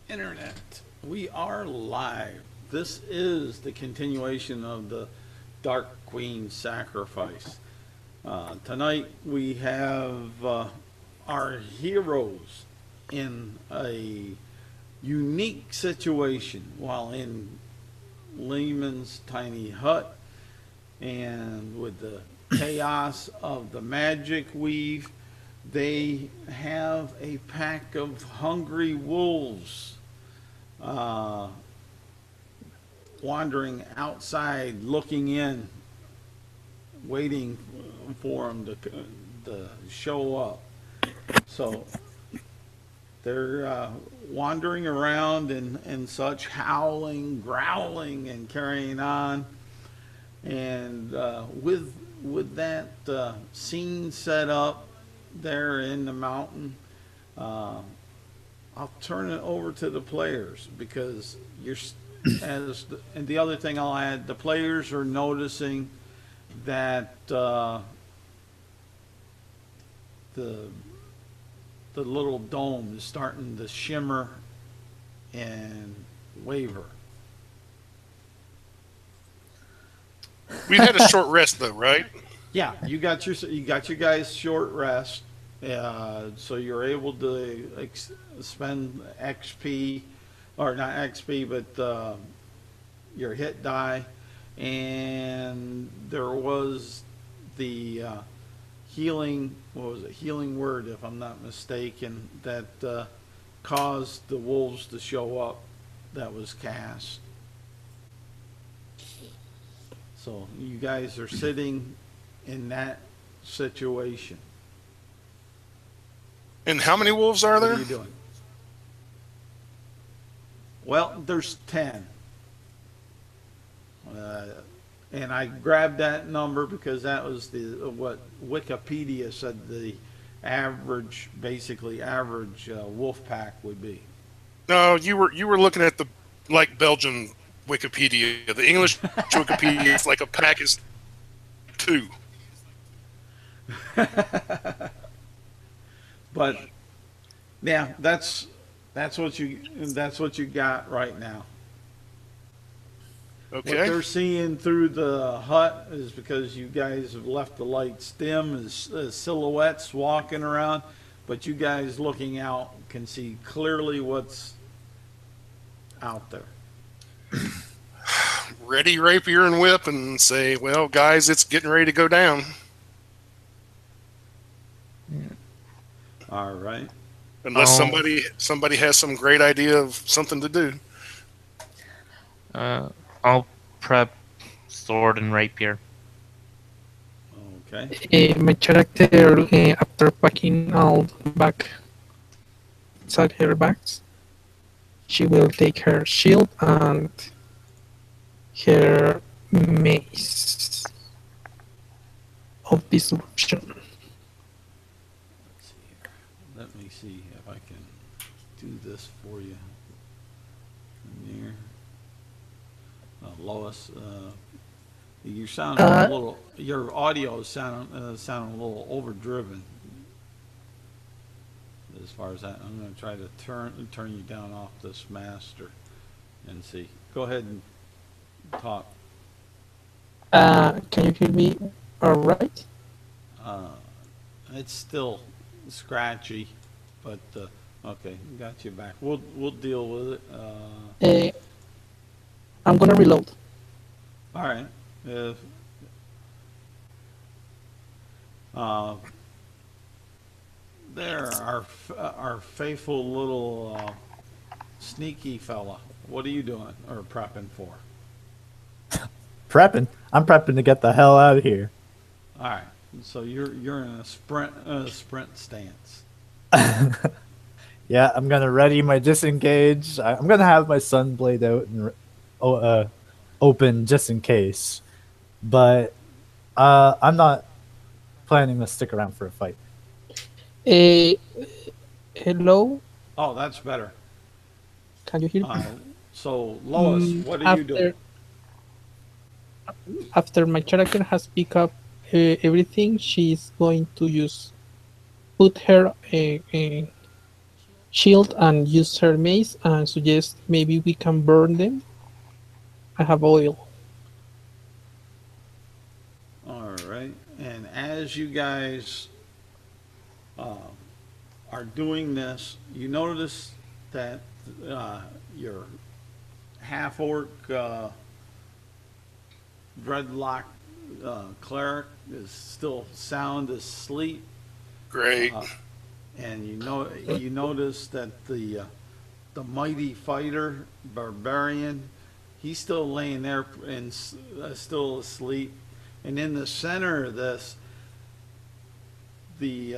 Internet. We are live. This is the continuation of the Dark Queen sacrifice. Tonight we have our heroes in a unique situation while in Lehman's tiny hut, and with the chaos of the magic weave, they have a pack of hungry wolves uh, wandering outside, looking in, waiting for them to show up. So they're wandering around and such, howling, growling, and carrying on. And with that scene set up there in the mountain, uh, I'll turn it over to the players because and the other thing I'll add, the players are noticing that the the little dome is starting to shimmer and waver. We've had a short rest though, right? Yeah, you got your guys short rest, so you're able to spend XP, or not XP, but your hit die, and there was the healing. What was it? Healing word, if I'm not mistaken, that caused the wolves to show up. That was cast. So you guys are sitting in that situation. And how many wolves are What there? are you doing? Well, there's 10. Uh, and I grabbed that number because that was what Wikipedia said the average, basically average wolf pack would be. No, you were looking at the like Belgian Wikipedia. The English Wikipedia is like a pack is 2. But yeah, that's what you got right now. What Okay. they're seeing through the hut is because you guys have left the lights dim, as silhouettes walking around, but you guys looking out can see clearly what's out there. Ready rapier and whip and say, well, guys, it's getting ready to go down. All right. Unless somebody has some great idea of something to do. I'll prep sword and rapier. Okay. My character, after packing all back inside her bags, she will take her shield and her mace of disruption. Let's see here. Let me see if I can do this for you. Here. Lois, you sound a little. Your audio is sounding a little overdriven. As far as that, I'm going to try to turn you down off this master and see. Go ahead and talk. Can you hear me all right? It's still scratchy, but okay, got you back. We'll deal with it. I'm gonna reload. All right. If, there, our faithful little sneaky fella. What are you doing or prepping for? Prepping. I'm prepping to get the hell out of here. All right. So you're in a sprint stance. Yeah, I'm gonna ready my disengage. I'm gonna have my sunblade out and open just in case. But I'm not planning to stick around for a fight. Hello? Oh, that's better. Can you hear me? So Lois, what are you doing? After my character has picked up everything, she's going to put her shield and use her mace and suggest maybe we can burn them. I have oil. All right. And as you guys are doing this, you notice that your half orc dreadlock cleric is still sound asleep. Great. And you notice that the mighty fighter barbarian, he's still laying there and still asleep. And in the center of this, the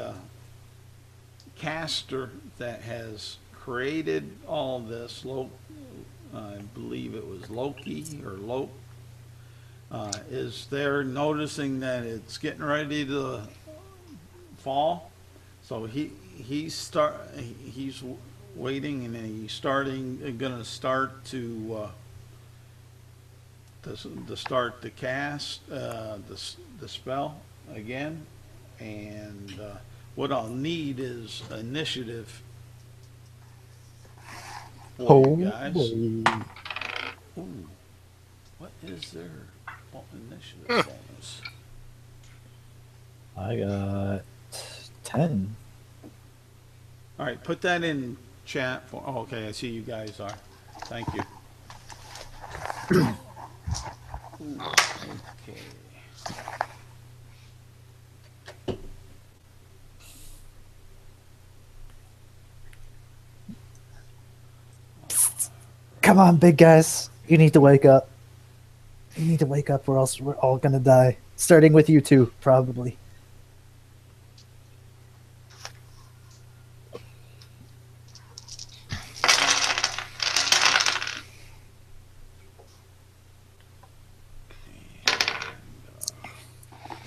caster that has created all this, I believe it was Loki or Loke, is there noticing that it's getting ready to fall. So he's waiting, and he's gonna start to start the cast the spell again. And what I'll need is initiative for you guys. Holy. Ooh, what is their initiative bonus? I got 10. All right, put that in chat for. Oh, okay, I see you guys are. Thank you. Ooh, okay. Come on, big guys. You need to wake up. You need to wake up or else we're all gonna die. Starting with you two, probably.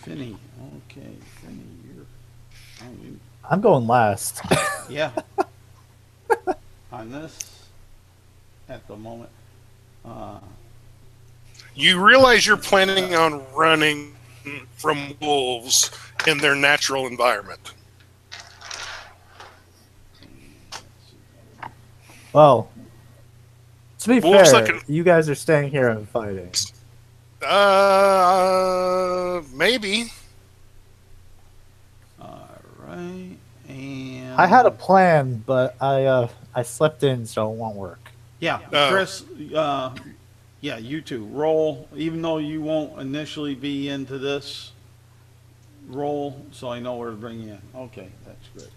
Finney, okay, Finney, you're. Oh, I'm going last. yeah. On this, at the moment. You realize you're planning on running from wolves in their natural environment. Well, to be Wolves fair, that can- you guys are staying here and fighting. Maybe. All right, and I had a plan, but I slept in, so it won't work. yeah, Chris. Yeah, you two roll. Even though you won't initially be into this, roll so I know where to bring you in. Okay, that's good.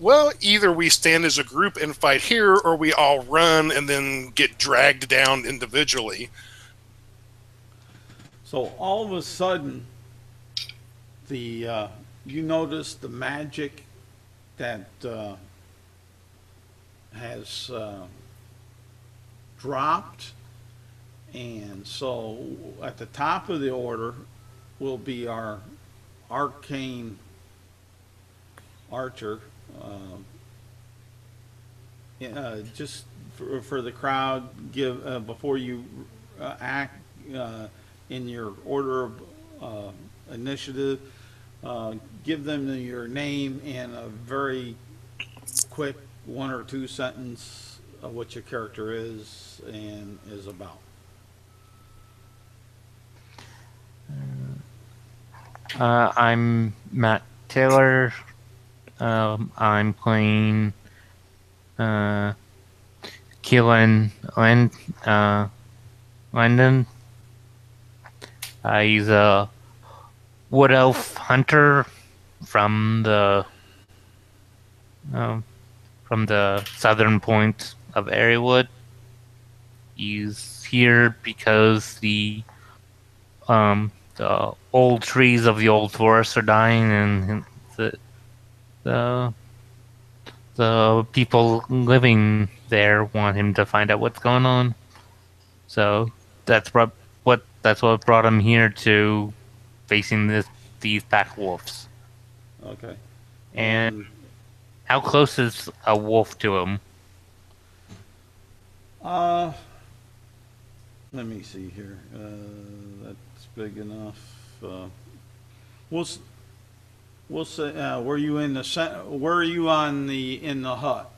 Well, either we stand as a group and fight here, or we all run and then get dragged down individually. So all of a sudden, you notice the magic that has dropped, and so at the top of the order will be our arcane archer. Just for the crowd, give before you act in your order of initiative. Give them your name and a very quick 1 or 2 sentence of what your character is and is about. I'm Matt Taylor. I'm playing Keelan Landon. He's a wood elf hunter from the southern point of Areawood. He's here because the old trees of the old forest are dying, and the people living there want him to find out what's going on. So that's what brought him here to facing these pack wolves. Okay. And how close is a wolf to him? Let me see here. That's big enough. We'll say. Were you in the were you in the hut?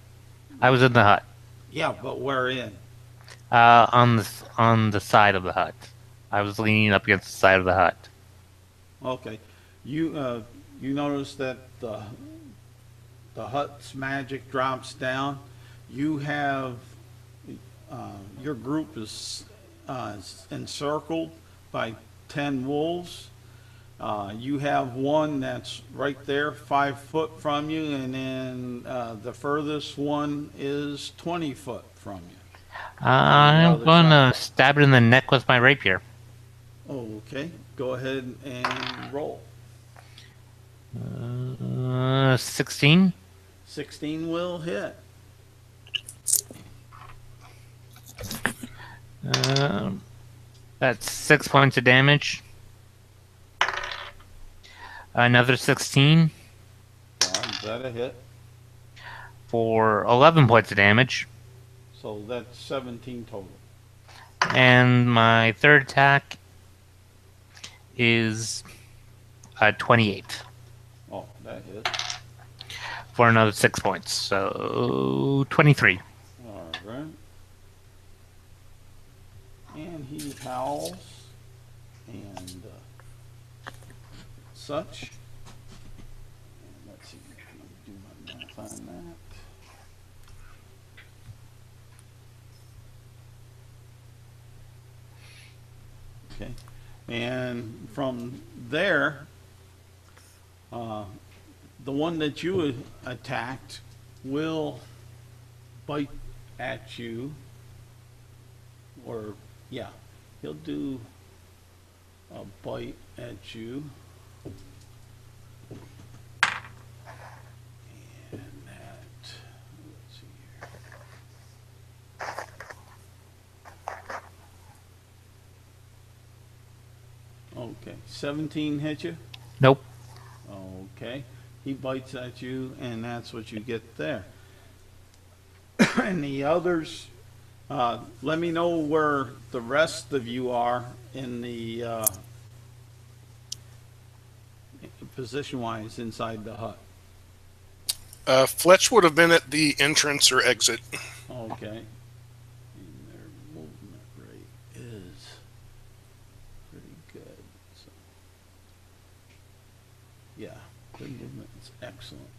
I was in the hut. Yeah, but where in? On the side of the hut. I was leaning up against the side of the hut. Okay. You notice that the hut's magic drops down. You have your group is encircled by 10 wolves. You have one that's right there, 5 foot from you, and then the furthest one is 20 foot from you. On the I'm other gonna side. stab it in the neck with my rapier. Okay, go ahead and roll. 16. 16 will hit. That's 6 points of damage. Another 16 Is that a hit? for 11 points of damage. So that's 17 total. And my third attack is 28 Oh, that hit. for another 6 points. So 23. All right. And he howls and such. And let's see, let me do my math on that. Okay, and from there, the one that you attacked will bite at you, or yeah, he'll do a bite at you. And that, let's see here. Okay, 17 hit you? Nope. Okay, he bites at you, and that's what you get there. And the others, let me know where the rest of you are in the position-wise inside the hut. Fletch would have been at the entrance or exit. Okay. And their movement rate is pretty good. So, yeah, their movement is excellent.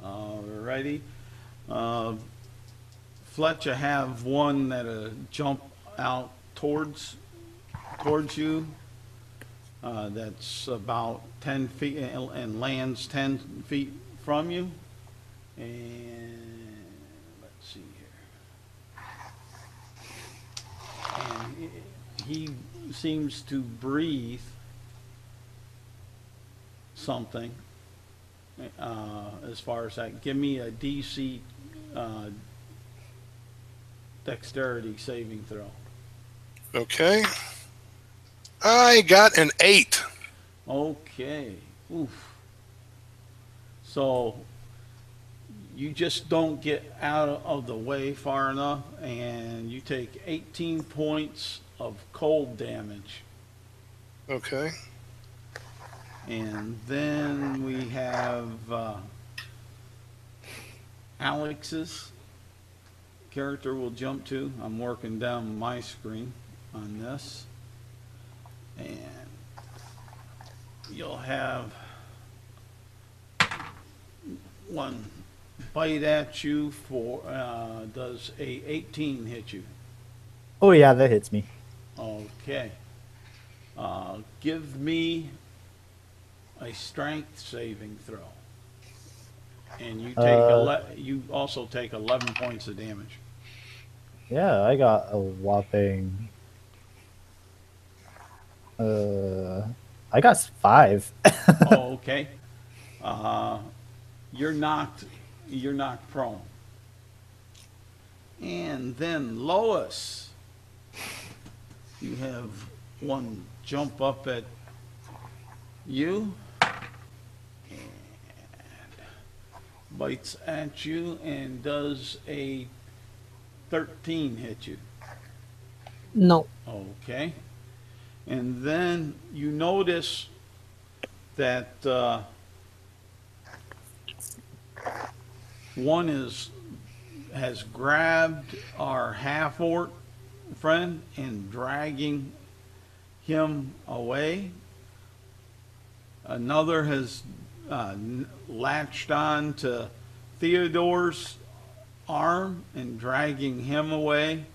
Alrighty. Fletch, I have one that'll jump out towards you. That's about 10 feet and lands 10 feet from you. And let's see here. And he seems to breathe something as far as that. Give me a DC dexterity saving throw. Okay. I got an 8. Okay. Oof. So you just don't get out of the way far enough, and you take 18 points of cold damage. Okay. And then we have Alex's character will jump to. I'm working down my screen on this. And you'll have one bite at you for, does a 18 hit you? Oh yeah, that hits me. Okay. Give me a strength saving throw. And you take you also take 11 points of damage. Yeah, I got a whopping. I got 5. Oh, okay. You're knocked prone. And then Lois, you have one jump up at you and bites at you and does a 13 hit you. No. Okay. And then you notice that one is has grabbed our half orc friend and dragging him away. Another has latched on to Theodore's arm and dragging him away.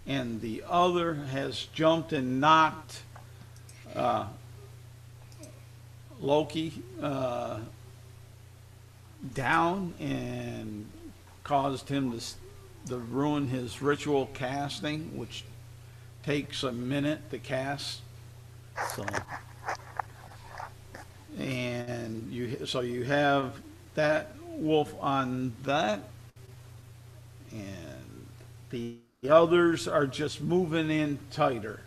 And the other has jumped and knocked Loki down and caused him to ruin his ritual casting, which takes a minute to cast. So, and you have that wolf on that, and the others are just moving in tighter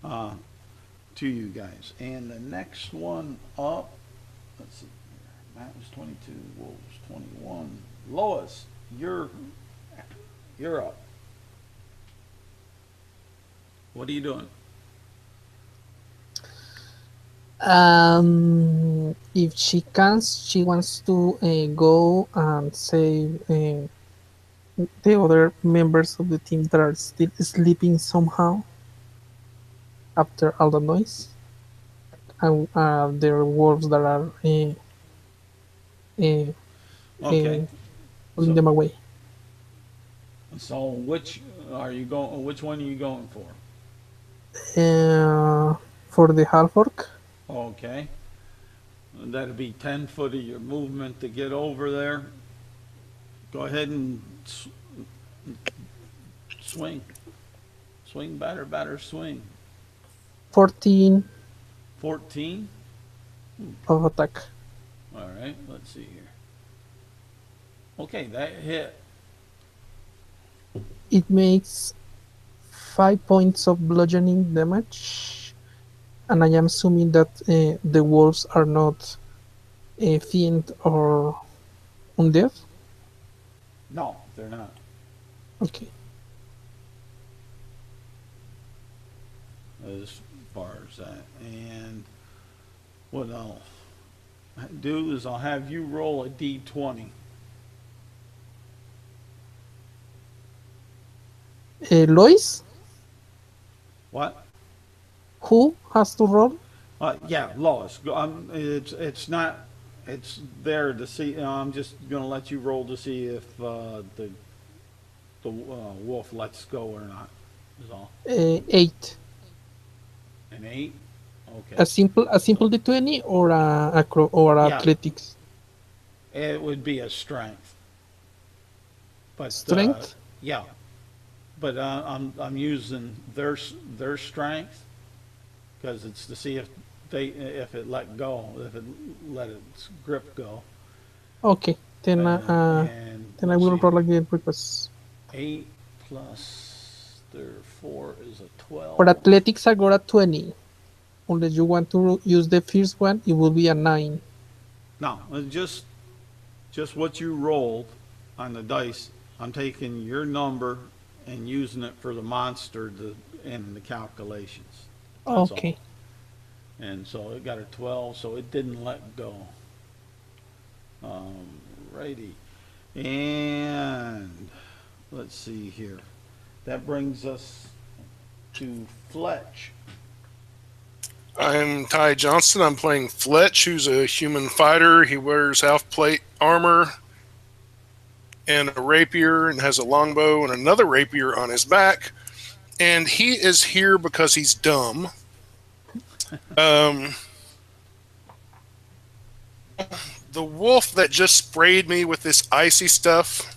to you guys. And the next one up, let's see here. Matt was 22, Wolves 21. Lois, you're up. What are you doing? If she can, she wants to go and save the other members of the team that are still sleeping somehow after all the noise. And there are wolves that are Okay. pulling them away. So which one are you going for? For the half orc, Okay. That'd be 10 foot of your movement to get over there. Go ahead and swing. Swing, batter, swing. 14 14. of attack. All right, let's see here. Okay, that hit. It makes 5 points of bludgeoning damage, and I am assuming that the wolves are not fiend or undead. No, they're not. Okay. As far as that. And what I'll do is I'll have you roll a d20. Lois, What? who has to roll? Yeah, Lois. It's not. It's there to see. I'm just gonna let you roll to see if the wolf lets go or not. Is all. 8. An 8. Okay. A simple d20 or or Yeah. athletics. It would be a strength. But Strength. yeah. But I'm using their strength because it's to see if it let go, if it let its grip go. Okay, then And then I let's will see. roll again because 8 plus 4 is a 12. for athletics I got a 20. Unless you want to use the first one, it will be a 9. No, just what you rolled on the dice. I'm taking your number and using it for the monster in the calculations. That's Okay. all. And so it got a 12, so it didn't let go. Righty. And let's see here. That brings us to Fletch. I'm Ty Johnston. I'm playing Fletch, who's a human fighter. He wears half plate armor and a rapier and has a longbow and another rapier on his back. And he is here because he's dumb. The wolf that just sprayed me with this icy stuff,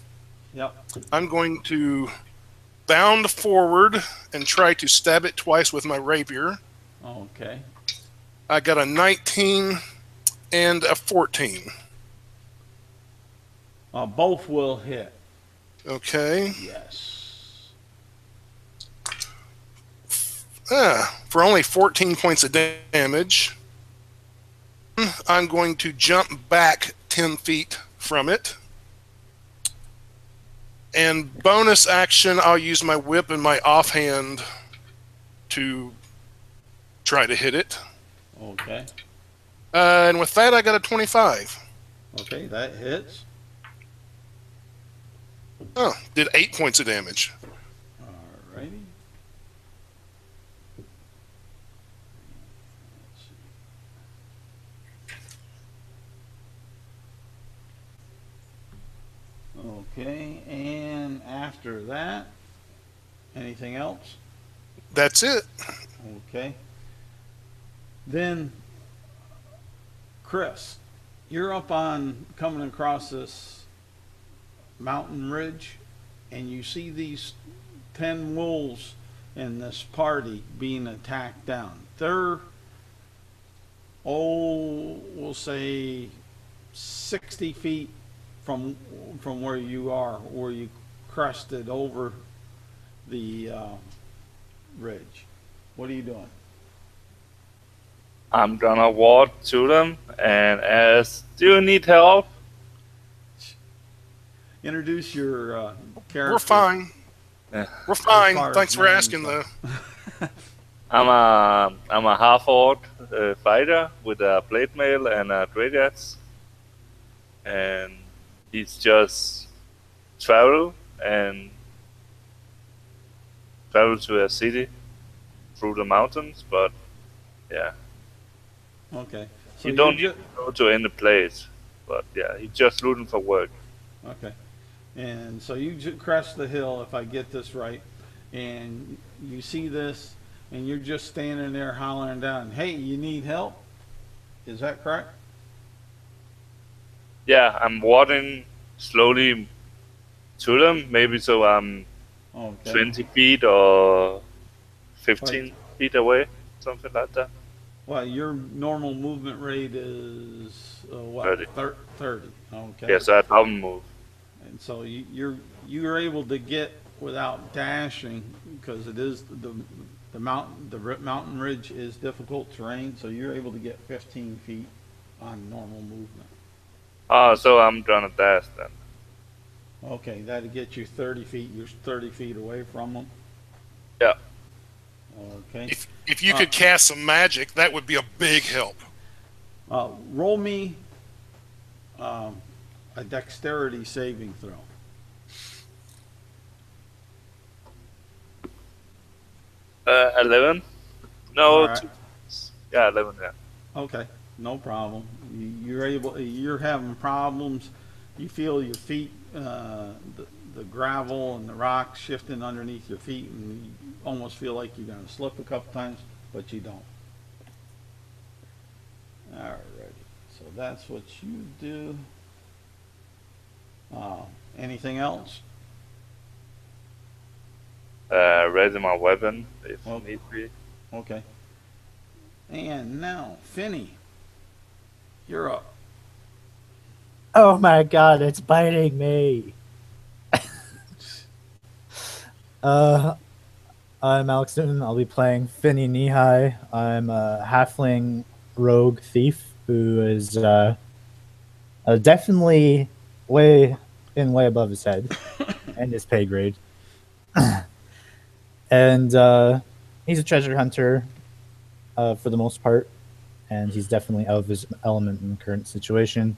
Yep. I'm going to bound forward and try to stab it twice with my rapier. Okay. I got a 19 and a 14. Both will hit. Okay. Yes. For only 14 points of damage, I'm going to jump back 10 feet from it. And bonus action, I'll use my whip and my offhand to try to hit it. Okay. And with that, I got a 25. Okay, that hits. Oh, did 8 points of damage. Alrighty. Okay, and after that, anything else? That's it. Okay. Then, Chris, you're up on coming across this mountain ridge, and you see these 10 wolves in this party being attacked down. They're, we'll say 60 feet from where you are, where you crested over the ridge. What are you doing? I'm gonna walk to them and ask, "Do you need help?" Introduce your character. We're fine. Yeah. We're fine. far as Thanks for names asking, go. though. I'm a half-orc fighter with a blade mail and a great axe, and he's just travel to a city through the mountains, but yeah, Okay. So you don't you're need to go to any place. But yeah, he's just looking for work. Okay. And so you crest the hill, if I get this right, and you see this, and you're just standing there hollering down, "Hey, you need help?" Is that correct? Yeah, I'm walking slowly to them, maybe so I'm Okay. 20 feet or 15 feet away, something like that. Well, your normal movement rate is what? 30. 30. Okay. Yes, I don't move. And so you're able to get without dashing because it is the mountain ridge is difficult terrain, so you're able to get 15 feet on normal movement. Oh, so I'm gonna dash then. Okay, that'd get you 30 feet. You're 30 feet away from them. Yeah. Okay. If you could cast some magic, that would be a big help. Roll me a dexterity saving throw. Uh, 11? No, All right. yeah, 11, yeah. Okay, no problem. You're having problems. You feel your feet, the gravel and the rocks shifting underneath your feet, and you almost feel like you're going to slip a couple times, but you don't. Alrighty, so that's what you do. Anything else? Ready my weapon if Well- need be. Okay. And now, Finney, you're up. Oh my god, it's biting me. I'm Alex Newton. I'll be playing Finny Nihai. I'm a halfling rogue thief who is definitely way above his head and his pay grade. And he's a treasure hunter for the most part, and he's definitely out of his element in the current situation.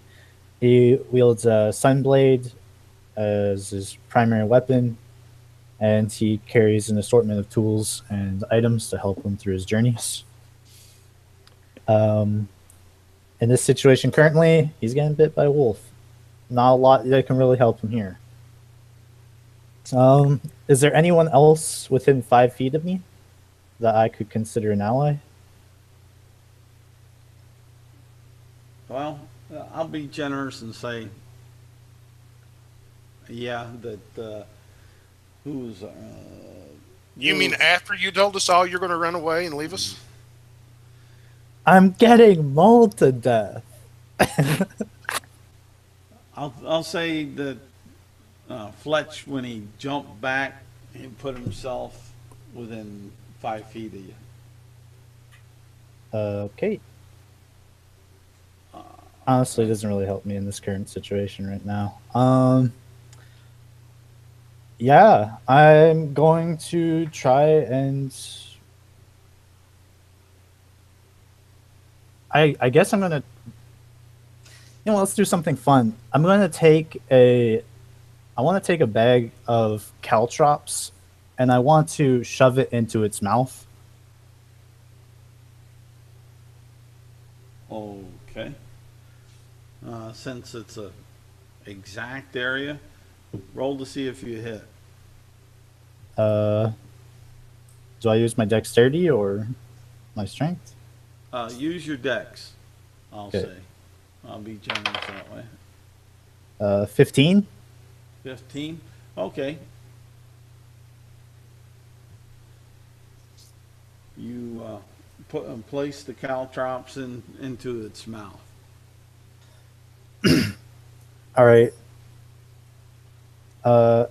He wields a sunblade as his primary weapon, and he carries an assortment of tools and items to help him through his journeys. In this situation currently, he's getting bit by a wolf. Not a lot that can really help him here. Is there anyone else within 5 feet of me that I could consider an ally? Well, I'll be generous and say, yeah, that who's You mean after you told us all you're going to run away and leave us? I'm getting mauled to death. I'll say that Fletch, when he jumped back, he put himself within 5 feet of you. Okay. Honestly, it doesn't really help me in this current situation right now. Yeah, I'm going to try and I guess I'm gonna, let's do something fun. I'm gonna take a I want to take a bag of caltrops, and I want to shove it into its mouth. Okay. Since it's a exact area, roll to see if you hit. Do I use my dexterity or my strength? Use your dex, I'll Okay. say. I'll be generous that way. 15. 15? Okay. You place the caltrops into its mouth. All right. I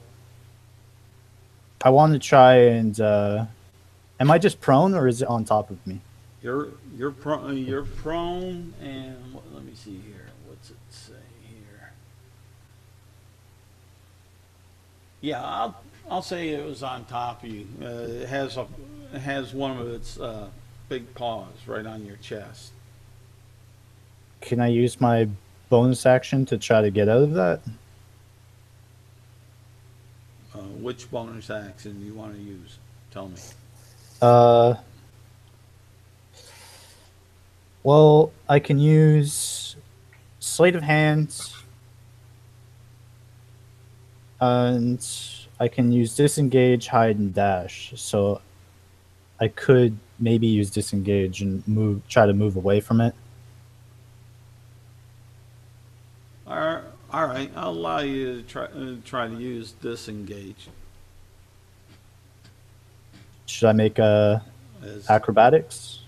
want to try and. Am I just prone, or is it on top of me? You're prone, and let me see here. What's it say here? Yeah, I'll say it was on top of you. It has one of its big paws right on your chest. Can I use my bonus action to try to get out of that? Which bonus action you want to use? Tell me. Well, I can use sleight of hand, and I can use disengage, hide, and dash. So I could maybe use disengage and try to move away from it. All right. I'll allow you to try to use disengage. Should I make As, acrobatics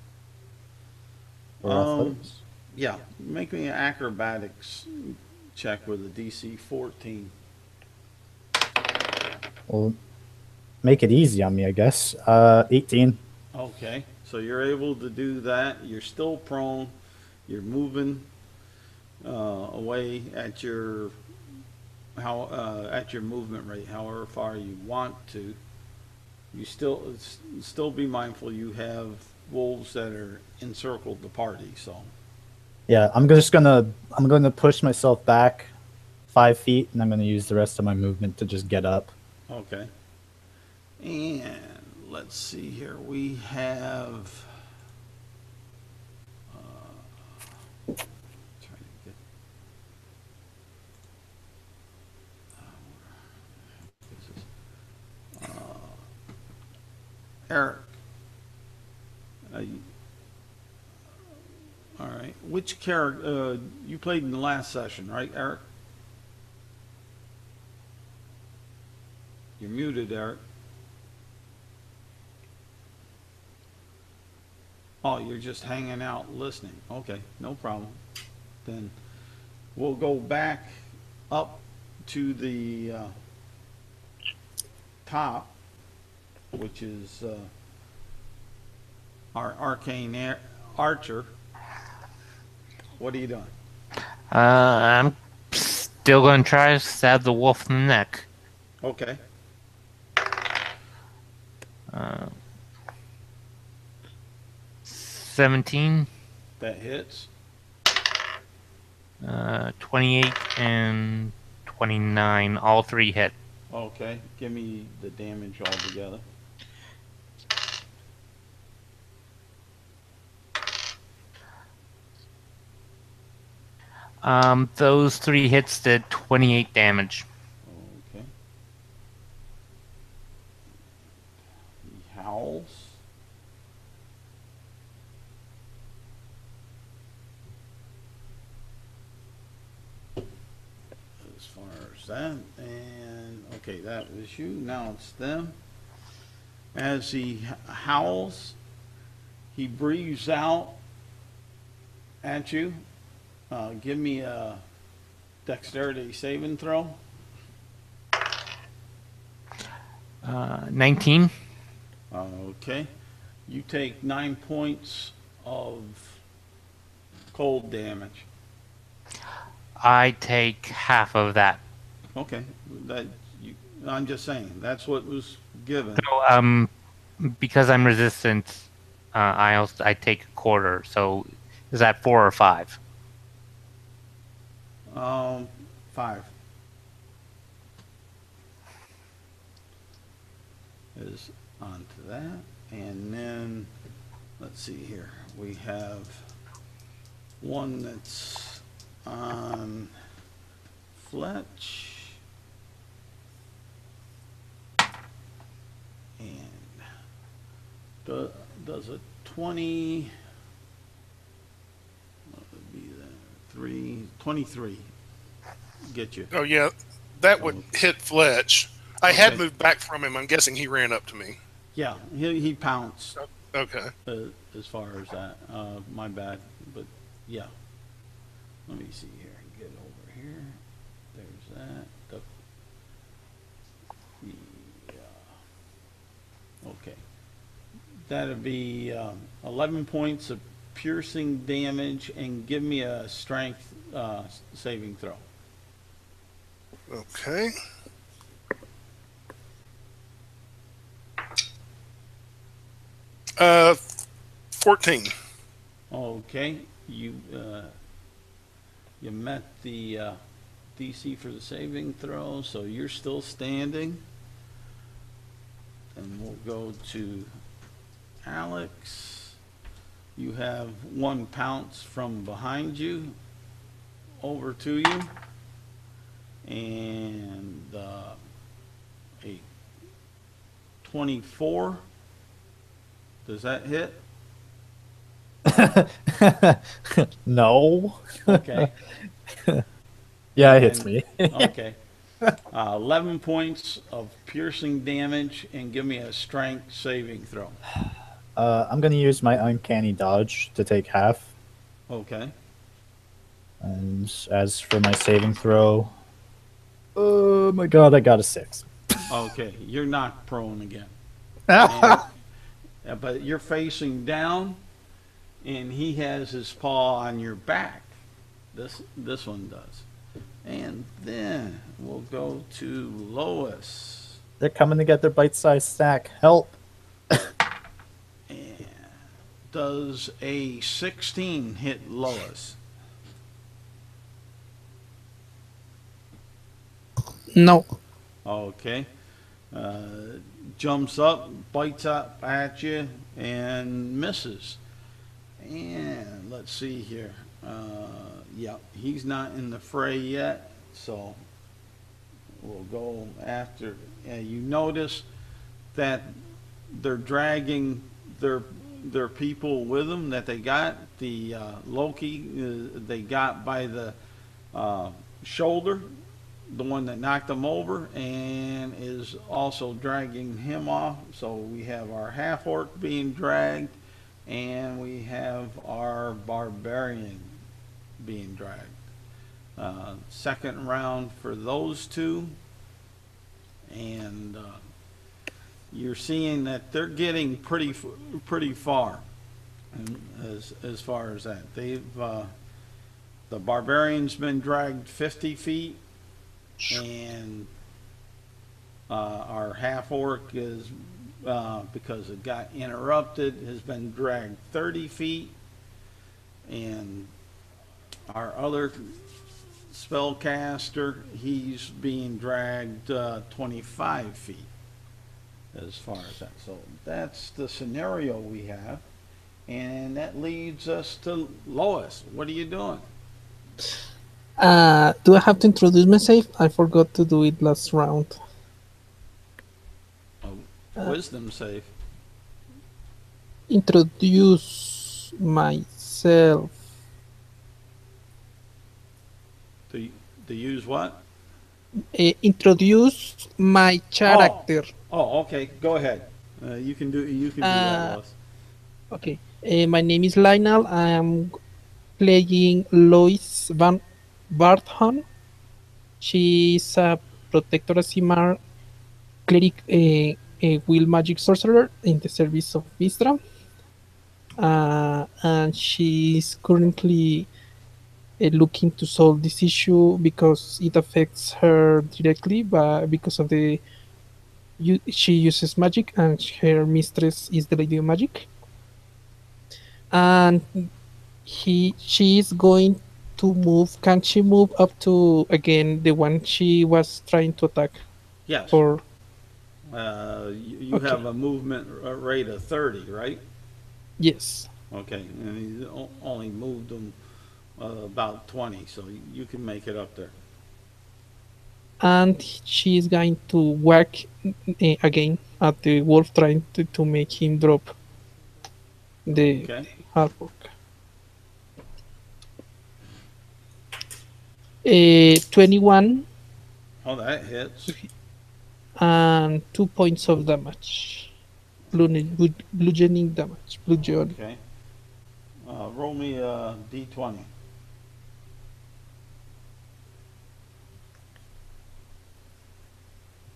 or Um, athletics? yeah, make me an acrobatics check with a DC 14. Well, make it easy on me, I guess. 18. Okay, so you're able to do that. You're still prone. You're moving away at your at your movement rate, however far you want to. You still be mindful you have wolves that are encircled the party. So Yeah, I'm gonna push myself back 5 feet, and I'm gonna use the rest of my movement to just get up. okay, and let's see here. We have. Trying to get. Eric. All right. Which character you played in the last session, right, Eric? You're muted, Eric. Oh, you're just hanging out listening. Okay, no problem. Then we'll go back up to the top, which is our arcane archer. What are you doing? I'm still going to try to stab the wolf in the neck. Okay. 17, That hits. 28, and 29. All three hit. Okay. Give me the damage altogether. Those three hits did 28 damage. Okay. He howls. As far as that, and okay, that was you. Now it's them. As he howls, he breathes out at you. Give me a dexterity saving throw. 19. Okay. You take 9 points of cold damage. I take half of that. Okay. I'm just saying, that's what was given. So, because I'm resistant, I take a quarter. So, is that 4 or 5? 5. is onto that. And then, let's see here, we have one that's on Fletch. And does a 20, what would be that, 23 get you? Oh yeah, that would hit Fletch. I had Okay. moved back from him. I'm guessing he ran up to me. Yeah, he pounced Okay. as far as that. My bad, but yeah. Let me see here. Get over here. There's that. Okay. That'd be 11 points of piercing damage, and give me a strength saving throw. Okay. Uh, 14. Okay, you met the DC for the saving throw, so you're still standing. And we'll go to Alex. You have one pounce from behind you over to you, and a 24. Does that hit? No. Okay. Yeah, it hits And- me. Okay. 11 points of piercing damage, and give me a strength saving throw. I'm gonna use my uncanny dodge to take half. Okay. And as for my saving throw, oh my god, I got a 6. Okay. You're knocked prone again. But you're facing down, and he has his paw on your back. This one does. And then we'll go to Lois. They're coming to get their bite-sized snack. Help! And does a 16 hit Lois? No. Okay. Jumps up, bites up at you, and misses. And let's see here. Yeah, he's not in the fray yet, so we'll go after. You notice that they're dragging their people with them that they got. The Loki they got by the shoulder, the one that knocked him over, and is also dragging him off. So we have our half orc being dragged, and we have our barbarian being dragged. Second round for those two, and you're seeing that they're getting pretty far, and as far as that. They've the barbarian's been dragged 50 feet, and our half orc is because it got interrupted, has been dragged 30 feet, and our other spellcaster, he's being dragged 25 feet as far as that. So that's the scenario we have, and that leads us to Lois. What are you doing? Do I have to introduce myself? I forgot to do it last round. Wisdom save. Introduce myself. To use what? Introduce my character. Oh, okay. Go ahead. You can do that, Lois. Okay. My name is Lionel. I am playing Lois Van Barthon. She is a Protector Asimar cleric, a will magic sorcerer in the service of Vistra. And she is currently looking to solve this issue because it affects her directly, but because of she uses magic, and her mistress is the Lady of Magic. And she is going to move. Can she move up to again the one she was trying to attack? Yes. Or You Okay. have a movement rate of 30, right? Yes. Okay, and he only moved them about 20, so you can make it up there. And she is going to whack again at the wolf, trying to make him drop the Okay. artwork. 21 Oh, that hits. and 2 points of damage. Bludgeoning damage. Bludgeoning. Okay. Roll me a d20.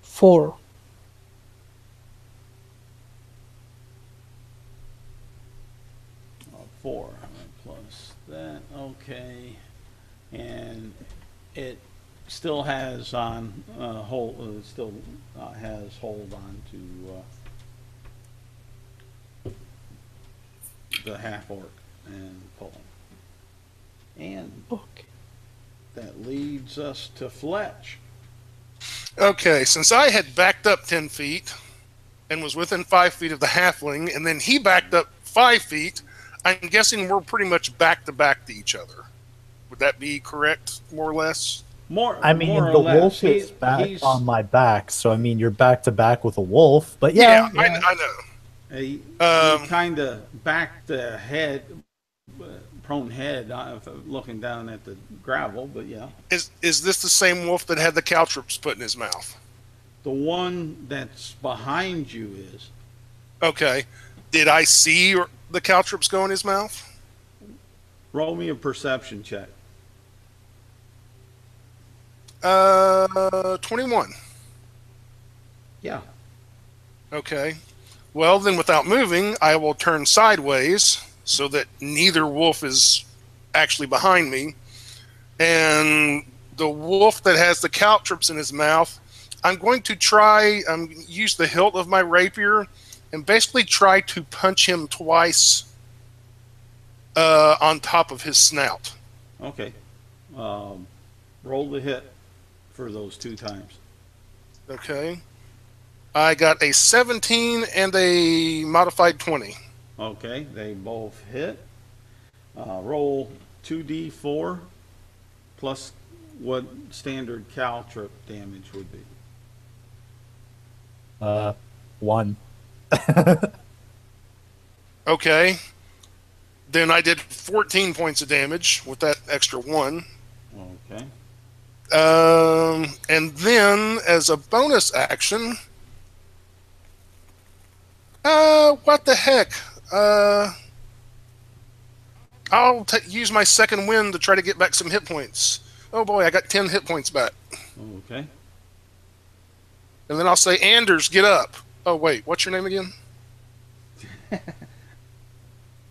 4. 4 plus that. Okay. And it still has on hold. It still has hold on to the half orc and pull him. And Okay. that leads us to Fletch. Okay, since I had backed up 10 feet and was within 5 feet of the halfling, and then he backed up 5 feet, I'm guessing we're pretty much back to each other. Would that be correct, more or less? More. I mean, more or the less. wolf is back He's on my back, so I mean, you're back to back with a wolf. But yeah, I know. he Um, kind of backed the head, prone head, looking down at the gravel. But yeah, Is this the same wolf that had the caltrops put in his mouth? the one that's behind you is. Okay. Did I see the caltrops go in his mouth? Roll me a perception check. 21. Yeah. Okay. Well, then without moving, I will turn sideways so that neither wolf is actually behind me. And the wolf that has the caltrops in his mouth, I'm going to try, use the hilt of my rapier and basically try to punch him twice on top of his snout. Okay. Roll the hit for those 2 times. Okay. I got a 17 and a modified 20. Okay, they both hit. Roll 2d4 plus what standard caltrip damage would be. 1. Okay. Then I did 14 points of damage with that extra 1. Okay. And then, as a bonus action, what the heck? I'll use my second wind to try to get back some hit points. Oh boy, I got 10 hit points back. Okay. And then I'll say, Anders, get up. Oh wait, what's your name again?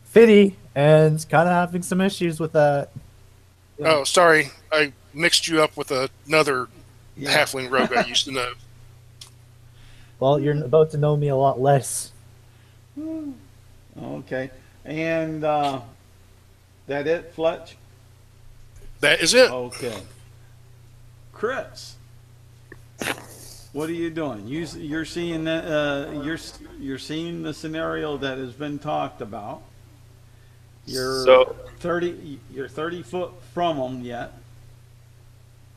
Fitty, and kind of having some issues with that. Oh, sorry. I mixed you up with another Yeah. halfling rogue I used to know. Well, you're about to know me a lot less. Okay. And that it, Fletch? That is it. Okay. Chris, what are you doing? You're seeing that you're seeing the scenario that has been talked about. You're So- 30. You're 30 foot from them yet.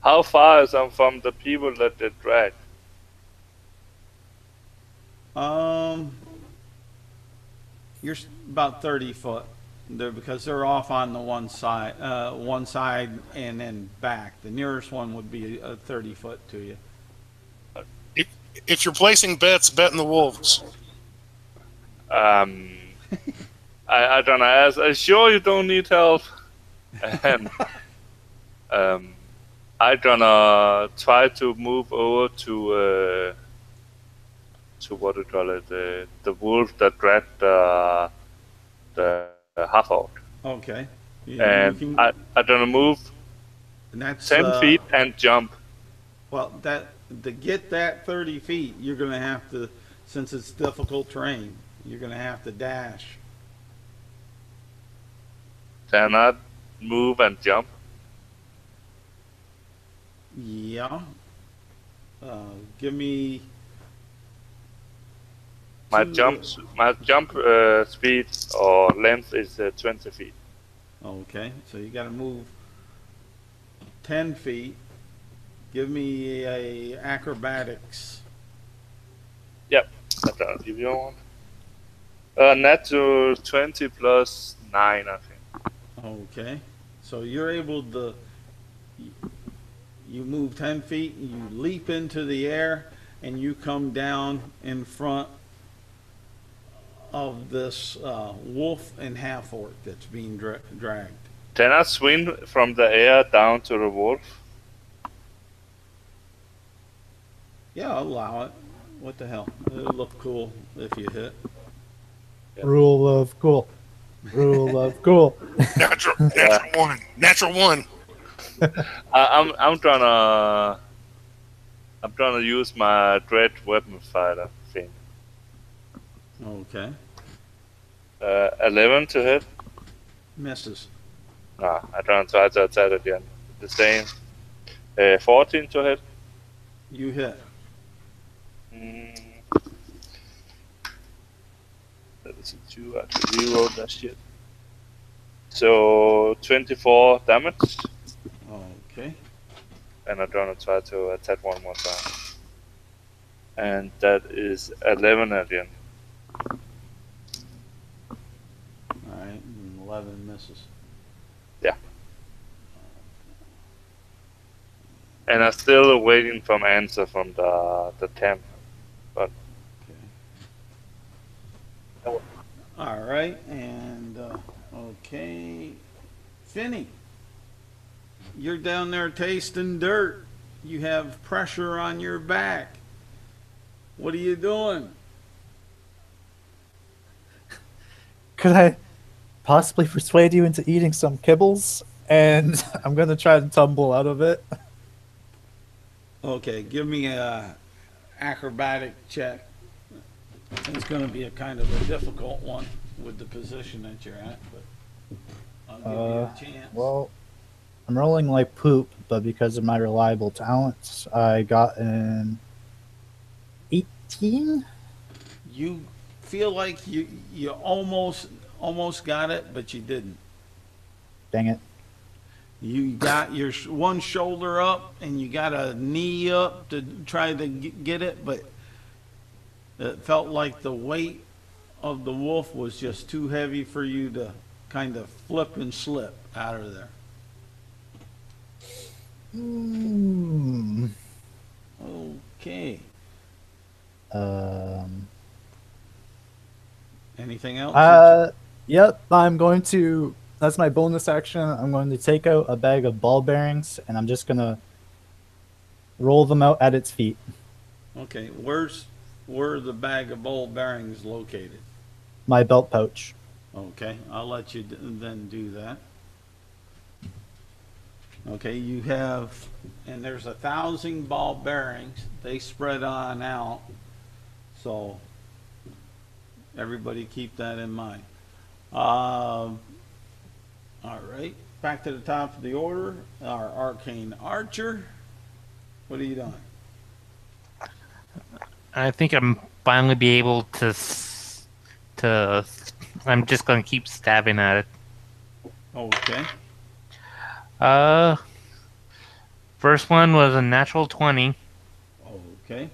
How far is I'm from the people that they dragged? You're about 30 foot. Because they're off on the one side and then back. The nearest one would be 30 foot to you. If you're placing bets, bet in the wolves. I don't know. Are sure you don't need help? And I gonna try to move over to what do you call it? The wolf that dragged the half orc. Okay. Yeah, And you can, I gonna move and that's 10 feet and jump. Well, to get that 30 feet, you're going to have to, since it's difficult terrain, you're going to have to dash. Can I move and jump? Yeah. Give me My to jump speed or length is 20 feet. okay, so you got to move 10 feet. Give me a acrobatics. Yep, I'll give you one. Natural 20 plus 9, I think. Okay, so you're able to. You move 10 feet. You leap into the air, and you come down in front of this wolf and half orc that's being dragged. Can I swing from the air down to the wolf? Yeah, I'll allow it. What the hell? It'll look cool if you hit. Rule of cool. Rule of cool. Natural one. Natural one. I'm trying to use my dread weapon fighter thing. Okay. 11 to hit. Misses. Nah, I don't try to attack again. The same. 14 to hit. You hit. That is a 2. I actually rerolled that shit. So 24 damage. Okay. And I'm gonna try to attack one more time. And that is 11 again. All right. And 11 misses. And I'm still waiting for an answer from the temp. But Okay. All right. And okay, Finny, you're down there tasting dirt. You have pressure on your back. What are you doing? Could I possibly persuade you into eating some kibbles? And I'm gonna try to tumble out of it. Okay, give me a acrobatic check. It's going to be a kind of a difficult one with the position that you're at, but I'll give you a chance. Well, I'm rolling like poop, but because of my reliable talents, I got an 18. You feel like you almost got it, but you didn't. Dang it. You got your one shoulder up and you got a knee up to try to get it, but it felt like the weight of the wolf was just too heavy for you to kind of flip and slip out of there. Okay. Anything else? Yep, I'm going to, that's my bonus action. I'm going to take out a bag of ball bearings and I'm just going to roll them out at its feet. Okay, where the bag of ball bearings located? My belt pouch. Okay, I'll let you then do that. Okay, you have, and there's 1,000 ball bearings. They spread on out, so everybody keep that in mind. All right, back to the top of the order. Our arcane archer. What are you doing? I think I'm finally be able to. I'm just gonna keep stabbing at it. Okay. First one was a natural 20. Okay.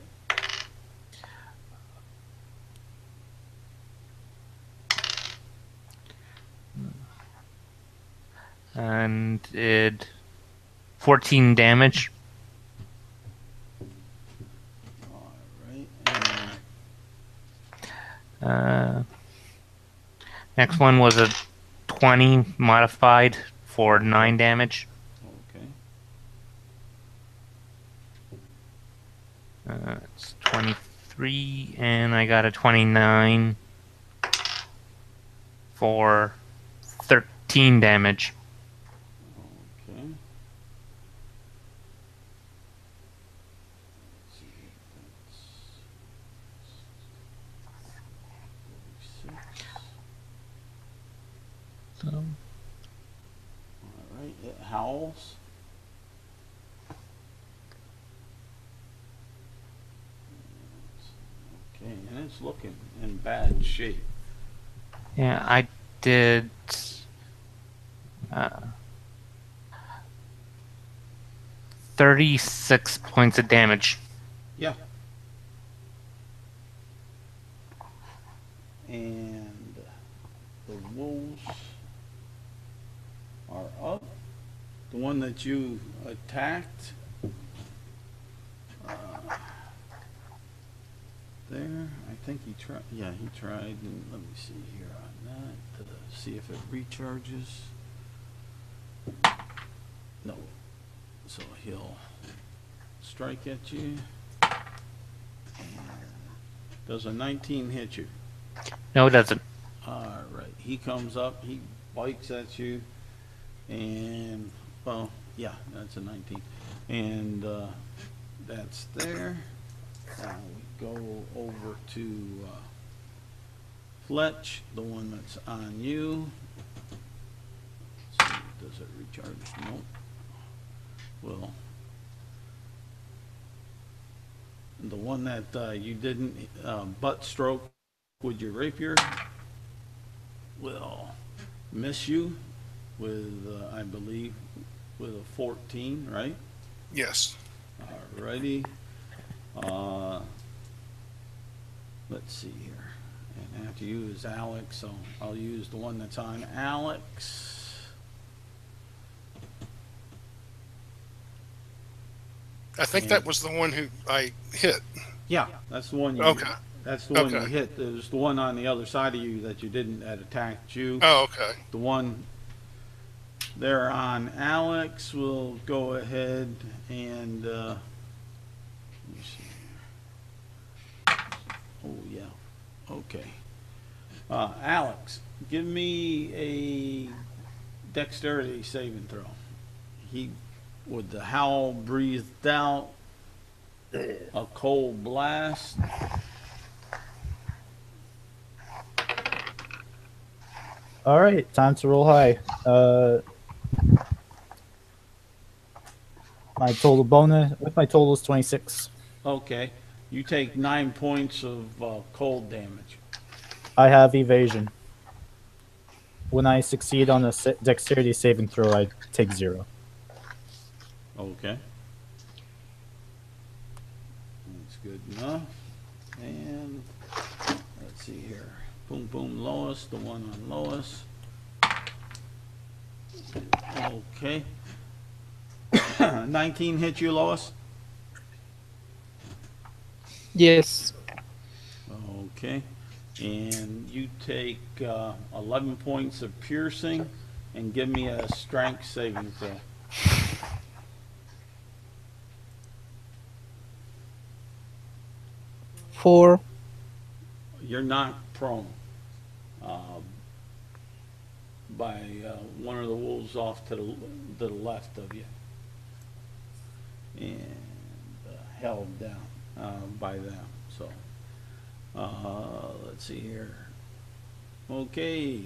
And it 14 damage. All right. Next one was a 20 modified for 9 damage. Okay. It's 23, and I got a 29 for 13 damage. Okay. So, All right. It howls. Okay, and it's looking in bad shape. Yeah, I did. Uh, 36 points of damage. Yeah. And the wolves are up. The one that you attacked. There, I think he tried. Yeah, he tried. And let me see here on that to see if it recharges. No. So he'll strike at you. Does a 19 hit you? No, it doesn't. All right. He comes up. He bites at you, and well, yeah, that's a 19, and that's there. Now we go over to Fletch, the one that's on you. Let's see, does it recharge? Nope. Well, the one that you didn't butt stroke with your rapier will miss you with, I believe, with a 14, right? Yes. Alrighty. Let's see here. And after you is Alex, so I'll use the one that's on Alex. I think that was the one who I hit. Yeah, that's the one you. Okay. That's the one you Okay. hit. There's the one on the other side of you that you didn't, that attacked you. Oh, okay. The one there on Alex will go ahead and let me see. Oh yeah. Okay. Alex, give me a dexterity saving throw. He, with the howl breathed out, a cold blast. All right, time to roll high. My total bonus with my total is 26. Okay. You take 9 points of cold damage. I have evasion. When I succeed on a dexterity saving throw, I take 0. Okay. That's good enough. And let's see here. Boom, boom, Lois, the one on Lois. Okay. 19 hit you, Lois? Yes. Okay. And you take 11 points of piercing and give me a strength saving throw. Four. You're not prone by one of the wolves off to the left of you, and held down by them. So let's see here. Okay,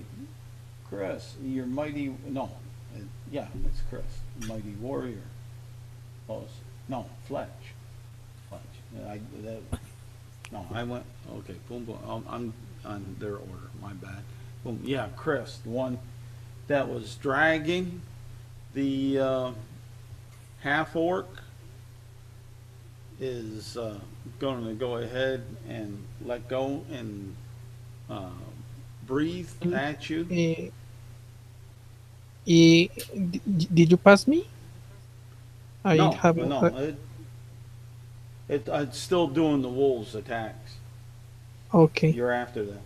Chris, your mighty yeah, it's Chris, mighty warrior. Oh, no, Fletch. I went, okay, boom, boom, I'm on their order, my bad. Boom, yeah, Chris, the one that was dragging the half-orc is going to go ahead and let go and breathe at you. Did you pass me? No, have no, it's still doing the wolves' attacks. Okay. You're after them.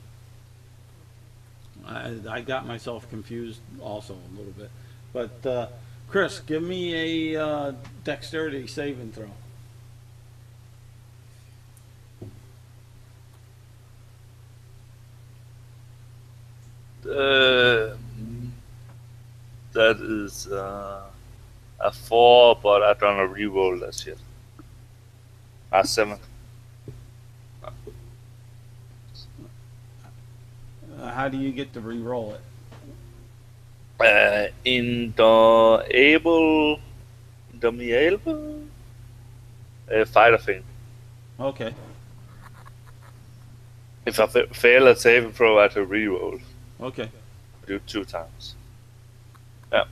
I got myself confused also a little bit. But Chris, give me a dexterity saving throw. That is a 4, but I don't know reroll that shit. 7. How do you get to re-roll it? In the able fighter thing. Okay. If I fail a saving throw, I have to re-roll. Okay. Do 2 times. Yeah.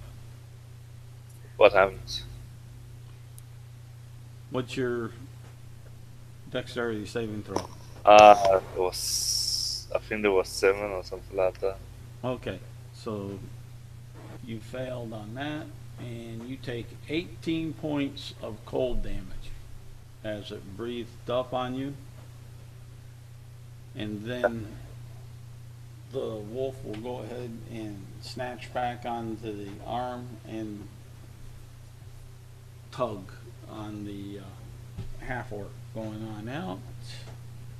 What happens? What's your dexterity saving throw? It was, I think there was 7 or something like that. Okay, so you failed on that, and you take 18 points of cold damage as it breathed up on you. And then the wolf will go ahead and snatch back onto the arm and tug on the half-orc going on out.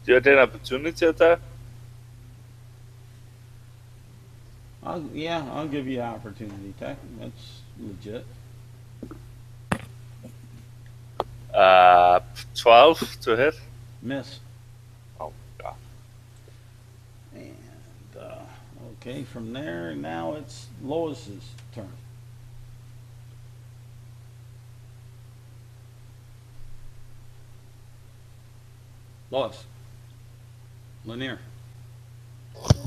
Do you get an opportunity attack? I'll give you opportunity attack. That's legit. 12 to hit. Miss. Oh god. And okay, from there now it's Lois's turn. Lois. Lanier.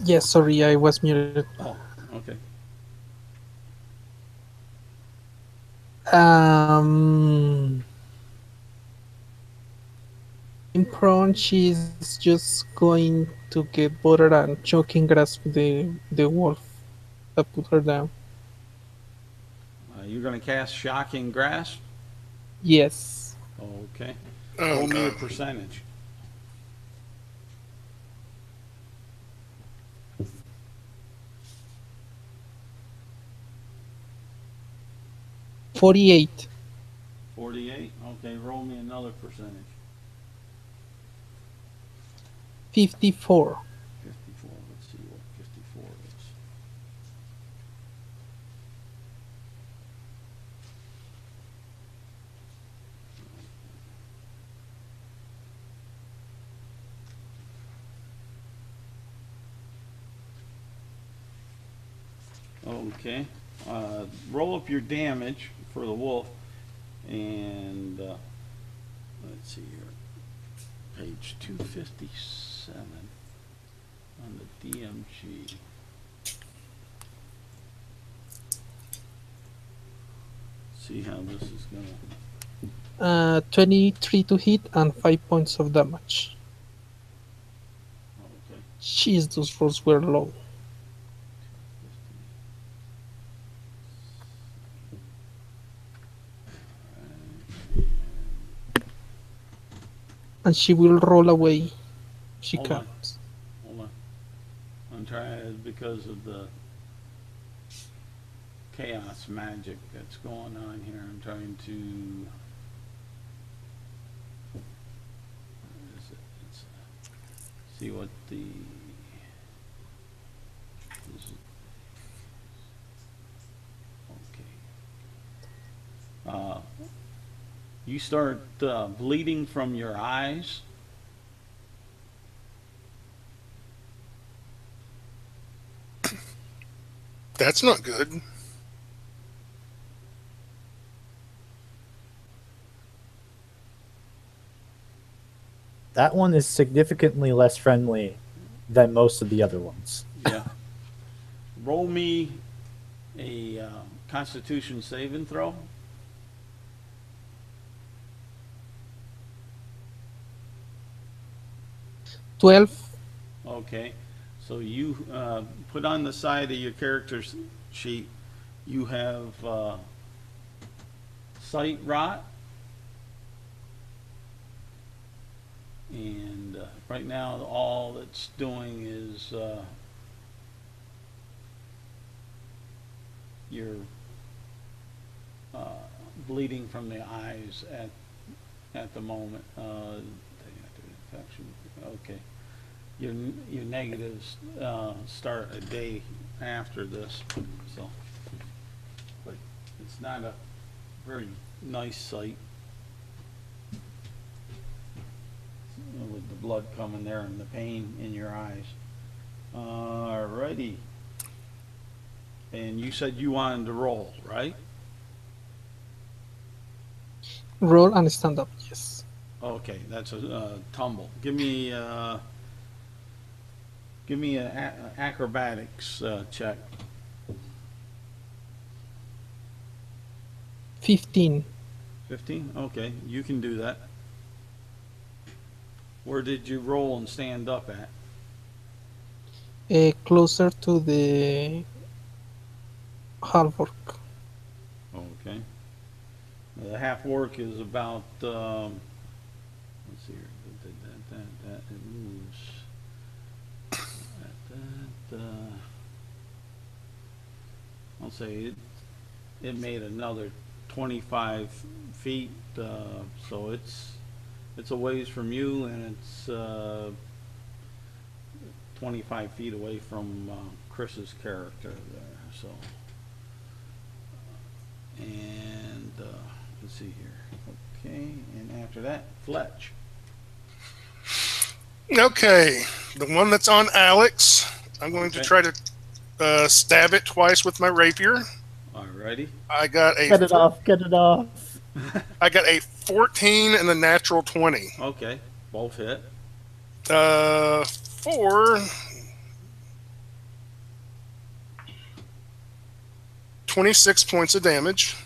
Yes, sorry, I was muted. Oh, okay. In prone, she's just going to get butter and choking grasp the wolf that put her down. You're going to cast Shocking Grasp? Yes. Okay. Oh, Roll me a no. percentage. 48. 48? Okay, roll me another percentage. 54. 54. Let's see what 54 is. Okay. Roll up your damage for the wolf, and let's see here. Page 257 on the DMG. See how this is gonna. 23 to hit and 5 points of damage. Okay. Jeez, those rolls were low. And she will roll away. She Hold on. comes. Hold on. I'm trying because of the chaos magic that's going on here. I'm trying to. Where is it? See what the. This is, okay. You start bleeding from your eyes. That's not good. That one is significantly less friendly than most of the other ones. Yeah. Roll me a Constitution saving throw. Okay. So you put on the side of your character's sheet, you have sight rot. And right now, all it's doing is you're bleeding from the eyes at the moment. Infection. Okay. Your negatives start a day after this, so. But it's not a very nice sight. With the blood coming there and the pain in your eyes. Alrighty. And you said you wanted to roll, right? Roll and stand up, yes. Okay, that's a tumble. Give me Give me an acrobatics check. 15. 15? Okay, you can do that. Where did you roll and stand up at? Closer to the half orc. Okay. The half orc is about, let's see here. It moves. I'll say it made another 25 feet, so it's a ways from you, and it's 25 feet away from Chris's character there. So, and let's see here. Okay, and after that, Fletch. Okay, the one that's on Alex, I'm going to try to stab it twice with my rapier. Alrighty. I got a Get it off. Get it off. I got a 14 and a natural 20. Okay, both hit. For 26 points of damage.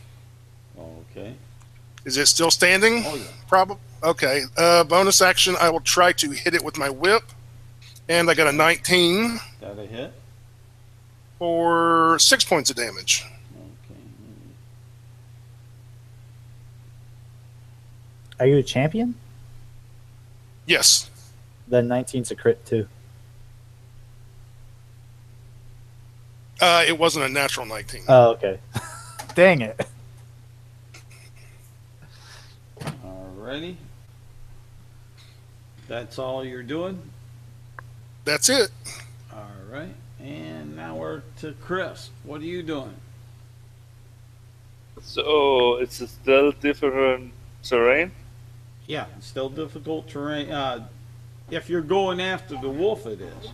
Okay. Is it still standing? Oh yeah. Probably. Okay. Bonus action, I will try to hit it with my whip. And I got a 19 Got a hit. for 6 points of damage. Okay. Are you a champion? Yes. Then 19's a crit too. It wasn't a natural 19. Oh, okay. Dang it. Alrighty. That's all you're doing? That's it. Alright. And now we're to Chris. What are you doing? So it's still different terrain. Yeah, it's still difficult terrain. If you're going after the wolf, it is.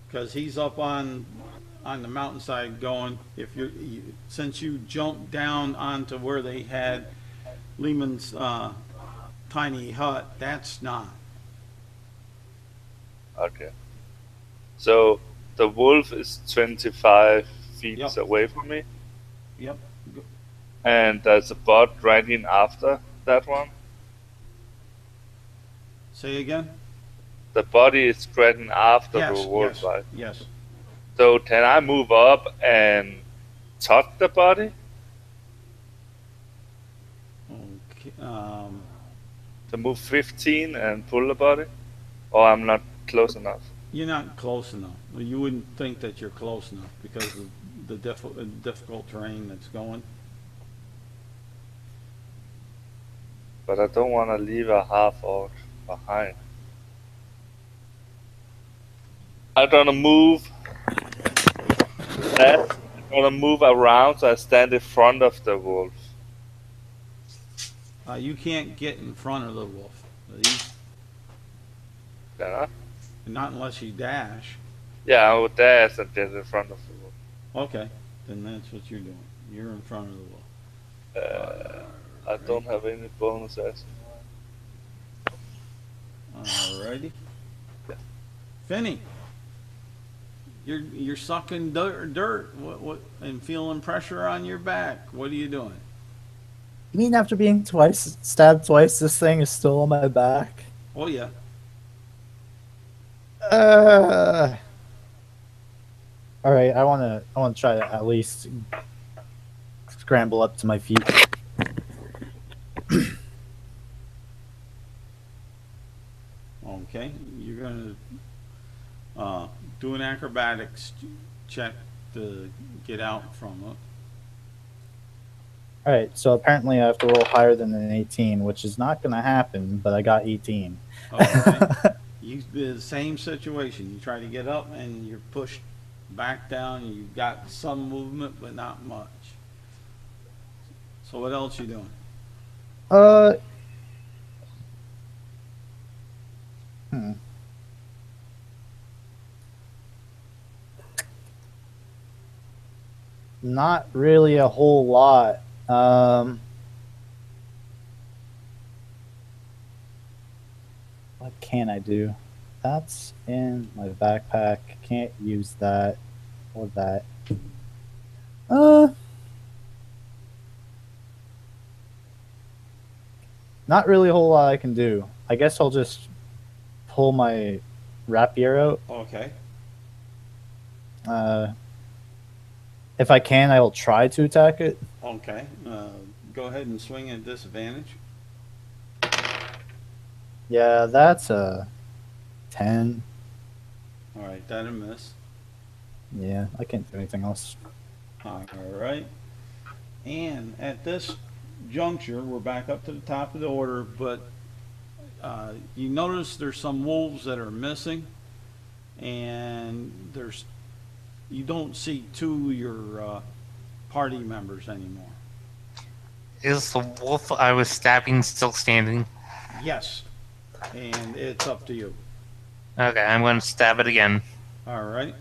Because he's up on the mountainside going. If since you jumped down onto where they had Lehman's tiny hut, that's not. Okay. So the wolf is 25 feet Yep. away from me, Yep. and there's a bot right in after that one. Say again. The body is spreading after Yes. the wolf, Yes. right? Yes. So can I move up and touch the body? Okay. To move 15 and pull the body? Or I'm not close enough? You're not close enough. Well, you wouldn't think that you're close enough because of the difficult terrain that's going. But I don't want to leave a half orc behind. I'm gonna move that. I'm gonna move around so I stand in front of the wolf. You can't get in front of the wolf. Can I? Not unless you dash. Yeah, I would dash and get in front of the wolf. Okay, then that's what you're doing. You're in front of the wolf. I don't have any bonus action. Alrighty. Yeah. Finny, you're sucking dirt. What? And feeling pressure on your back. What are you doing? You mean after being stabbed twice, this thing is still on my back? Oh yeah. All right, I wanna try to at least scramble up to my feet. Okay, you're gonna do an acrobatics check to get out from it. All right, so apparently I have to roll higher than an 18, which is not gonna happen, but I got 18. Okay. The same situation. You try to get up and you're pushed back down. You've got some movement, but not much. So what else you doing? Not really a whole lot. What can I do? That's in my backpack. Can't use that or that. Not really a whole lot I can do. I guess I'll just pull my rapier out. Okay. If I can, I will try to attack it. Okay. Go ahead and swing at disadvantage. Yeah, that's a 10. All right, that a miss. Yeah, I can't do anything else. All right. And at this juncture, we're back up to the top of the order, but you notice there's some wolves that are missing, and you don't see two of your party members anymore. Is the wolf I was stabbing still standing? Yes, and it's up to you. Okay, I'm going to stab it again. All right.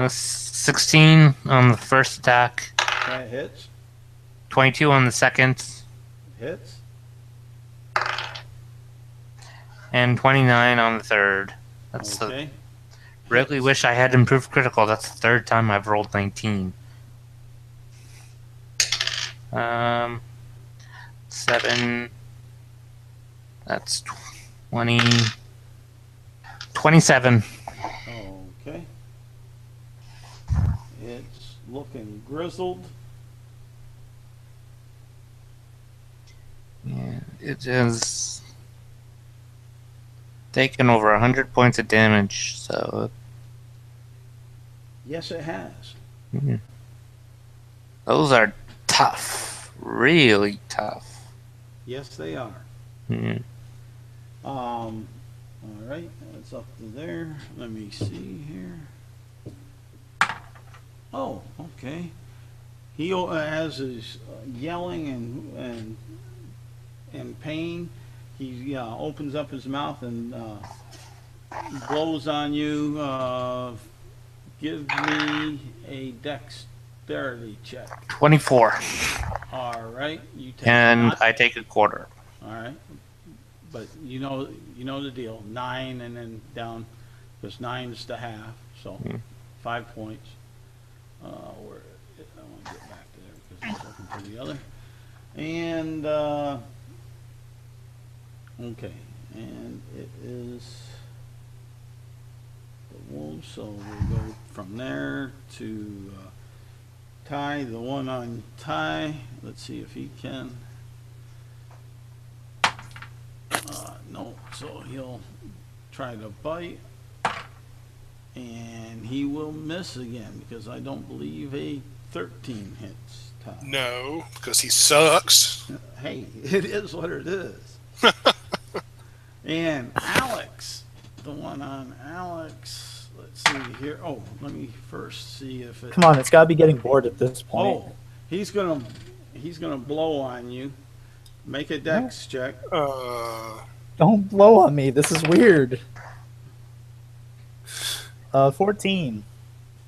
16 on the first attack, That hits. 22 on the second, Hits. and 29 on the third. That's Okay. really wish I had improved critical. That's the third time I've rolled 19. 7. That's 20. 27. Okay. It's looking grizzled. Yeah, it has taken over 100 points of damage, so Yes, it has. those are tough. Really tough. Yes, they are. Mhm. All right, that's up to there. Let me see here. Oh, okay. He as is yelling and pain. He opens up his mouth and blows on you. Give me a dexterity check. 24. All right, you take And nine. I take a quarter. All right, but you know the deal. 9 and then down, because 9 is the half, so 5 points. Where I want to get back to there because I was looking for the other. And okay, and it is the wolf. So we'll go from there to Ty. The one on Ty. Let's see if he can. No, so he'll try to bite, and he will miss again because I don't believe a 13 hits. Ty. No, because he sucks. Hey, it is what it is. And Alex, the one on Alex. Let's see here. Oh, let me first see if it. Come on, it's got to be getting bored at this point. Oh, he's gonna blow on you. Make a dex check. Don't blow on me. This is weird. 14.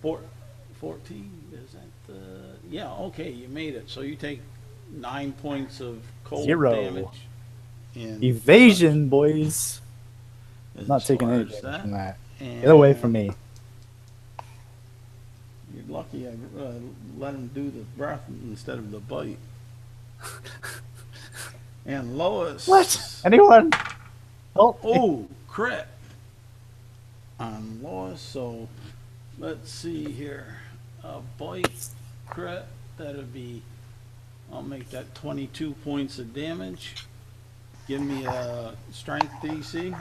14. Is that the? Yeah. Okay, you made it. So you take 9 points of cold 0. damage. And Evasion, boys. as Not taking far any as damage from that. And Get away from me. You're lucky I let him do the breath instead of the bite. And Lois. What? Anyone? Help me. Oh, crit on Lois. So let's see here. A bite crit. That'd be. I'll make that 22 points of damage. Give me a strength DC.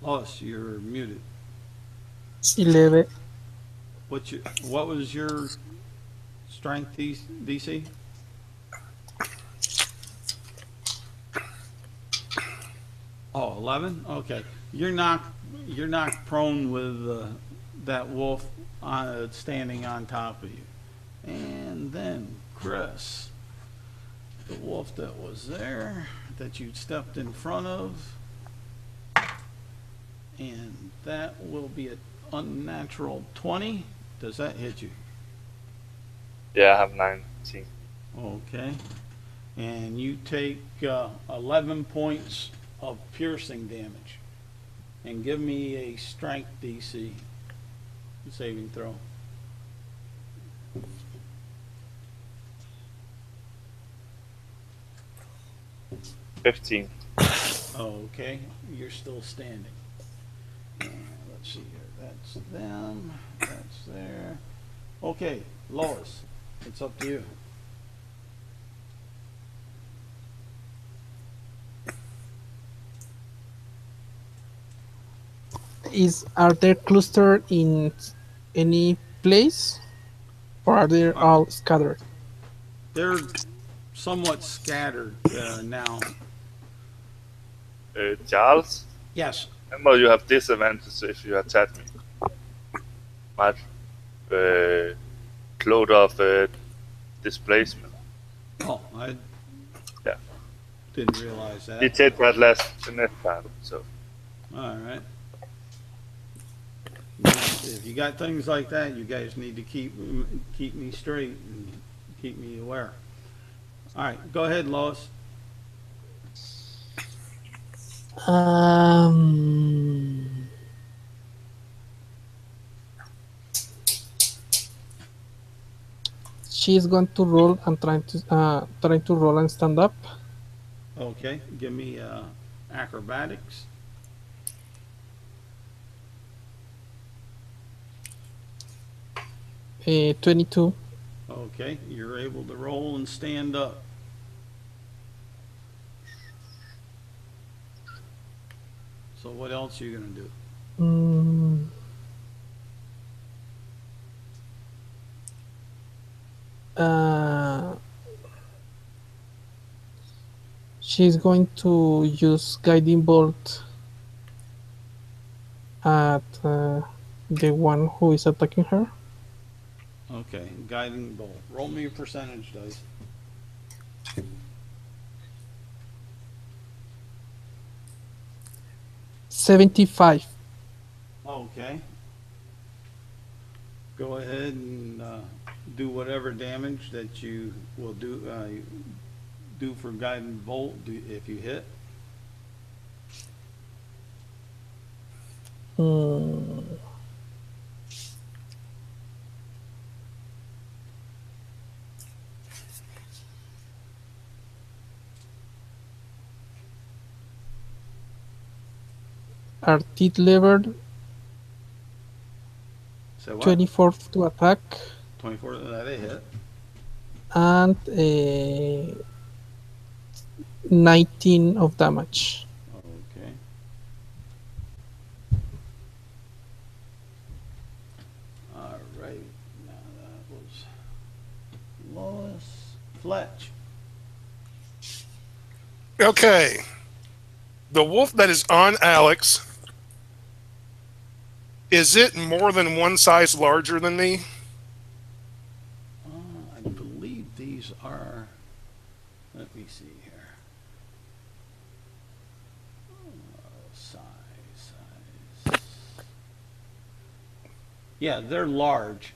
Lois, you're muted. 11. What was your strength DC? Oh, 11? Okay. You're knocked prone with that wolf standing on top of you. And then Chris, the wolf that was there, that you stepped in front of. And that will be an unnatural 20. Does that hit you? Yeah, I have 19. Okay. And you take 11 points of piercing damage. And give me a strength DC saving throw. $15. Okay, you're still standing. Let's see here. That's them. That's there. Okay, Lois, it's up to you. Are there clustered in any place, or are they all scattered? They're somewhat scattered now. Charles, Yes. remember you have disadvantage if you attack me. Much cloud of displacement. Oh, I Yeah. didn't realize that. We did that last next time, so. All right. If you got things like that, you guys need to keep me straight and keep me aware. All right, go ahead, Lois. She's going to roll and trying to roll and stand up. Okay, give me acrobatics. Uh, 22. Okay, you're able to roll and stand up. So what else are you gonna do? She's going to use guiding bolt at the one who is attacking her. Okay, guiding bolt. Roll me your percentage dice. $75. Okay. Go ahead and do whatever damage that you will do for guiding bolt if you hit. Are teeth levered? So what? 24 to attack 24, that a hit. and 19 of damage. Okay. All right. Now that was Lois. Fletch. Okay. The wolf that is on Alex, is it more than one size larger than me? I believe these are. Let me see here. Size. Yeah, they're large.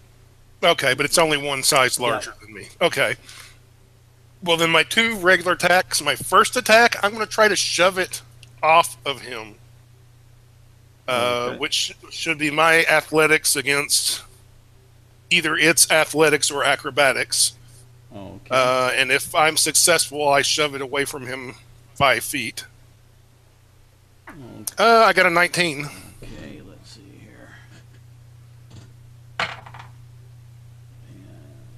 Okay, but it's only one size larger than me. Okay. Well, then my two regular attacks, my first attack, I'm going to try to shove it off of him, Okay. which should be my athletics against either its athletics or acrobatics. Okay. And if I'm successful, I shove it away from him 5 feet. Okay. I got a 19. Okay, let's see here.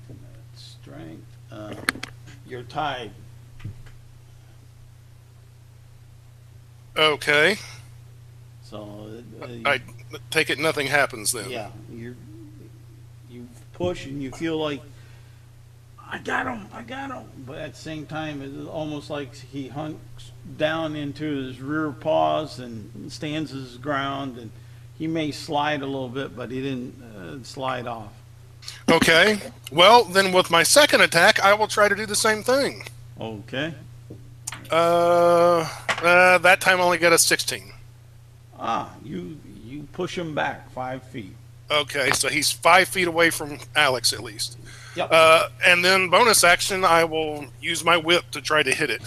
And that's strength. You're tied. Okay. So I take it nothing happens then. yeah, you push and you feel like I got him, but at the same time it's almost like he hunks down into his rear paws and stands his ground, and he may slide a little bit, but he didn't slide off. Okay. Well, then with my second attack, I will try to do the same thing. Okay. That time I only got a 16. You push him back 5 feet. Okay, so he's 5 feet away from Alex at least. Yep. And then bonus action, I will use my whip to try to hit it.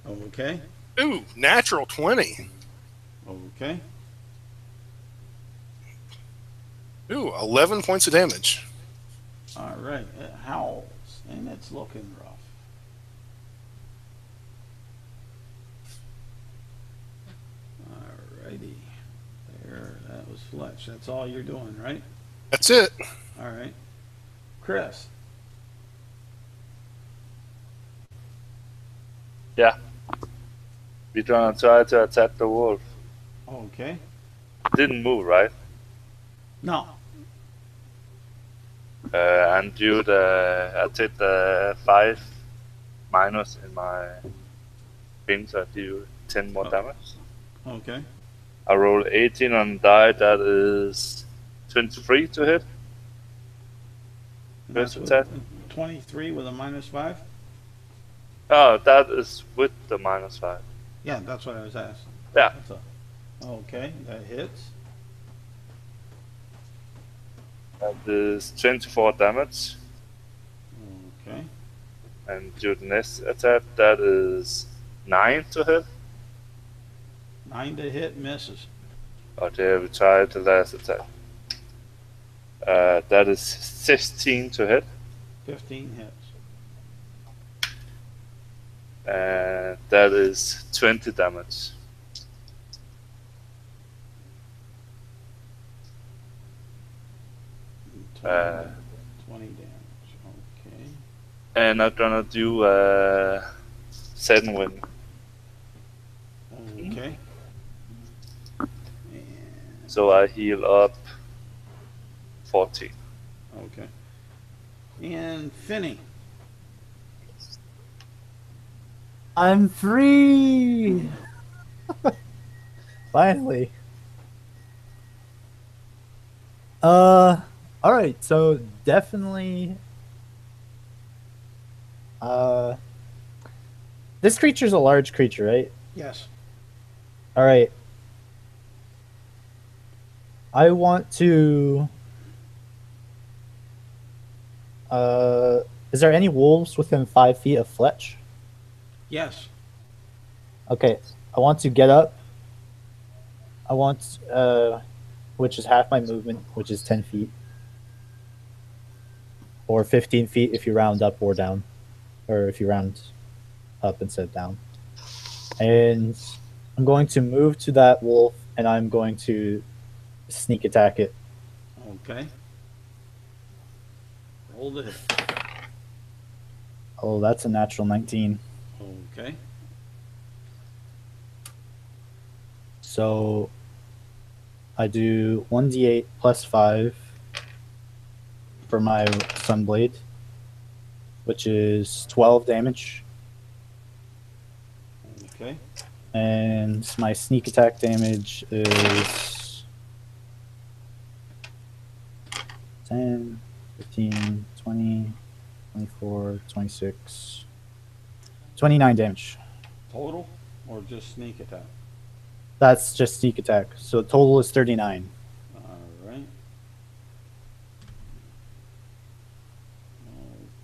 Okay. Ooh, natural 20. Okay. Ooh, 11 points of damage. All right. It howls, and it's looking rough. All righty. There. That was Fletch. That's all you're doing, right? That's it. All right. Chris. Yeah. We're gonna try to attack the wolf. Okay. Didn't move, right? No. And I take the 5 minus in my thing, so I do 10 more damage. Okay. I roll 18 on die, that is 23 to hit. And that's First with attack. 23 with a -5? Oh, that is with the -5. Yeah, that's what I was asking. Yeah. Okay, that hits. That is 24 damage. Okay. And do the next attack, that is 9 to hit. 9 to hit, misses. Okay, we try the last attack. That is 16 to hit. 15 hits. And that is 20 damage. Uh, 20 damage. Okay. And I'm gonna do 7 wind. Okay. And, So I heal up 14. okay. And Finney. I'm free. Finally. All right. So definitely. This creature's a large creature, right? Yes. All right. I want to. Is there any wolves within 5 feet of Fletch? Yes. Okay. I want to get up. I want, which is half my movement, which is 10 feet. Or 15 feet if you round up or down. Or if you round up instead of down. And I'm going to move to that wolf, and I'm going to sneak attack it. Okay. Roll the hit. Oh, that's a natural 19. Okay. So I do 1d8 plus 5 for my Sunblade, which is 12 damage. Okay. And my sneak attack damage is 10, 15, 20, 24, 26, 29 damage. Total or just sneak attack? That's just sneak attack. So total is 39. All right.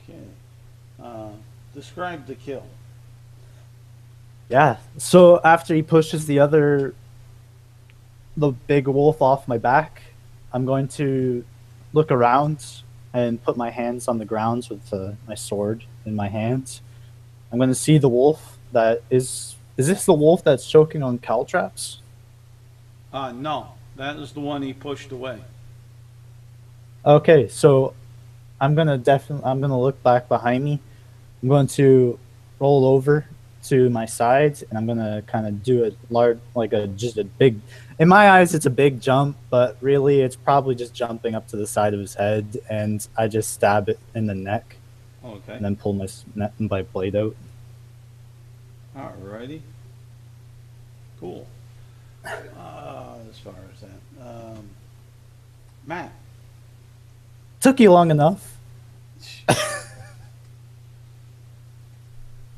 Okay. Describe the kill. Yeah. So after he pushes the big wolf off my back, I'm going to look around and put my hands on the ground with my sword in my hands. I'm going to see the wolf that is this the wolf that's choking on caltrops? No, that is the one he pushed away. Okay, so I'm going to look back behind me. I'm going to roll over to my sides, and I'm going to kind of do just a big, in my eyes, it's a big jump, but really it's probably just jumping up to the side of his head, and I just stab it in the neck, Okay. and then pull my blade out. All righty. Cool. As far as that. Matt. Took you long enough.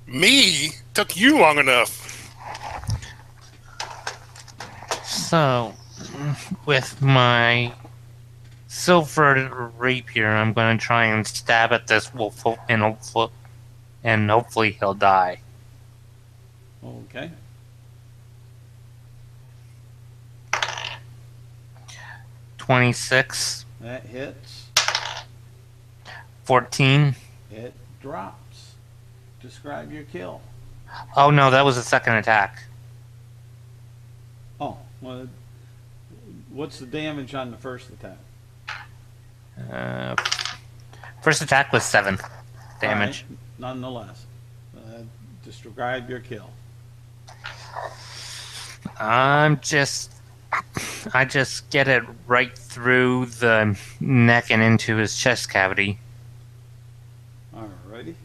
Me? Took you long enough. So, with my silver rapier. I'm going to try and stab at this wolf, and hopefully he'll die. Okay. 26, That hits. 14. It drops. Describe your kill. Oh no, that was a second attack. Oh, well, what's the damage on the first attack? First attack was 7 damage. All right. Nonetheless, describe your kill. I just get it right through the neck and into his chest cavity. Alrighty.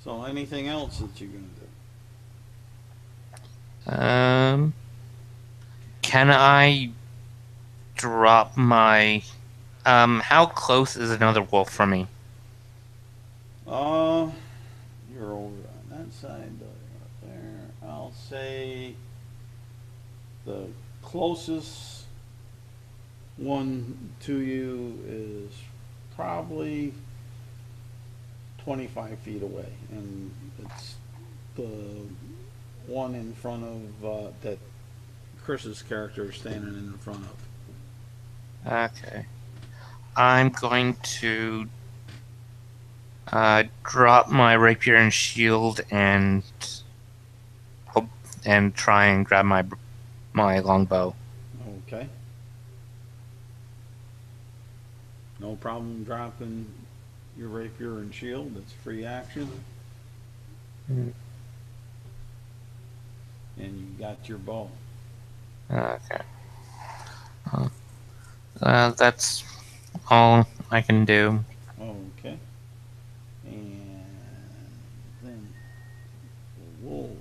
So anything else that you're gonna do? Can I drop my... how close is another wolf from me? You're over on that side, up there. I'll say the closest one to you is probably 25 feet away, and it's the one in front of that Chris's character is standing in front of. Okay. I'm going to drop my rapier and shield and try and grab my longbow. Okay. No problem dropping your rapier and shield. It's free action. Mm. And you got your bow. Okay. That's all I can do. Okay. And then the wolves.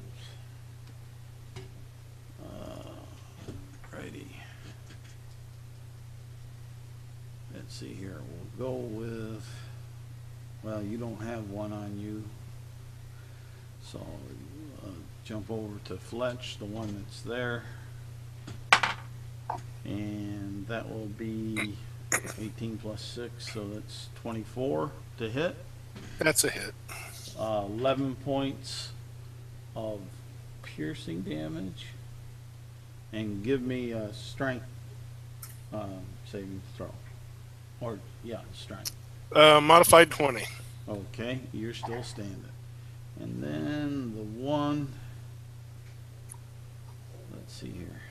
Righty. Let's see here. We'll go with, well, you don't have one on you. So jump over to Fletch, the one that's there. And that will be 18 plus 6, so that's 24 to hit. That's a hit. 11 points of piercing damage. And give me a strength saving throw. Or, yeah, strength. Modified 20. Okay, you're still standing. And then the one, let's see here.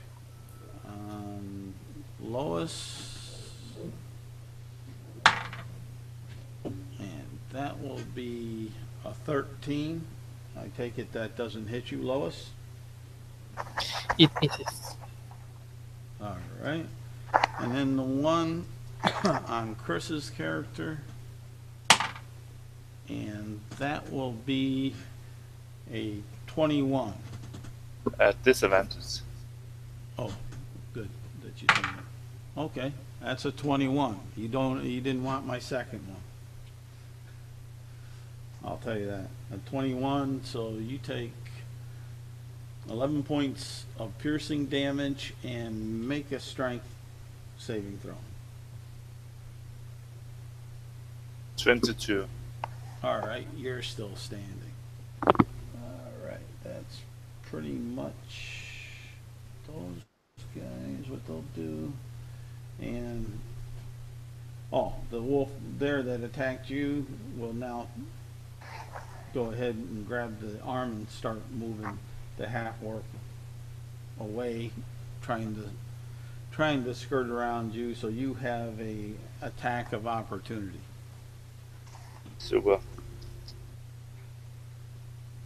Lois, and that will be a 13. I take it that doesn't hit you, Lois? It misses. All right. And then the one on Chris's character, and that will be a 21. At disadvantage. Oh, good that you didn't. Okay, that's a 21. You didn't want my second one. I'll tell you that. A 21, so you take 11 points of piercing damage and make a strength saving throw. 22. All right, you're still standing. All right, that's pretty much those guys, what they'll do. And the wolf there that attacked you will now go ahead and grab the arm and start moving the half orc away, trying to skirt around you, so you have a attack of opportunity. Super.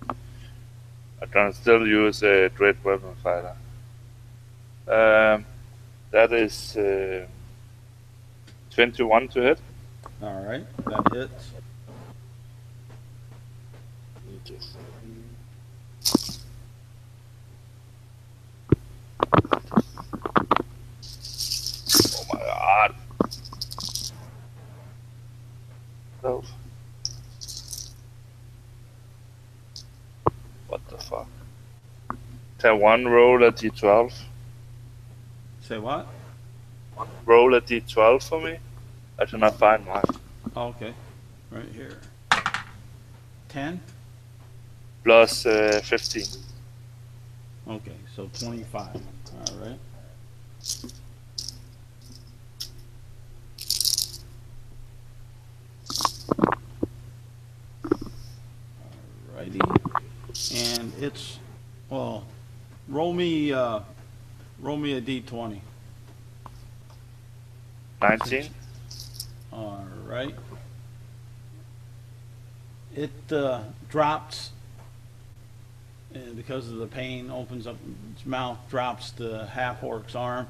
I can still use a Dread Weapon Fighter. That is 21 to hit. All right, that hits. Oh my god. No. What the fuck? Can one roll a d12? Say what? roll a d12 for me? I cannot find mine. Okay, right here. 10? Plus 15. Okay, so 25. All right. Alrighty. And it's, well, roll me a d20. 19. All right. It drops, and because of the pain, opens up its mouth, drops the half orc's arm,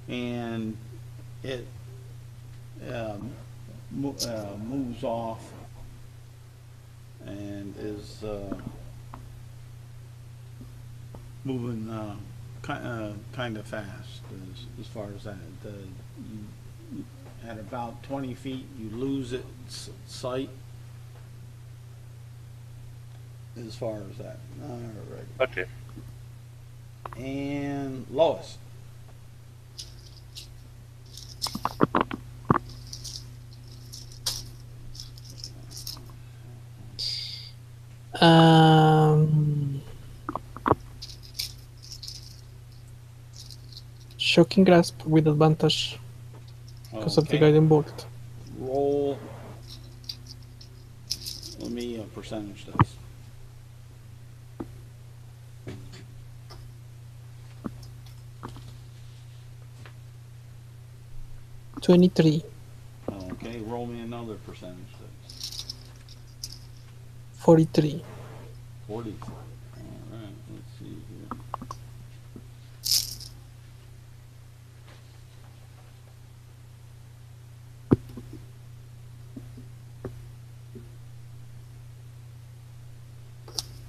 and it moves off and is moving kind of fast as far as that. At about 20 feet, you lose its sight. As far as that. All right. Okay. And Lois. Shocking grasp with advantage because of the guiding bolt. Roll. Let me percentage this. $23. Okay, roll me another percentage this. 43. 40. All right, let's see here.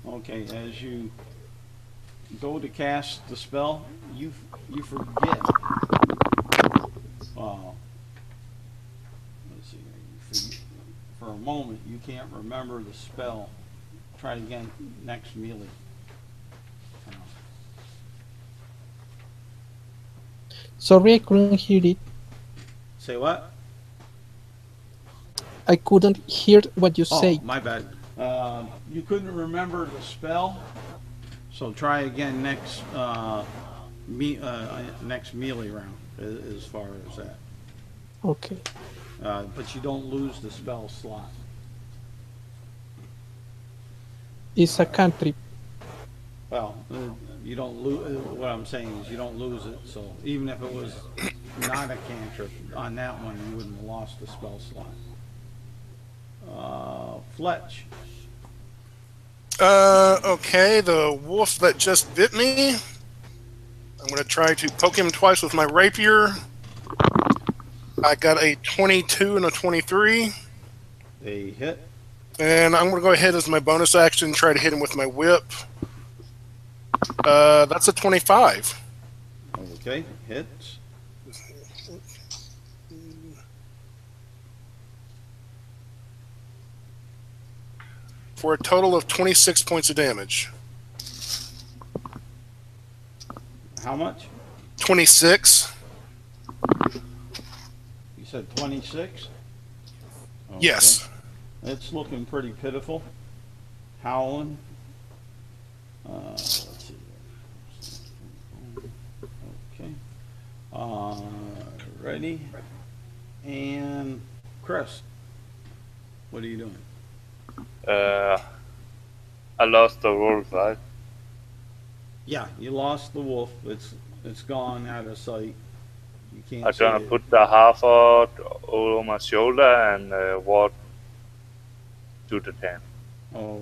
Okay, as you go to cast the spell, you forget. Let's see. You forget, for a moment, you can't remember the spell. Try again next melee. Sorry, I couldn't hear it. Say what? I couldn't hear what you say. Oh, my bad. You couldn't remember the spell, so try again next next melee round as far as that. Okay. But you don't lose the spell slot. It's a cantrip. Well, you don't lose. What I'm saying is you don't lose it. So even if it was not a cantrip on that one, you wouldn't have lost the spell slot. Fletch. Okay, the wolf that just bit me. I'm going to try to poke him twice with my rapier. I got a 22 and a 23. They hit. And I'm going to go ahead as my bonus action and try to hit him with my whip. That's a 25. Okay, hits. For a total of 26 points of damage. How much? 26. You said 26? Okay. Yes. It's looking pretty pitiful. Howling. Let's see. Okay. Ready? And Chris, what are you doing? I lost the wolf, right? Yeah, you lost the wolf. It's gone out of sight. You can't I'm see gonna it. put the half out over my shoulder and walk to the tent. Oh,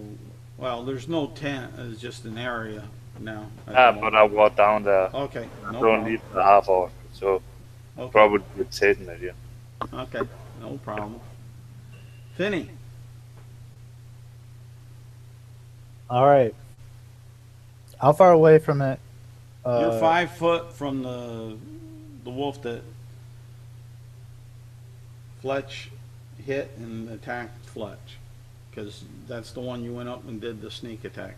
well, there's no tent. It's just an area now. But I walk down there. Okay, no Don't problem. need the half out, so Okay. probably it's hidden again. Okay, no problem. Finney. All right. How far away from it? You're 5 foot from the wolf that Fletch hit and attacked Fletch, because that's the one you went up and did the sneak attack.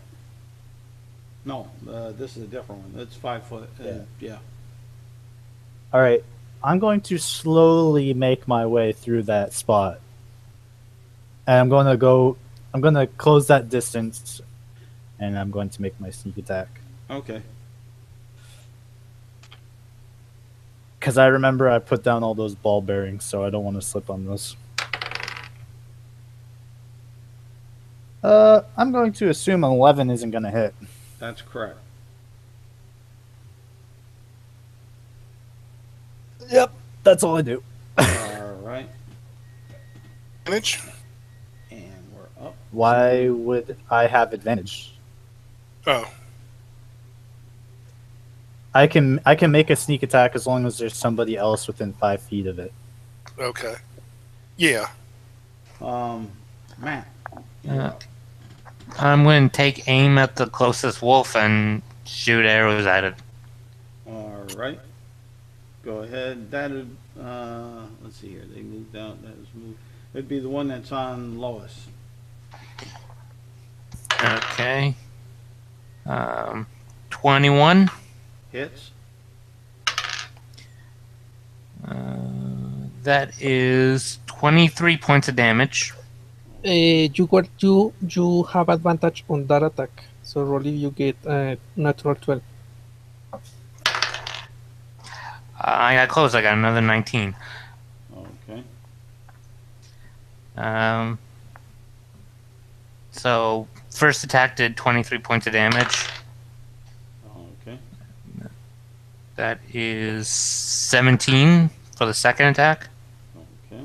No, this is a different one. It's 5 foot. Yeah. All right. I'm going to slowly make my way through that spot. And I'm going to close that distance, and I'm going to make my sneak attack. Okay. Because I remember I put down all those ball bearings, so I don't want to slip on those. I'm going to assume 11 isn't going to hit. That's correct. Yep, that's all I do. All right. Advantage? And we're up. Why would I have advantage? Oh, I can make a sneak attack as long as there's somebody else within 5 feet of it. okay. Yeah. Matt. You're Uh, up. I'm going to take aim at the closest wolf and shoot arrows at it. All right. Go ahead. That'd, let's see here. They moved out. That was moved. It'd be the one that's on Lois. Okay. 21. Hits. That is 23 points of damage. You have advantage on that attack. So roll if you get natural 12. I got close. I got another 19. Okay. So first attack did 23 points of damage. Okay. That is 17 for the second attack. Okay.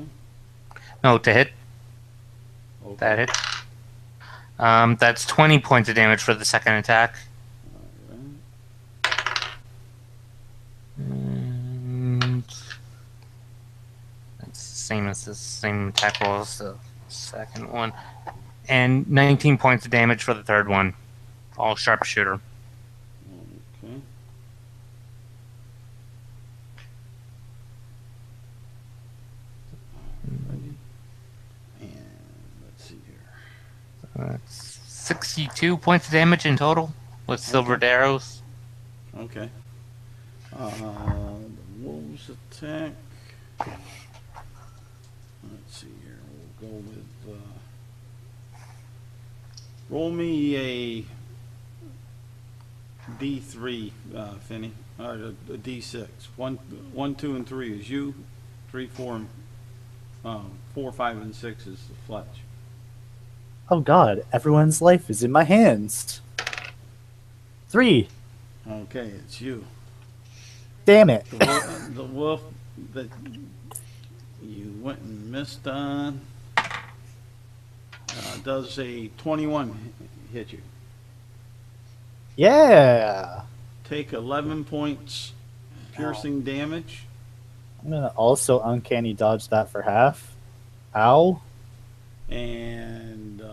No, to hit. Okay. That hit. That's 20 points of damage for the second attack. All right. And that's the same as the same attack roll as the second one. And 19 points of damage for the third one. All sharpshooter. Okay. Alrighty. And let's see here. That's 62 points of damage in total with silvered arrows. Okay. The wolves attack. Let's see here. We'll go with. Roll me a D3, Finney, or a D6. 1, 2, and 3 is you. 3, 4, and 4, 5, and 6 is the Fletch. Oh god, everyone's life is in my hands. 3. Okay, it's you. Damn it. The wolf that you went and missed on does a 21 hit you. Yeah. Take 11 points piercing damage. I'm gonna also uncanny dodge that for half. Ow. And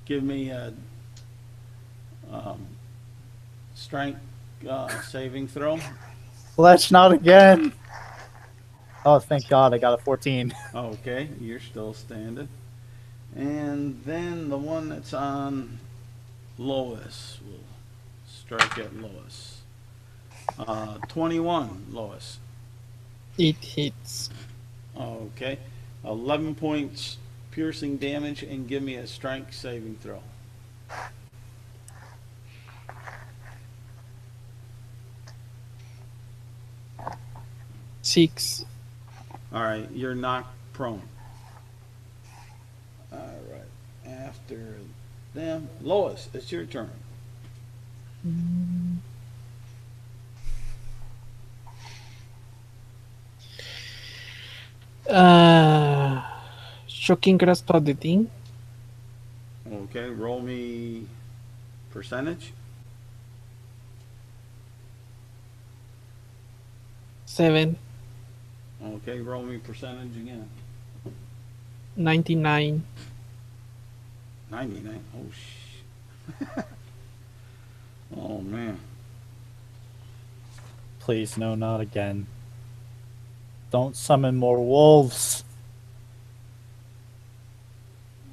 give me a strength saving throw. Fletch, not again. Oh, thank God, I got a 14. Okay, you're still standing. And then the one that's on Lois will strike at Lois. 21, Lois. It hits. Okay, 11 points piercing damage, and give me a strength saving throw. Six. All right, you're knocked prone. All right, after them, Lois, it's your turn. Shocking grasp of the thing. Okay, roll me percentage. 7. Okay, roll me percentage again. 99. 99. Oh, oh, man. Please, no, not again. Don't summon more wolves.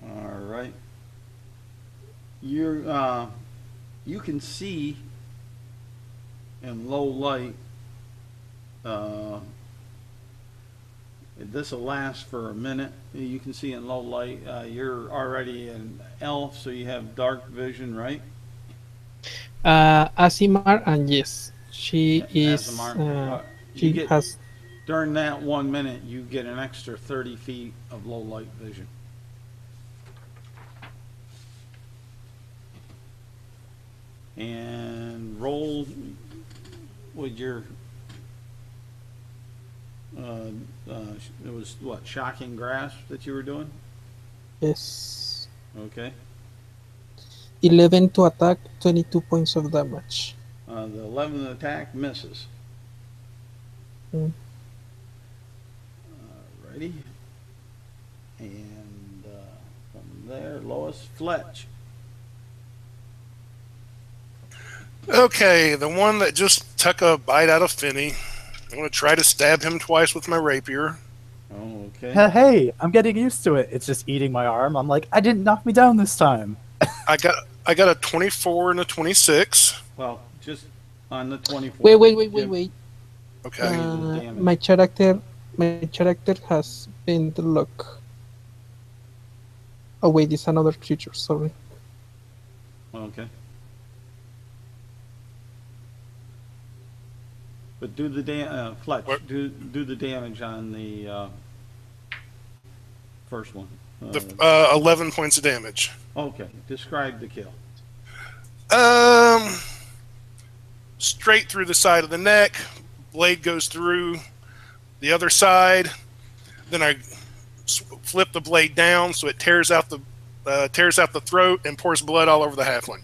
All right. You can see in low light This will last for a minute. You can see in low light. You're already an elf, so you have dark vision, right? Asimar, and yes, she As a is. mark. You She get has. during that 1 minute, you get an extra 30 feet of low light vision. And roll with your. It was what, shocking grasp that you were doing? Yes. Okay. 11 to attack, 22 points of damage. The 11th attack misses. Mm. Ready? And from there, Lois Fletch. Okay, the one that just took a bite out of Finney. I'm going to try to stab him twice with my rapier. Oh, okay. Hey, I'm getting used to it. It's just eating my arm. I'm like, I didn't knock me down this time. I got a 24 and a 26. Well, just on the 24. Wait. Okay. the damage. My character has been the luck. Oh wait, it's another creature. Sorry. Okay. But do the Fletch. What? Do the damage on the first one. The 11 points of damage. Okay. Describe the kill. Straight through the side of the neck. Blade goes through the other side. Then I flip the blade down so it tears out the throat and pours blood all over the halfling.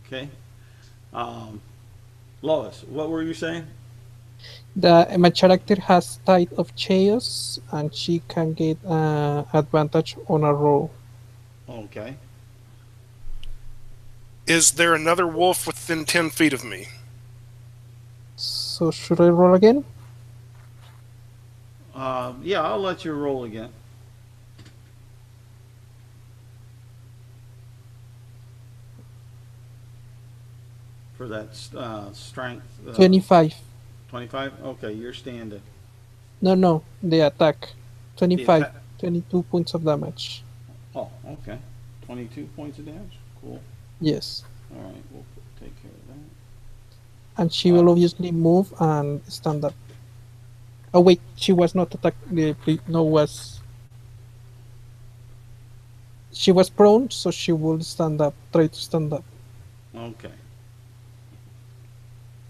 Okay. Lois, what were you saying? My character has Tide of Chaos, and she can get advantage on a roll. Okay. Is there another wolf within 10 feet of me? So should I roll again? Yeah, I'll let you roll again. For that strength. 25. 25? Okay, you're standing. No, the attack. 25. attack. 22 points of damage. Oh, okay. 22 points of damage? Cool. Yes. All right, we'll take care of that. And she will obviously move and stand up. Oh wait, she was not attacked. She was prone, so she will stand up. Try to stand up Okay.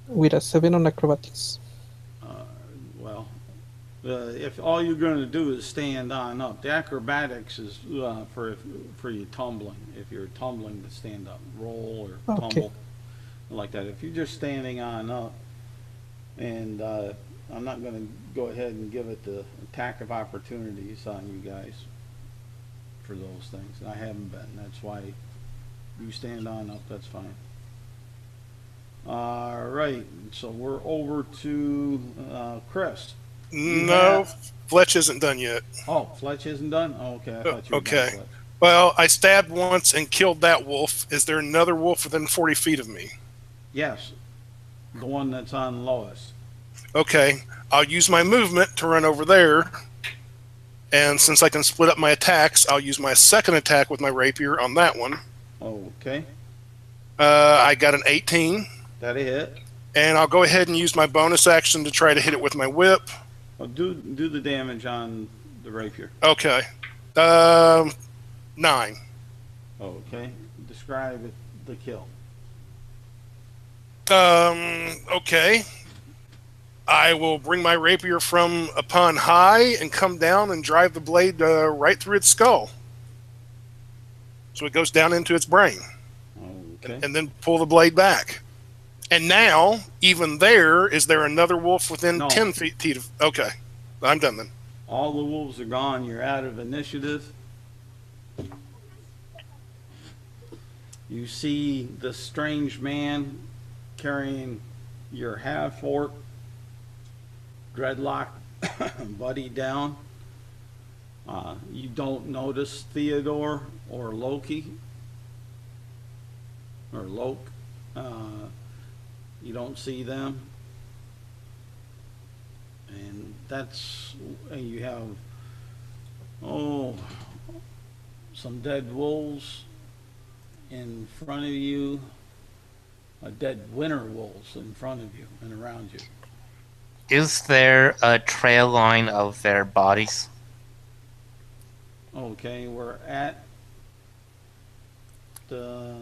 with a 7 on acrobatics. Well, if all you're going to do is stand on up, the acrobatics is for you tumbling. If you're tumbling to stand up, roll or Okay. tumble like that. If you're just standing on up, and I'm not going to go ahead and give it the attack of opportunities on you guys for those things. I haven't been. That's why you stand on up. That's fine. All right. So we're over to Chris. No, Fletch isn't done yet. Oh, Fletch isn't done? Oh, okay. I thought you were done, Okay. Fletch. Well, I stabbed once and killed that wolf. Is there another wolf within 40 feet of me? Yes. The one that's on Lois. Okay. I'll use my movement to run over there. And since I can split up my attacks, I'll use my second attack with my rapier on that one. Okay. I got an 18. That a hit. And I'll go ahead and use my bonus action to try to hit it with my whip. Oh, do the damage on the rapier. Okay. 9. Okay. Describe the kill. Okay. I will bring my rapier from upon high and come down and drive the blade right through its skull. So it goes down into its brain. Okay. And then pull the blade back. And now, even there, is there another wolf within No. 10 feet of... Okay. I'm done then. All the wolves are gone. You're out of initiative. You see the strange man carrying your half-orc dreadlock buddy down. You don't notice Theodore or Loki or Loke. You don't see them. And that's, you have, oh, some dead wolves in front of you, dead winter wolves in front of you and around you. Is there a trail line of their bodies? Okay, we're at the,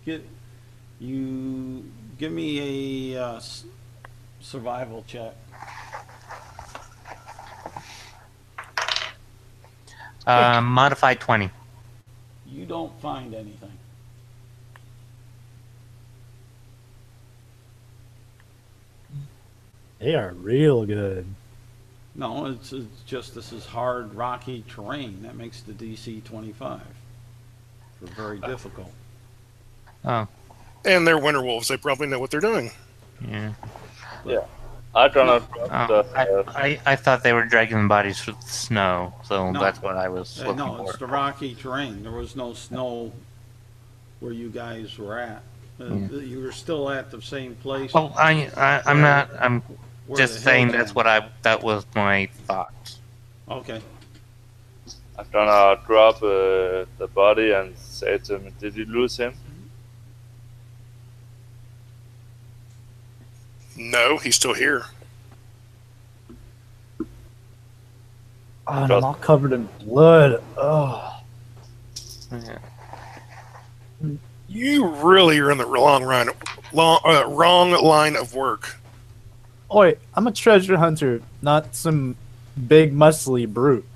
get, you, give me a survival check. Modified 20. You don't find anything. They are real good. No, it's just this is hard, rocky terrain. That makes the DC 25 for very difficult. Oh, And they're winter wolves. They probably know what they're doing. yeah. Yeah. I don't know. Oh, I thought they were dragging the bodies through the snow, so No. that's what I was looking No, for. it's the rocky terrain. There was no snow where you guys were at. You were still at the same place. Well, I'm not. I'm where just the saying hills that's end. what that was my thought. Okay. I'm gonna drop the body and say to him, "Did you lose him?" No, he's still here. Oh, and I'm all covered in blood. Oh. Yeah. You really are in the wrong line of work. Oh, wait, I'm a treasure hunter, not some big muscly brute.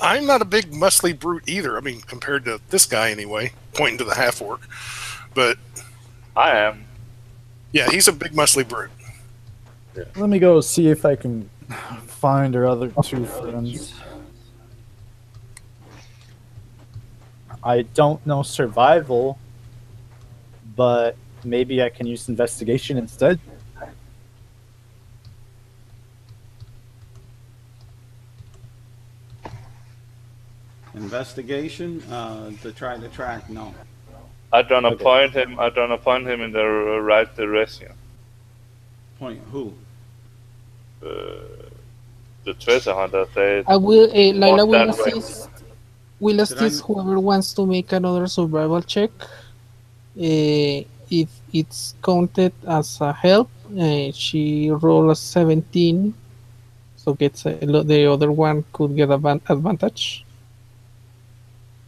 I'm not a big muscly brute either. I mean, compared to this guy anyway, pointing to the half orc. But I am. yeah, he's a big muscly brute. Let me go see if I can find our other two friends. I don't know survival, but maybe I can use investigation instead. Investigation to try to track. No. I don't Okay. point him. I don't point him in the right direction. Point who? The treasure hunter said, I will, Lila "Walk will that way." assist. Will Did I- assist whoever wants to make another survival check. If it's counted as a help, she rolled a 17, so gets the other one could get advantage.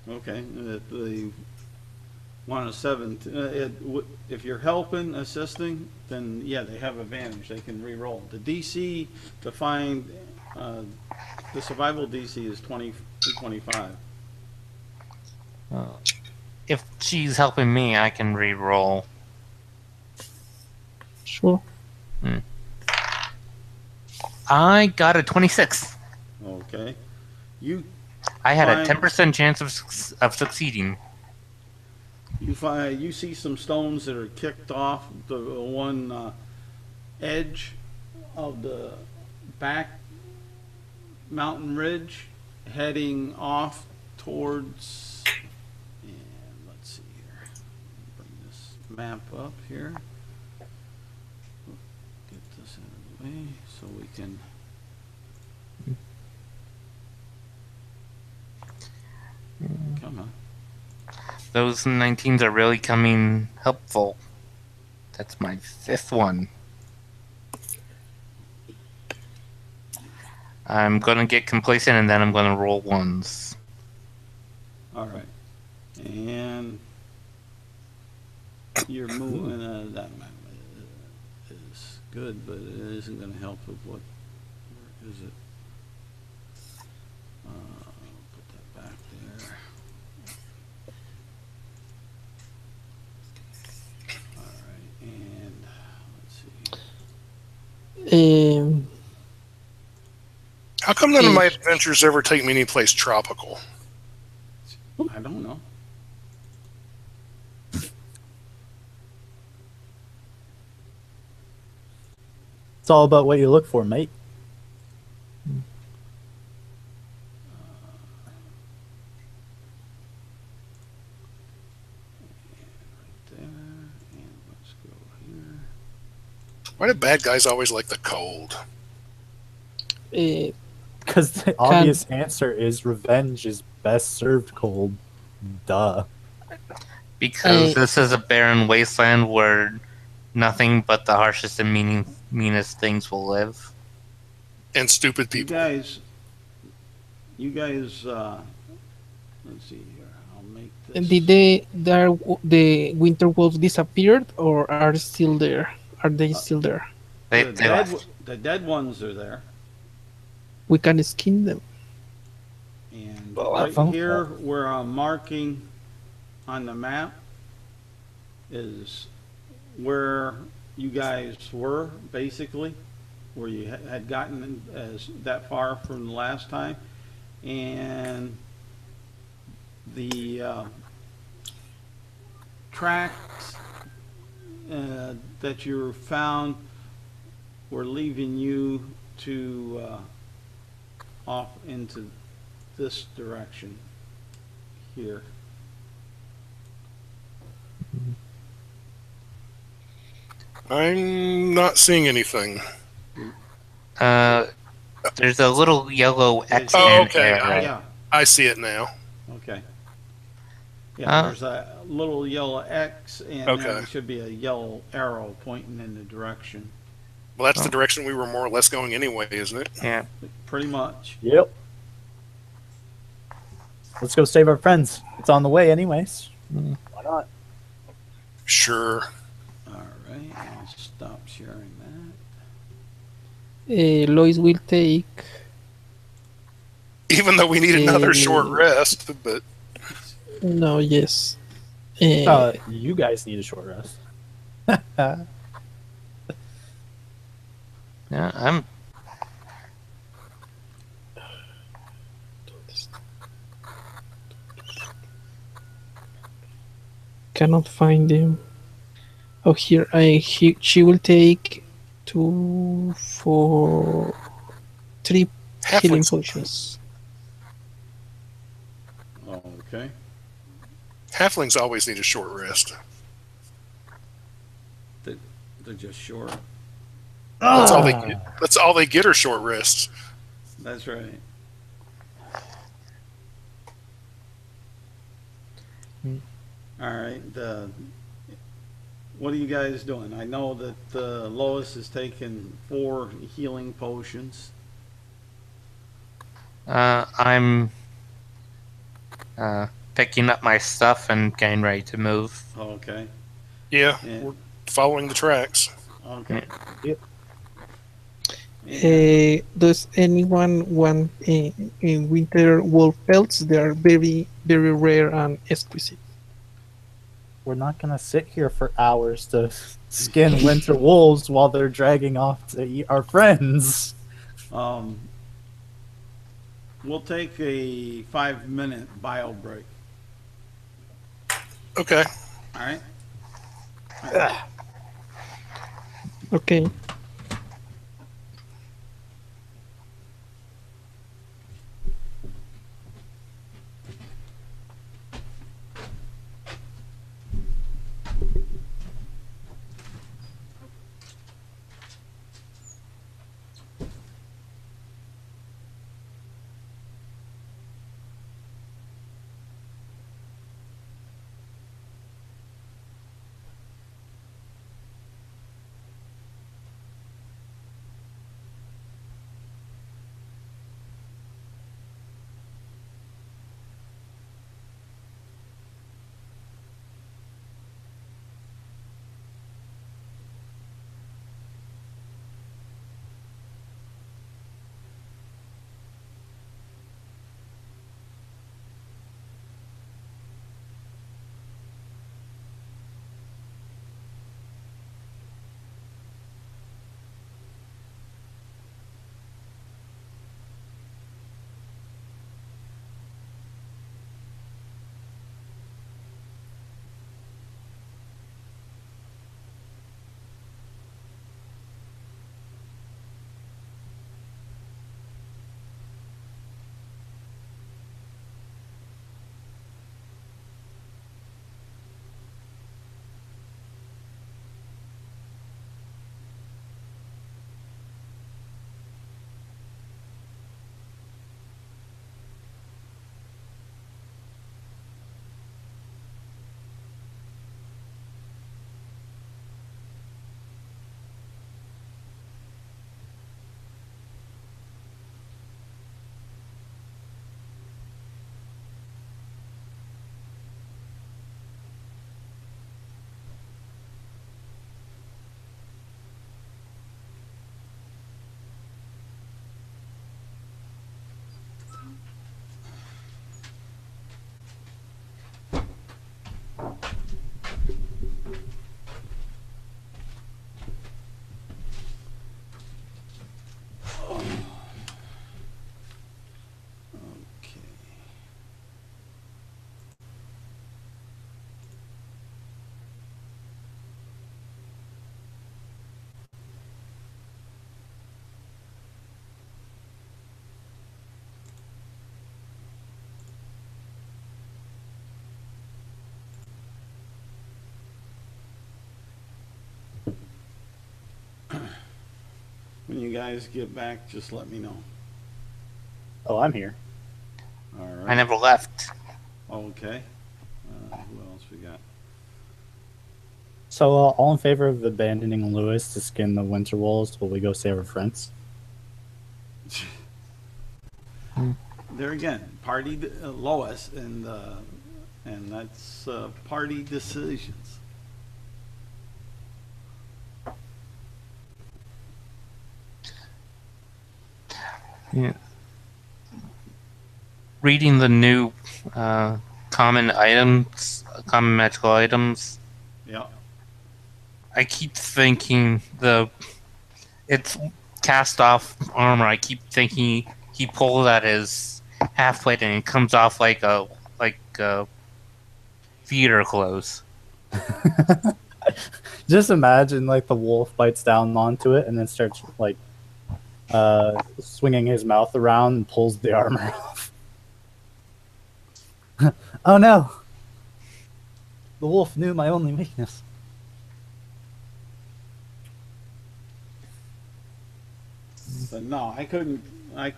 Okay. The one of 7. If you're helping, assisting, then yeah, they have advantage. They can re-roll. The DC to find the survival DC is 25. If she's helping me, I can re-roll. Sure. I got a 26. Okay. You I had a Fine. 10% chance of succeeding. you see some stones that are kicked off the one edge of the back mountain ridge, heading off towards. And let's see here. Bring this map up here. Get this out of the way so we can. Come on. Those 19s are really coming helpful. That's my 5th one. I'm gonna get complacent and then I'm gonna roll ones. All right. And you're moving. That map is good, but it isn't going to help with what. Where is it? Put that back there. All right, and let's see. How come none of my adventures ever take me anyplace tropical? I don't know. It's all about what you look for, mate. Right there, and let's go here. Why do bad guys always like the cold? Uh, Because the obvious answer is revenge is best served cold. Duh. Because I this is a barren wasteland where nothing but the harshest and meanest things will live. And stupid You people. guys, let's see here. I'll make this. did the winter wolves disappeared or are still there? Are they still there? They left. The dead ones are there, We can skin them. and Well, right phone here call. where I'm marking on the map is where you guys were, basically, where you had gotten as that far from the last time, and the tracks that you found were leaving you to off into this direction here. I'm not seeing anything. There's a little yellow X Oh, and okay. arrow. Yeah, I see it now. okay. Yeah, Uh, there's a little yellow X, and Okay. then there should be a yellow arrow pointing in the direction. Well, that's Oh. the direction we were more or less going anyway, isn't it? Yeah. Pretty much. Yep. Let's go save our friends. It's on the way, anyways. Why not? Sure. All right, I'll stop sharing that. Lois will take. Even though we need another short rest, but No, yes. You guys need a short rest. Yeah, I'm. Cannot find them. Oh, here. She will take 2, 4, 3 healing halflings, potions. Okay. halflings always need a short rest. They're just short. That's all they get. That's all they get are short rests. That's right. All right. What are you guys doing? I know that Lois is taking 4 healing potions. I'm picking up my stuff and getting ready to move. Okay. Yeah, Yeah. we're following the tracks. Okay. Yep. Does anyone want winter wolf pelts? They are very, very rare and exquisite. We're not gonna sit here for hours to skin winter wolves while they're dragging off to eat our friends. We'll take a 5-minute bio break. Okay. All right. Okay. you guys get back, just let me know. Oh, I'm here. All right. I never left. Okay. Who else we got? So, all in favor of abandoning Lewis to skin the winter wolves while we go save our friends? There again, party Lois, and that's party decisions. Yeah. Reading the new common magical items, Yeah. I keep thinking it's cast off armor. I keep thinking he pulled at his half plate and it comes off like a theater clothes. Just imagine like the wolf bites down onto it and then starts like swinging his mouth around and pulls the armor off. Oh no! The wolf knew my only weakness. But no, I couldn't. I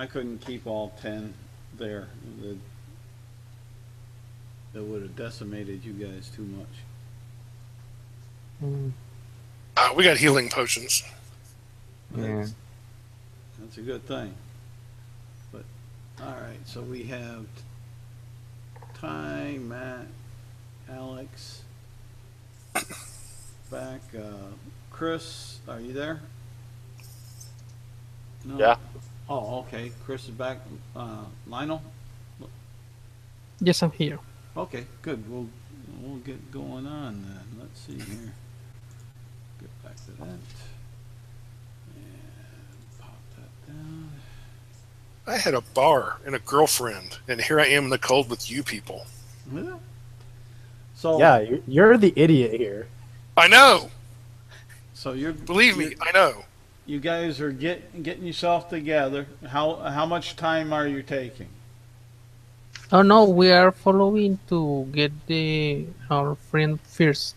couldn't keep all 10 there. That would have decimated you guys too much. We got healing potions. Yeah. That's a good thing. But all right, so we have Ty, Matt, Alex, back. Chris, are you there? No? Yeah. Oh, okay. Chris is back. Lionel? Yes, I'm here. Okay, good. We'll get going on then. Let's see here. Get back to that. And pop that down. I had a bar and a girlfriend, and here I am in the cold with you people. Yeah. So Yeah, you're the idiot here. I know. So you're Believe me, I know. You guys are getting yourself together. How much time are you taking? Oh no, we are following to get our friend first.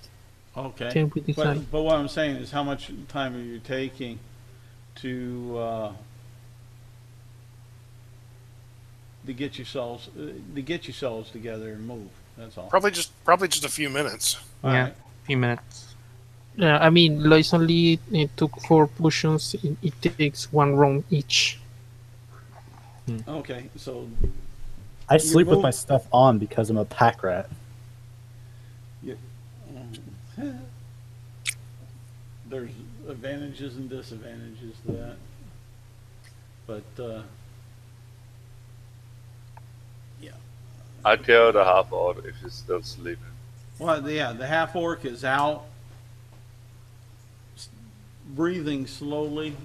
Okay. Then we decide. But what I'm saying is, how much time are you taking to get yourselves together and move? That's all. Probably just a few minutes. All Yeah, right. a few minutes. I mean, Lois only took 4 potions. It takes 1 round each. Okay. So I sleep with move- my stuff on because I'm a pack rat. there's advantages and disadvantages to that. But yeah. I tell the half orc if he's still sleeping. Well, yeah, the half orc is out, breathing slowly,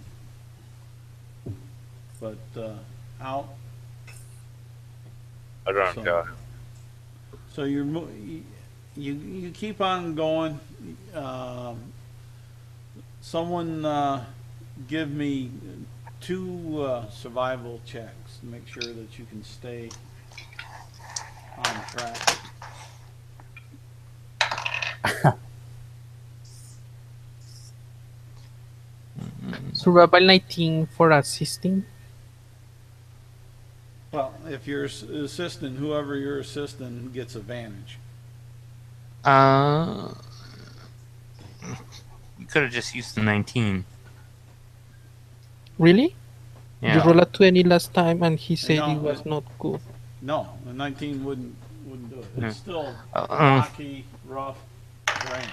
but out. I don't So- care. So you keep on going. Someone give me 2 survival checks to make sure that you can stay on track. Survival 19 for assisting. Well, if you're assisting, whoever you're assisting gets advantage. You could have just used the 19. Really? Yeah. You rolled a 20 last time and he said No, it was not good. No, a 19 wouldn't do it. Yeah. It's still Uh-uh. rocky, rough terrain.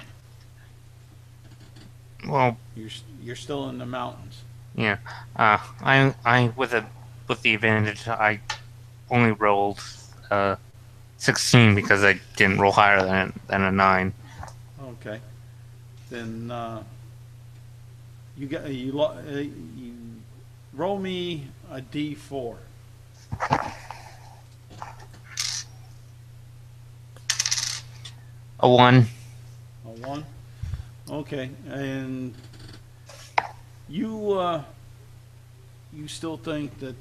Well, You're still in the mountains. yeah. I with the advantage, I only rolled 16 because I didn't roll higher than a 9. Okay. Then you roll me a D4. A 1. A 1. Okay, and you still think that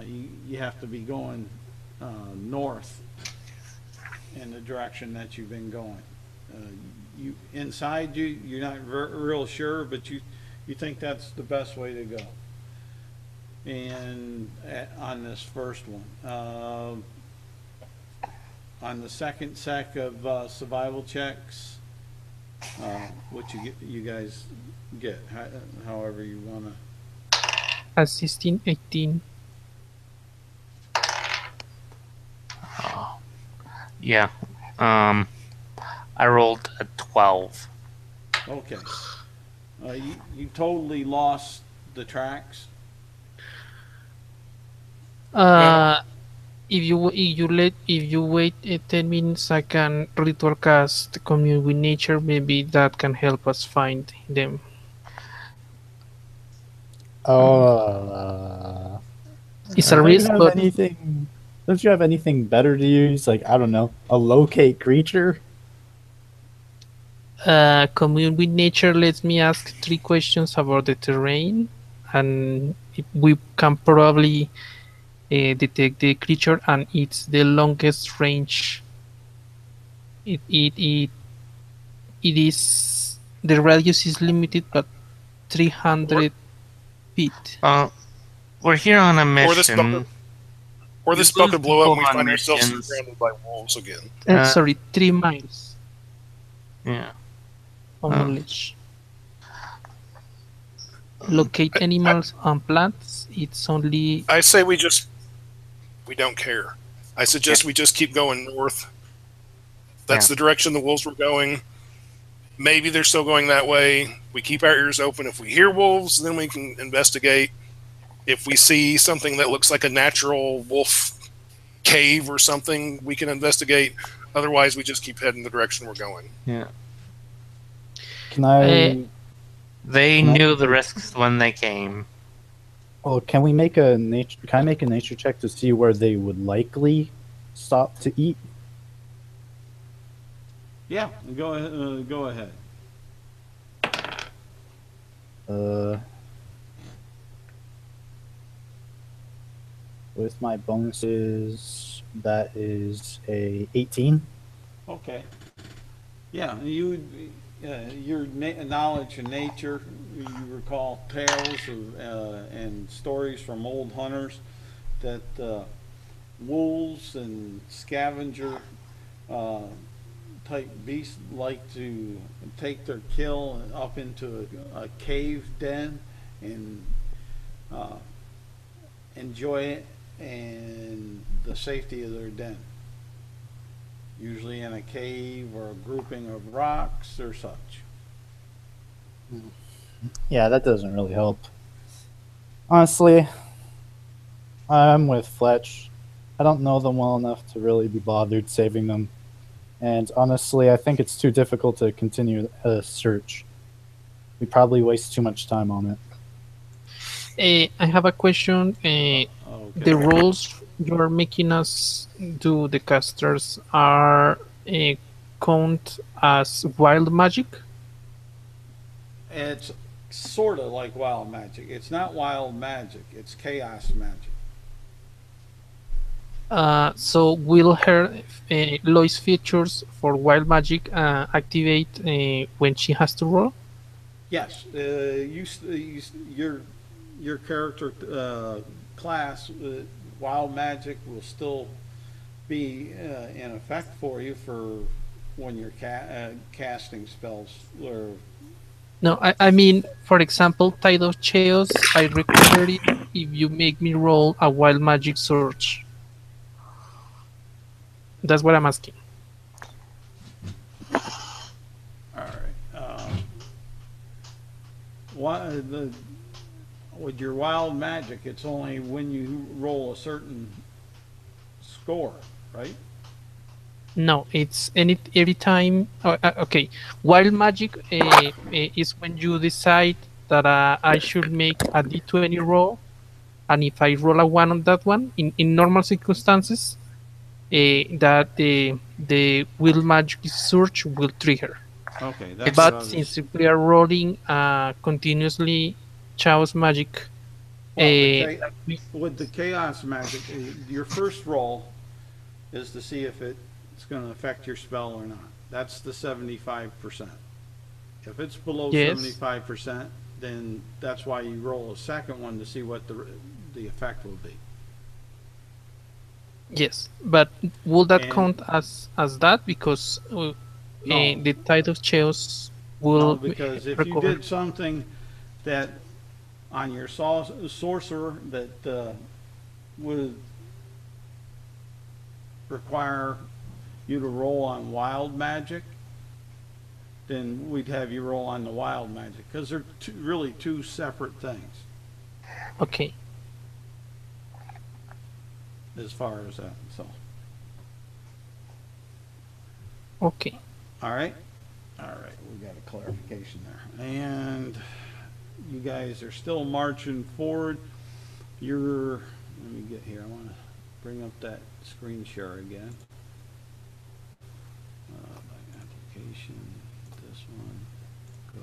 you have to be going north in the direction that you've been going. You inside you're not real sure, but You think that's the best way to go? And on this first one, on the second set of survival checks, what you guys get, however you wanna. Assisting 18. Yeah. I rolled a 12. Okay. You totally lost the tracks. If you wait 10 minutes, I can ritual cast commune with nature. Maybe that can help us find them. It's a Don't you risk, have but anything? Don't you have anything better to use? Like, I don't know, a locate creature. commune with nature lets me ask 3 questions about the terrain, and we can probably detect the creature, and it's the longest range. It is, the radius is limited, but 300 feet. We're here on a Or this spell, mission. or We this spell lose could blow up and people we on find ourselves missions. surrounded by wolves again. Sorry, 3 miles Yeah. of knowledge. Locate animals and plants. It's only I say we don't care. I suggest we just keep going north. That's the direction the wolves were going. Maybe they're still going that way. We keep our ears open. If we hear wolves, then we can investigate. If we see something that looks like a natural wolf cave or something, we can investigate. Otherwise, we just keep heading the direction we're going. Yeah. Can I? They Can I- knew the risks when they came. Well, can we make a nature? Can I make a nature check to see where they would likely stop to eat? Yeah, go ahead. Go ahead. With my bonuses, that is a 18. Okay. Yeah, your knowledge of nature. You recall tales and stories from old hunters that wolves and scavenger type beasts like to take their kill up into a cave den and enjoy it and the safety of their den. Usually in a cave or a grouping of rocks or such. Yeah, that doesn't really help. Honestly, I'm with Fletch. I don't know them well enough to really be bothered saving them. And honestly, I think it's too difficult to continue a search. We probably waste too much time on it. I have a question. Okay. The rolls you're making us do, the casters, are count as wild magic? It's sort of like wild magic. It's not wild magic. It's chaos magic. So will her Lois features for wild magic activate when she has to roll? Yes. Your character class, wild magic will still be in effect for you for when you're casting spells. Or No, I mean, for example, Tide of Chaos, I recover it if you make me roll a wild magic search. That's what I'm asking. all right. With your wild magic, it's only when you roll a certain score, right? No, it's every time. Okay, wild magic is when you decide that I should make a d20 roll, and if I roll a 1 on that one, in normal circumstances, that the wild magic search will trigger. Okay, that's But what I was. since we are rolling continuously chaos magic, Well, with the chaos magic, your first roll is to see if it's going to affect your spell or not. That's the 75%. If it's below Yes. 75%, then that's why you roll a second one to see what the effect will be. Yes, but will that And- count as that because No. the tide of chaos No, will because if you recover? did something that on your sorcerer that would require you to roll on wild magic, then we'd have you roll on the wild magic, because they're really two separate things Okay. as far as that. So, Okay. all right, we got a clarification there, and you guys are still marching forward. Let me get here. I want to bring up that screen share again. By application, this one, go,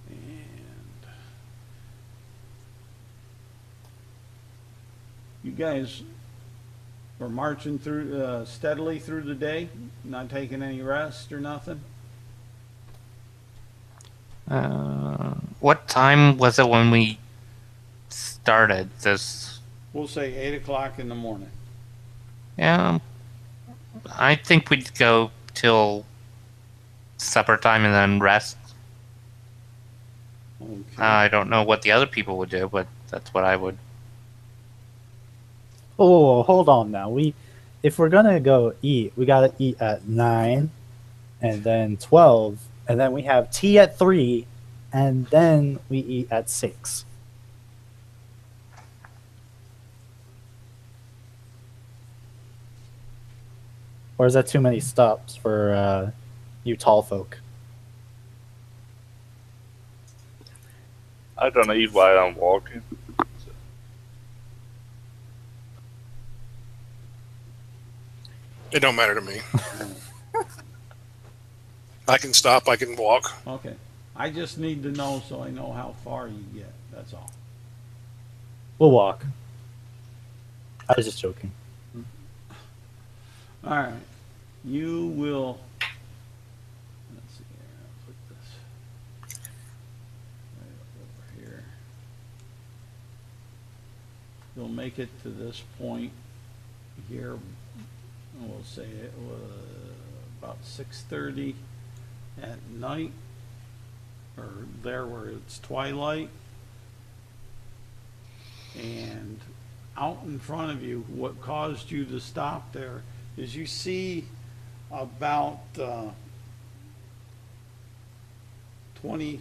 and you guys were marching through steadily through the day, not taking any rest or nothing. What time was it when we started this? We'll say 8 o'clock in the morning. Yeah, I think we'd go till supper time and then rest. Okay. I don't know what the other people would do, but that's what I would. Oh, hold on now. If we're gonna go eat, we gotta eat at 9, and then 12, and then we have tea at 3, and then we eat at 6. Or is that too many stops for you tall folk? I don't eat while I'm walking. It don't matter to me. I can stop. I can walk. Okay. I just need to know so I know how far you get. That's all. We'll walk. I was just joking. All right. You will. Let's see here. I'll put this right over here. You'll make it to this point here. We'll say it was about 6:30 at night, or there where it's twilight. And out in front of you, what caused you to stop there is you see about 20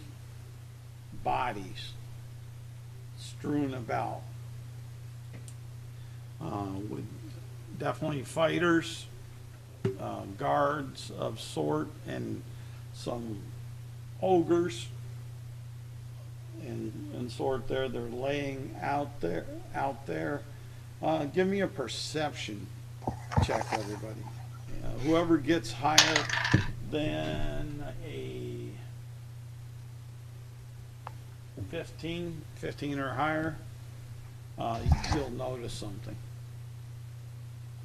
bodies strewn about, with definitely fighters, guards of sort, and some ogres and sort there. They're laying out there. Give me a perception check, everybody. Whoever gets higher than a 15 or higher, you'll notice something.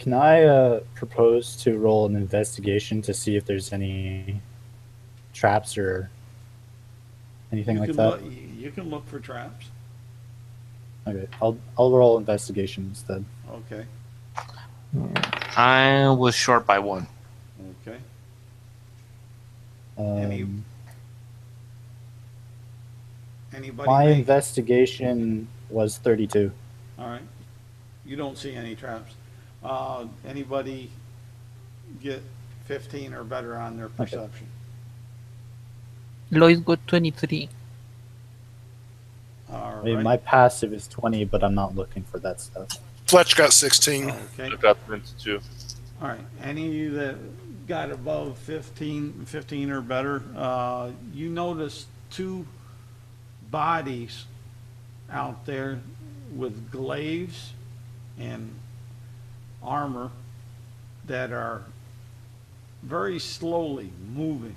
Can I propose to roll an investigation to see if there's any traps or anything like that? You can look for traps. Okay, I'll roll investigation instead. Okay. I was short by 1. Okay. Anybody My make- investigation was 32. All right. You don't see any traps. Anybody get 15 or better on their perception? Lois got 23. All I mean, right. my passive is 20, but I'm not looking for that stuff. Fletch got 16. Okay. I got 22. All right. Any of you that got above 15 or better, you notice 2 bodies out there with glaives and armor that are very slowly moving,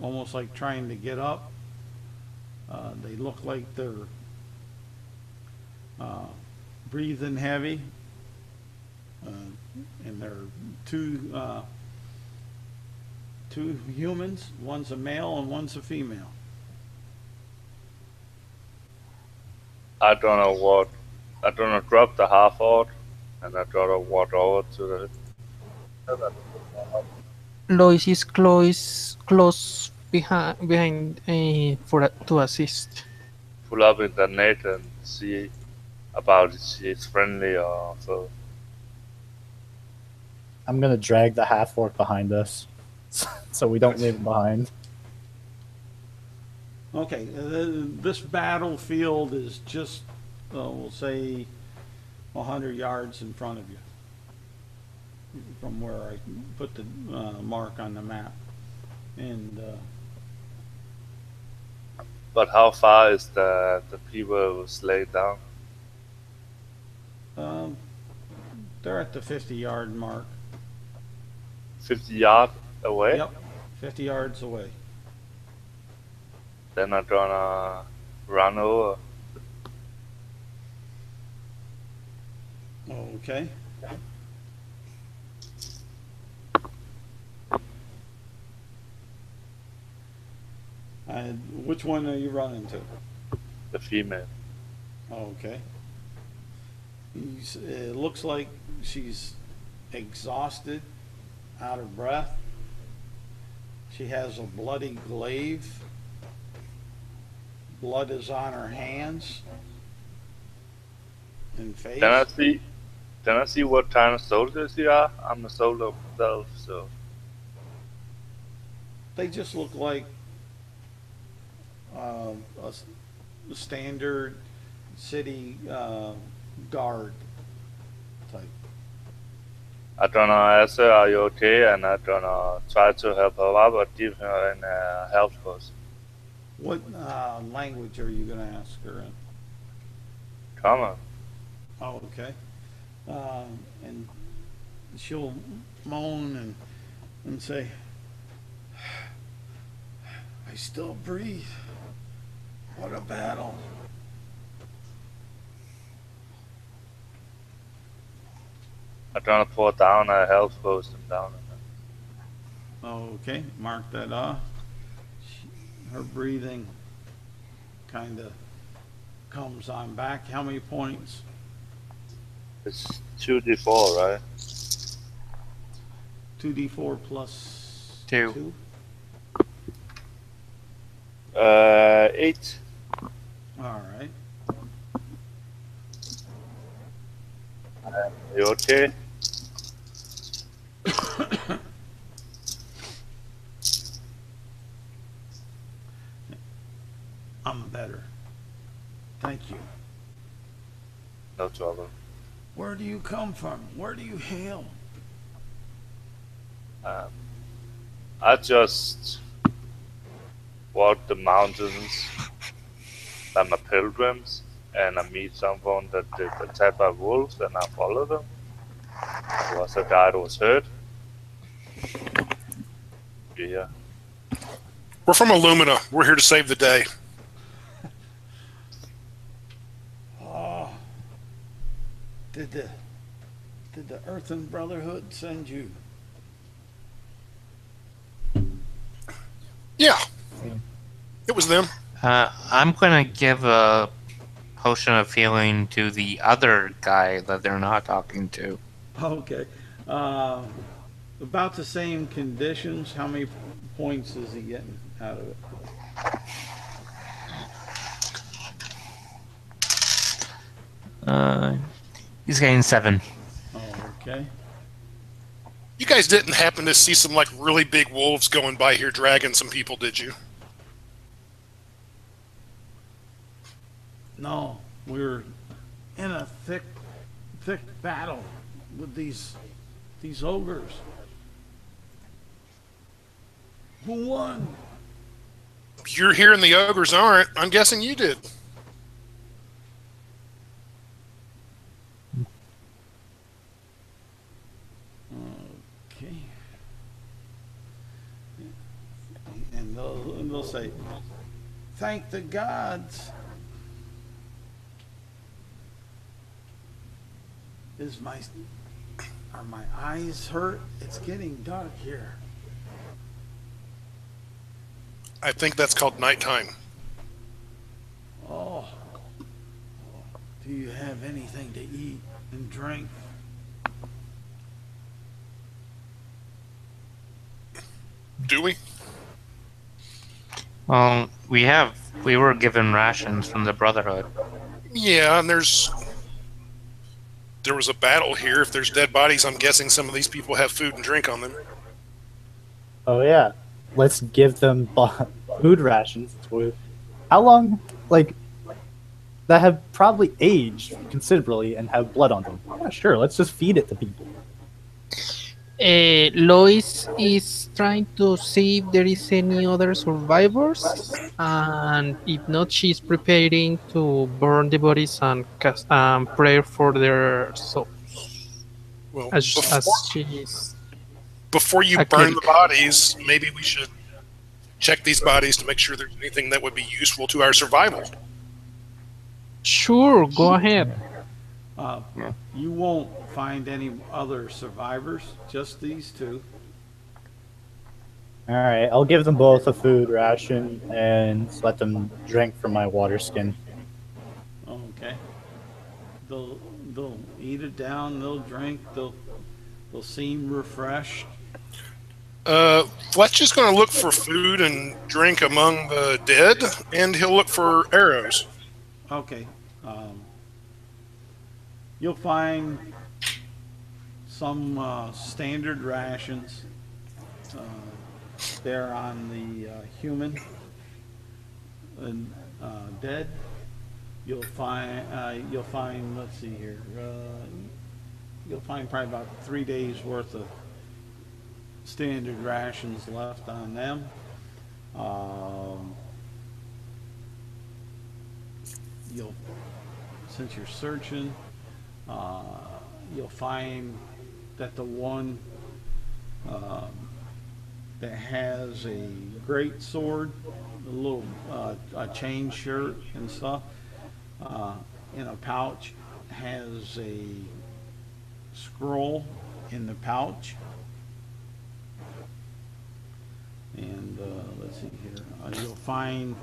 almost like trying to get up. They look like they're breathing heavy, and they're 2 two humans, one's a male and one's a female. I don't know what. I don't know. Drop the half orc, and I try to walk over to the. Lois is close behind to assist. Pull up in the net and see about if she's friendly or so. I'm gonna drag the half orc behind us, so we don't leave him behind. Okay, this battlefield is just, we'll say, 100 yards in front of you from where I put the mark on the map. And But how far is the people who was laid down? they're at the 50-yard mark. 50 yards away? Yep, 50 yards away. Then I'm gonna run over. Okay. And which one are you running to? The female. Okay. It looks like she's exhausted, out of breath. She has a bloody glaive. Blood is on her hands and face. Can I see what kind of soldiers you are? I'm a soldier myself, so. They just look like a standard city guard type. I don't know, ask her, are you okay? And I don't know, try to help her up or give her a health post. What language are you going to ask her in? Common. Oh, okay. And she'll moan and say, I still breathe. What a battle. I'm trying to pour down a health post and down. Okay, mark that off. Her breathing kind of comes on back. How many points? It's 2d4, right? 2d4 plus 2. 8. All right. You okay? I'm better. Thank you. No trouble. Where do you come from? Where do you hail? I just walk the mountains. I'm a pilgrims, and I meet someone that did attacked by wolves, and I follow them. There was a guy that was hurt. Yeah. We're from Illumina. We're here to save the day. Oh, did the Earthen Brotherhood send you? Yeah. It was them. I'm gonna give a potion of healing to the other guy that they're not talking to. Okay. About the same conditions. How many points is he getting out of it? He's getting 7. Okay. You guys didn't happen to see some like really big wolves going by here dragging some people, did you? No, we were in a thick battle with these ogres. Who won? You're here and the ogres aren't. I'm guessing you did. Okay. And they'll say, "Thank the gods." Are my eyes hurt? It's getting dark here. I think that's called nighttime. Oh, do you have anything to eat and drink? Do we? Well, we were given rations from the Brotherhood. Yeah, and there was a battle here. If there's dead bodies, I'm guessing some of these people have food and drink on them. Oh yeah, let's give them food rations. How long? Like that have probably aged considerably and have blood on them. Yeah, sure. Let's just feed it to people. Lois is trying to see if there is any other survivors, and if not, she's preparing to burn the bodies and cast pray for their souls, Well, as she is before you a burn the cleric. bodies, maybe we should check these bodies to make sure there's anything that would be useful to our survival. Sure, go ahead. You won't find any other survivors, just these two. All right, I'll give them both a food ration and let them drink from my water skin. Okay. They'll eat it down. They'll drink. They'll seem refreshed. Fletch is going to look for food and drink among the dead, and he'll look for arrows. Okay. You'll find some standard rations. They're on the human and dead. You'll find. Let's see here. You'll find probably about 3 days worth of standard rations left on them. Since you're searching, you'll find that the one that has a great sword, a little a chain shirt and stuff, in a pouch, has a scroll in the pouch. And let's see here. You'll find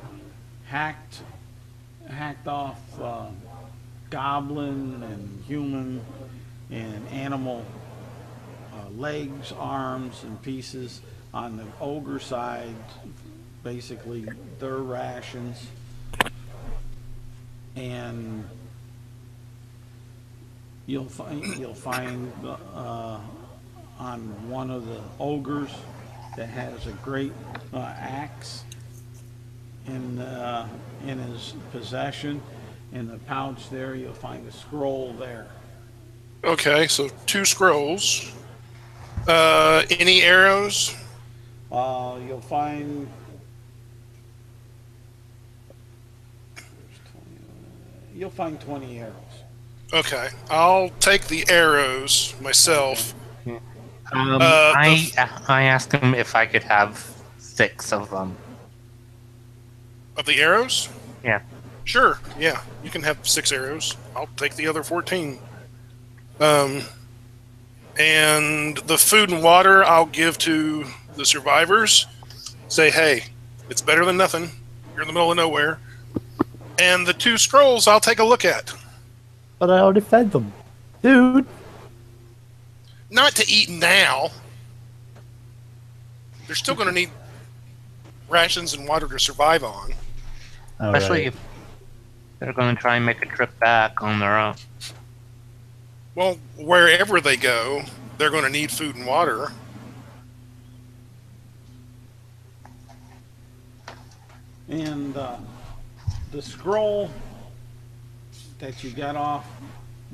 hacked off goblin and human and animal legs, arms, and pieces. On the ogre side, basically their rations. And you'll find on one of the ogres that has a great axe in his possession. In the pouch there, you'll find a scroll there. Okay, so 2 scrolls. Any arrows? You'll find. You'll find 20 arrows. Okay, I'll take the arrows myself. I asked him if I could have 6 of them. Of the arrows? Yeah. Sure, yeah. You can have 6 arrows. I'll take the other 14. And the food and water I'll give to the survivors. Say, hey, it's better than nothing. You're in the middle of nowhere. And the 2 scrolls I'll take a look at. But I already fed them. Dude. Not to eat now. They're still going to need rations and water to survive on. Especially if they're going to try and make a trip back on their own. Well, wherever they go, they're going to need food and water. And the scroll that you got off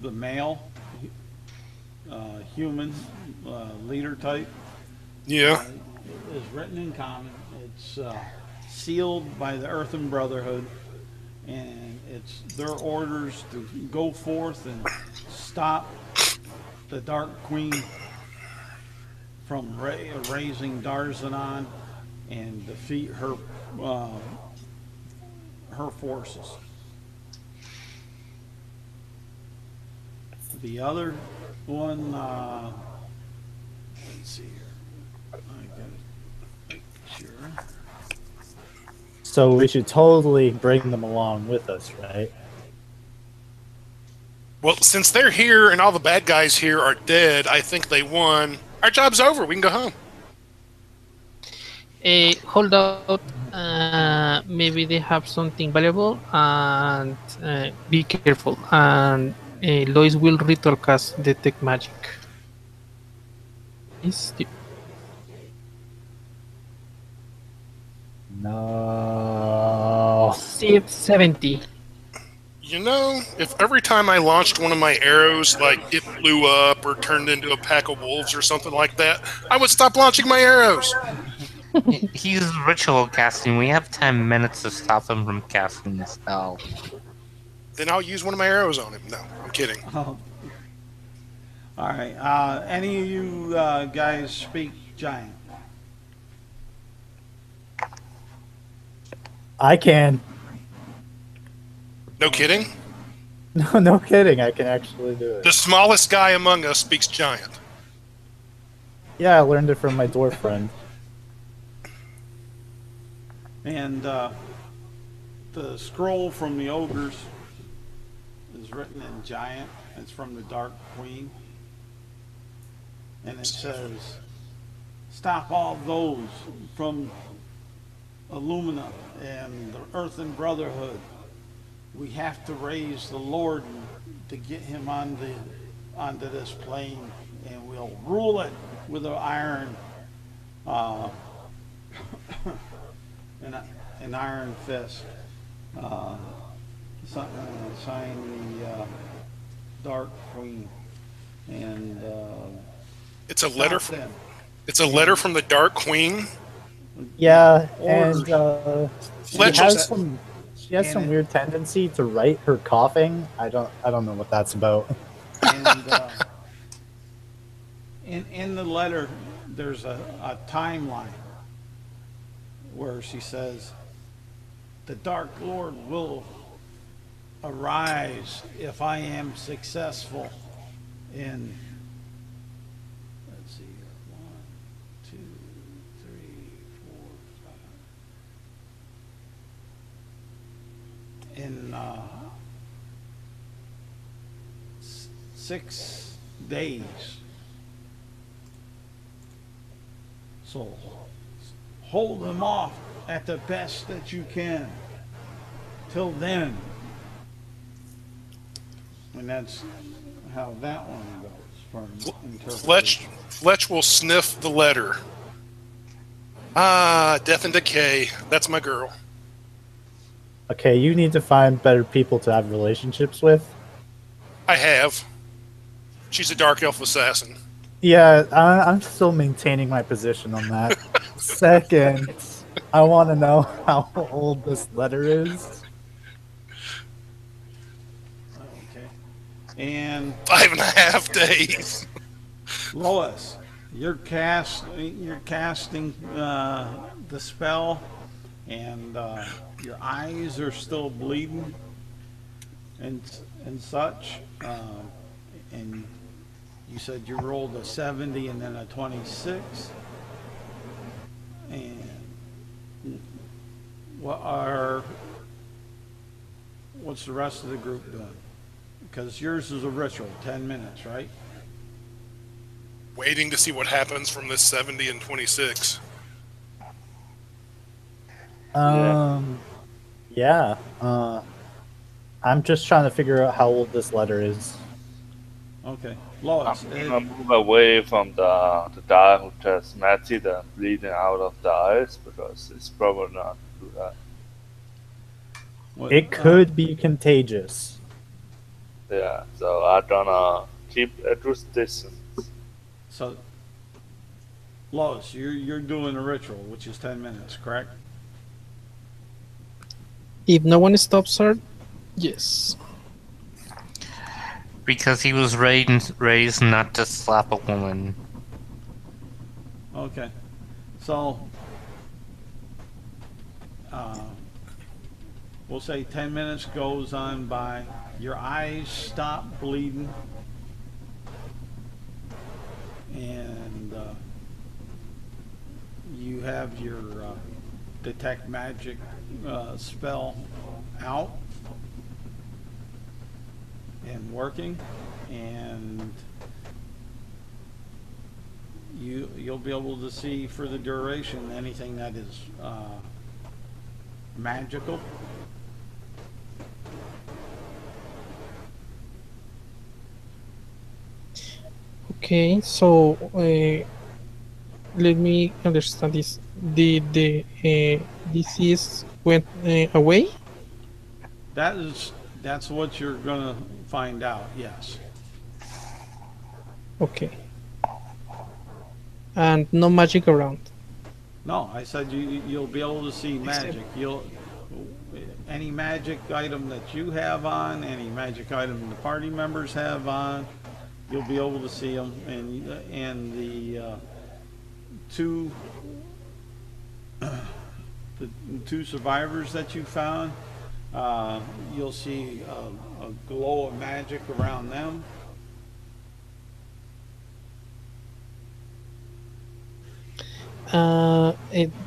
the male human leader type, Yeah. is written in common. It's sealed by the Earthen Brotherhood, and it's their orders to go forth and stop the Dark Queen from raising Darzanon and defeat her forces. The other one, let's see here. I got it. Sure. So we should totally bring them along with us, right? Well, since they're here and all the bad guys here are dead, I think they won. Our job's over. We can go home. Hold out. Maybe they have something valuable, and be careful. And Lois will ritual cast detect magic. No. Save 70. You know, if every time I launched one of my arrows, like it blew up or turned into a pack of wolves or something like that, I would stop launching my arrows. He's ritual casting. We have 10 minutes to stop him from casting the spell. Then I'll use one of my arrows on him. No, I'm kidding. Oh. All right. Any of you guys speak giant? I can. No kidding? No kidding. I can actually do it. The smallest guy among us speaks giant. Yeah, I learned it from my dwarf friend. And the scroll from the ogres is written in giant. It's from the Dark Queen. And it says, stop all those from Illumina and the Earthen Brotherhood. We have to raise the Lord to get him onto this plane, and we'll rule it with an iron an iron fist. Sign the Dark Queen, and It's a letter stop from. them. It's a letter from the Dark Queen. Yeah, Orders. and Fletch she has is- some. She has some And it- weird tendency to write her coughing. I don't know what that's about. And in the letter, there's a timeline where she says, the Dark Lord will arise if I am successful in, let's see here, 1, 2, 3, 4, 5. In 6 days. So hold them off at the best that you can till then. And that's how that one goes for interpretation. Fletch will sniff the letter. Ah, death and decay. That's my girl. Okay, you need to find better people to have relationships with. I have. She's a dark elf assassin. Yeah, I'm still maintaining my position on that. Second, I want to know how old this letter is. Okay. And 5.5 days. Lois, you're casting the spell, and your eyes are still bleeding, and such. And you said you rolled a 70 and then a 26. And what's the rest of the group doing? Because yours is a ritual, 10 minutes, right? Waiting to see what happens from this 70 and 26. Yeah. I'm just trying to figure out how old this letter is. Okay. Lois, I'm gonna move away from the guy who just matted and bleeding out of the eyes because it's probably not do that. It could be contagious. Yeah, so I'm gonna keep at this distance. So, Lois, you're doing a ritual, which is 10 minutes, correct? If no one stops her, yes. Because he was raised not to slap a woman. Okay. So, we'll say 10 minutes goes on by. Your eyes stop bleeding. And you have your detect magic spell out and working, and you'll be able to see for the duration anything that is magical. Okay, so let me understand this. Did the disease went away? That's what you're gonna find out. Yes. Okay, and no magic around. No, I said you'll be able to see Except- magic. You'll any magic item that you have on, any magic item the party members have on, you'll be able to see them. And the two the two survivors that you found, you'll see a glow of magic around them.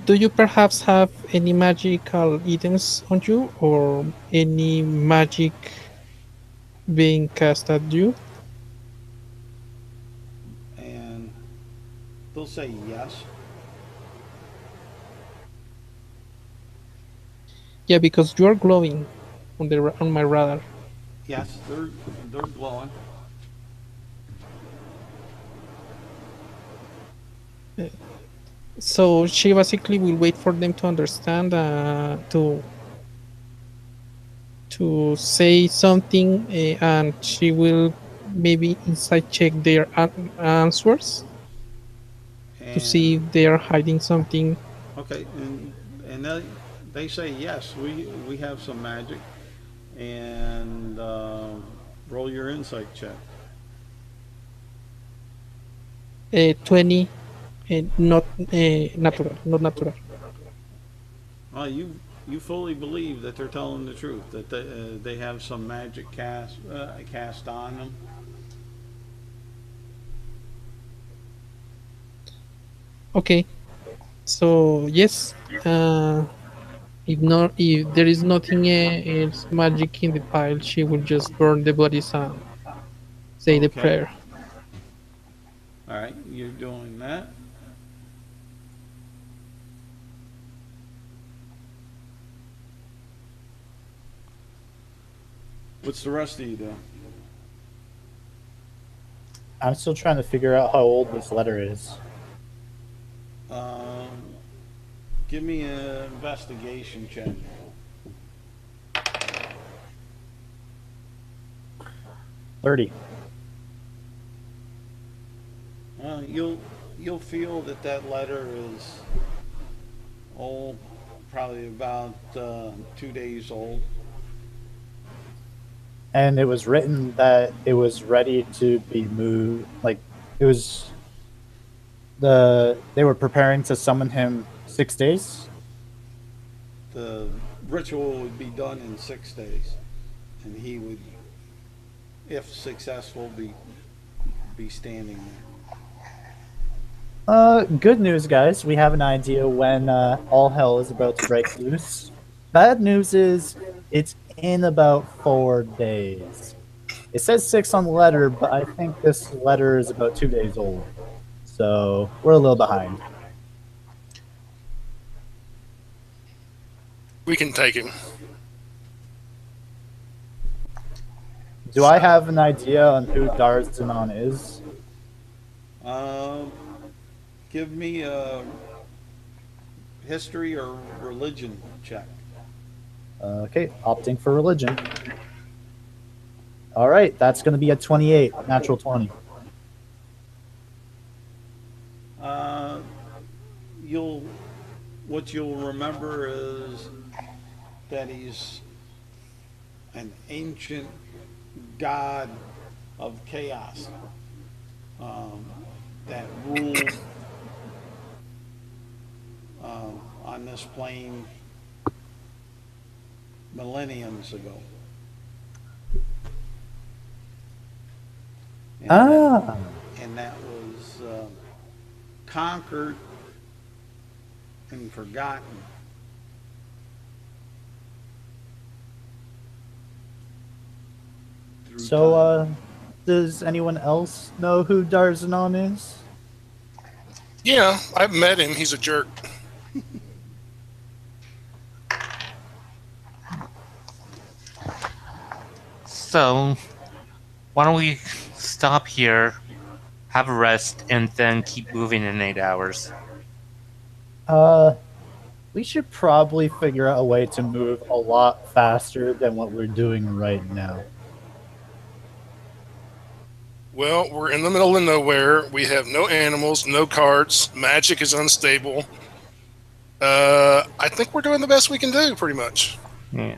Do you perhaps have any magical items on you, or any magic being cast at you? And they'll say yes. Yeah, because you are glowing on my radar. Yes, they're glowing. So she basically will wait for them to understand, to say something, and she will maybe inside check their answers to see And if they are hiding something. okay, and they say yes. We have some magic, and roll your insight check. 20, not natural, not natural. Well, you fully believe that they're telling the truth, that they have some magic cast on them. Okay, so yes, if there is nothing else magic in the pile, she will just burn the bodies and say the Okay, prayer. all right, you're doing that. What's the rest of you doing? I'm still trying to figure out how old this letter is. Um, give me an investigation check. 30. You'll feel that letter is old, probably about 2 days old. And it was written that it was ready to be moved. Like, it was they were preparing to summon him 6 days. The ritual would be done in 6 days, and he would, if successful, be standing there. Good news, guys. We have an idea when all hell is about to break loose. Bad news is it's in about 4 days. It says 6 on the letter, but I think this letter is about 2 days old. So we're a little behind. We can take him. Do I have an idea on who Darzanon is? Give me a history or religion check. Okay, opting for religion. All right, that's going to be a 28, natural 20. What you'll remember is that he's an ancient god of chaos that ruled on this plane millenniums ago. And that was conquered and forgotten through So, time. does anyone else know who Darzanon is? Yeah, I've met him. He's a jerk. So, why don't we stop here, have a rest, and then keep moving in 8 hours? We should probably figure out a way to move a lot faster than what we're doing right now. Well, we're in the middle of nowhere. We have no animals, no carts. Magic is unstable. I think we're doing the best we can do, pretty much. Yeah.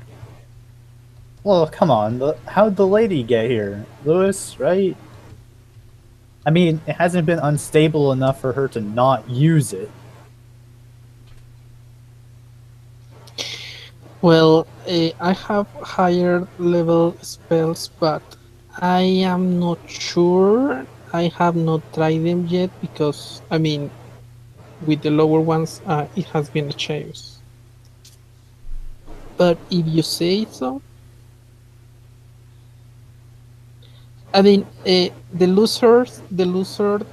Well, come on. How'd the lady get here? Lewis, right? I mean, it hasn't been unstable enough for her to not use it. Well, I have higher level spells, but I am not sure. I have not tried them yet because, I mean, with the lower ones, it has been a chance. But if you say so, I mean, the loser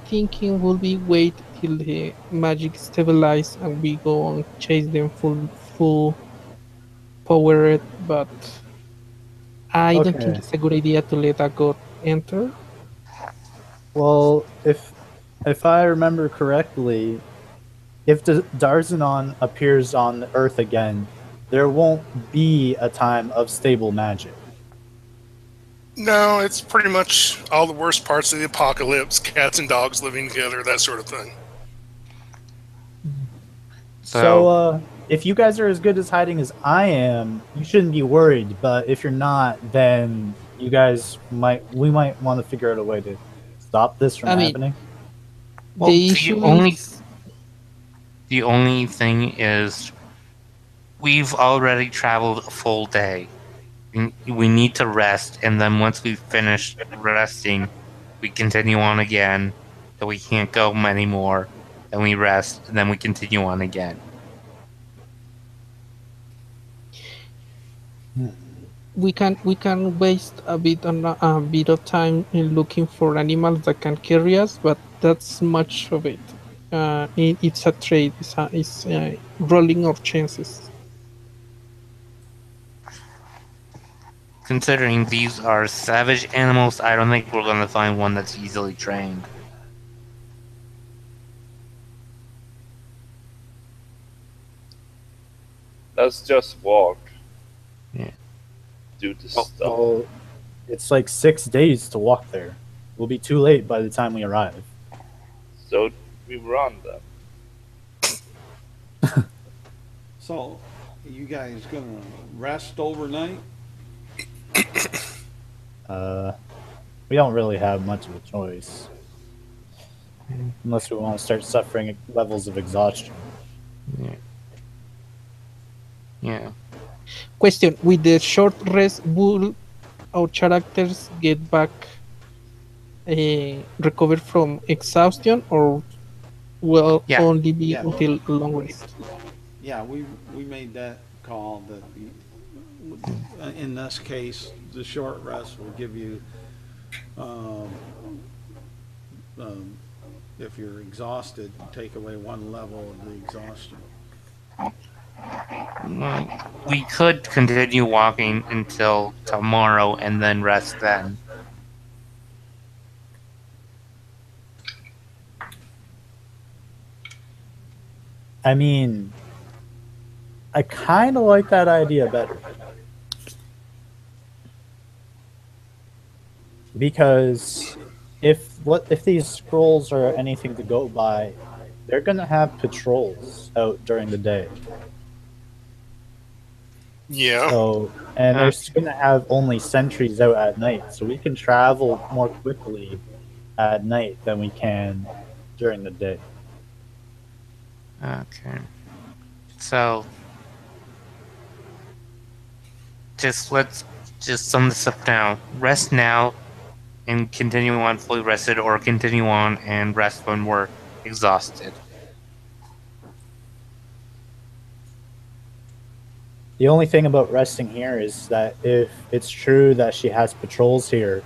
thinking will be wait till the magic stabilize and we go and chase them full powered. But I don't think Okay. it's a good idea to let a god enter. Well, if I remember correctly, if Darzanon appears on Earth again, there won't be a time of stable magic. No, it's pretty much all the worst parts of the apocalypse, cats and dogs living together, that sort of thing. So, if you guys are as good as hiding as I am, you shouldn't be worried. But if you're not, then we might want to figure out a way to stop this from I mean, happening. Well, the issue is the only thing is we've already traveled a full day. We need to rest, and then once we finish resting, we continue on again. So we can't go many more. Then we rest, and then we continue on again. we can waste a bit of time in looking for animals that can carry us, but that's much of it. It's a trade. It's rolling of chances. Considering these are savage animals, I don't think we're going to find one that's easily trained. Let's just walk. Yeah. Do the Oh, stuff. well, it's like 6 days to walk there. We'll be too late by the time we arrive. So we run them. So, you guys gonna rest overnight? We don't really have much of a choice. Unless we want to start suffering levels of exhaustion. Yeah. Question: with the short rest, will our characters get back recovered from exhaustion, or will Yeah. only be Yeah. until long rest? Yeah, we made that call that in this case, the short rest will give you, um, if you're exhausted, take away one level of the exhaustion. Well, we could continue walking until tomorrow and then rest then. I mean, I kind of like that idea better. Because if these scrolls are anything to go by, they're gonna have patrols out during the day. Yeah. So, and they're gonna have only sentries out at night, so we can travel more quickly at night than we can during the day. Okay. So, let's sum this up now. Rest now and continue on fully rested, or continue on and rest when we're exhausted. The only thing about resting here is that if it's true that she has patrols here,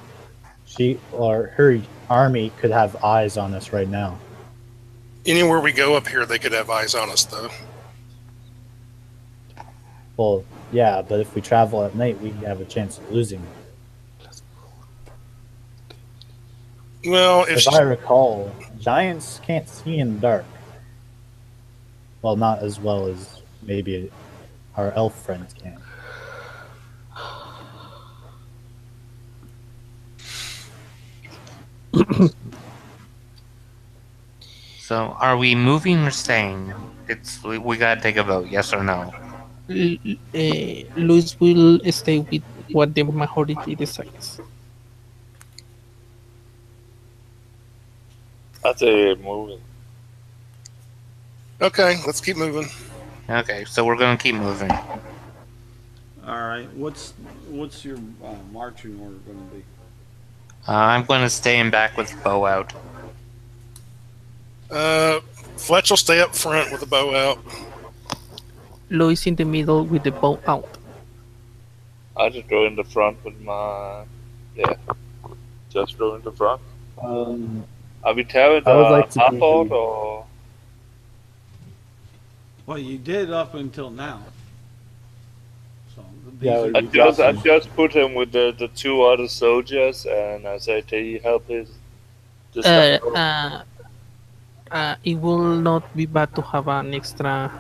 she or her army could have eyes on us right now. Anywhere we go up here, they could have eyes on us, though. Well, yeah, but if we travel at night, we have a chance of losing them. Well, If I recall, giants can't see in the dark. Well, not as well as maybe our elf friends can. So, are we moving or staying? We gotta take a vote, yes or no. Luis will stay with what the majority decides. I say moving. Okay, let's keep moving. Okay, so we're gonna keep moving. All right. What's your marching order going to be? I'm gonna stay in back with bow out. Fletch will stay up front with the bow out. Luis in the middle with the bow out. I just go in the front with my just go in the front. Are we tearing I would the like to half be- out or? Well, you did up until now. So these Yeah, are we I the just put him with the two other soldiers, and I said, "Can you help his?" This guy?" It will not be bad to have an extra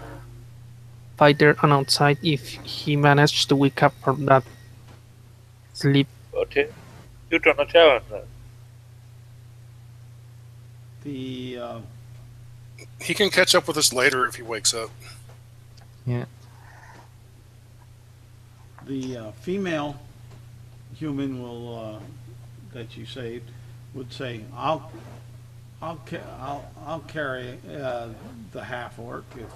fighter on outside if he managed to wake up from that sleep. Okay, you're gonna tell him then. the He can catch up with us later if he wakes up. Yeah. the female human will that you saved would say, I'll carry the half orc if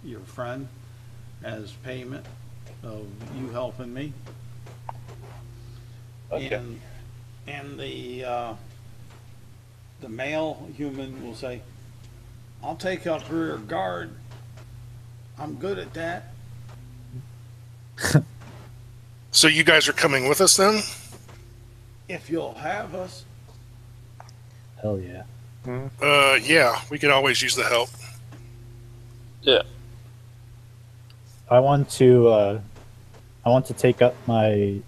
your friend as payment of you helping me. Okay. And the male human will say, I'll take up rear guard. I'm good at that. So you guys are coming with us then? If you'll have us. Hell yeah. Yeah, we could always use the help. Yeah. I want to take up my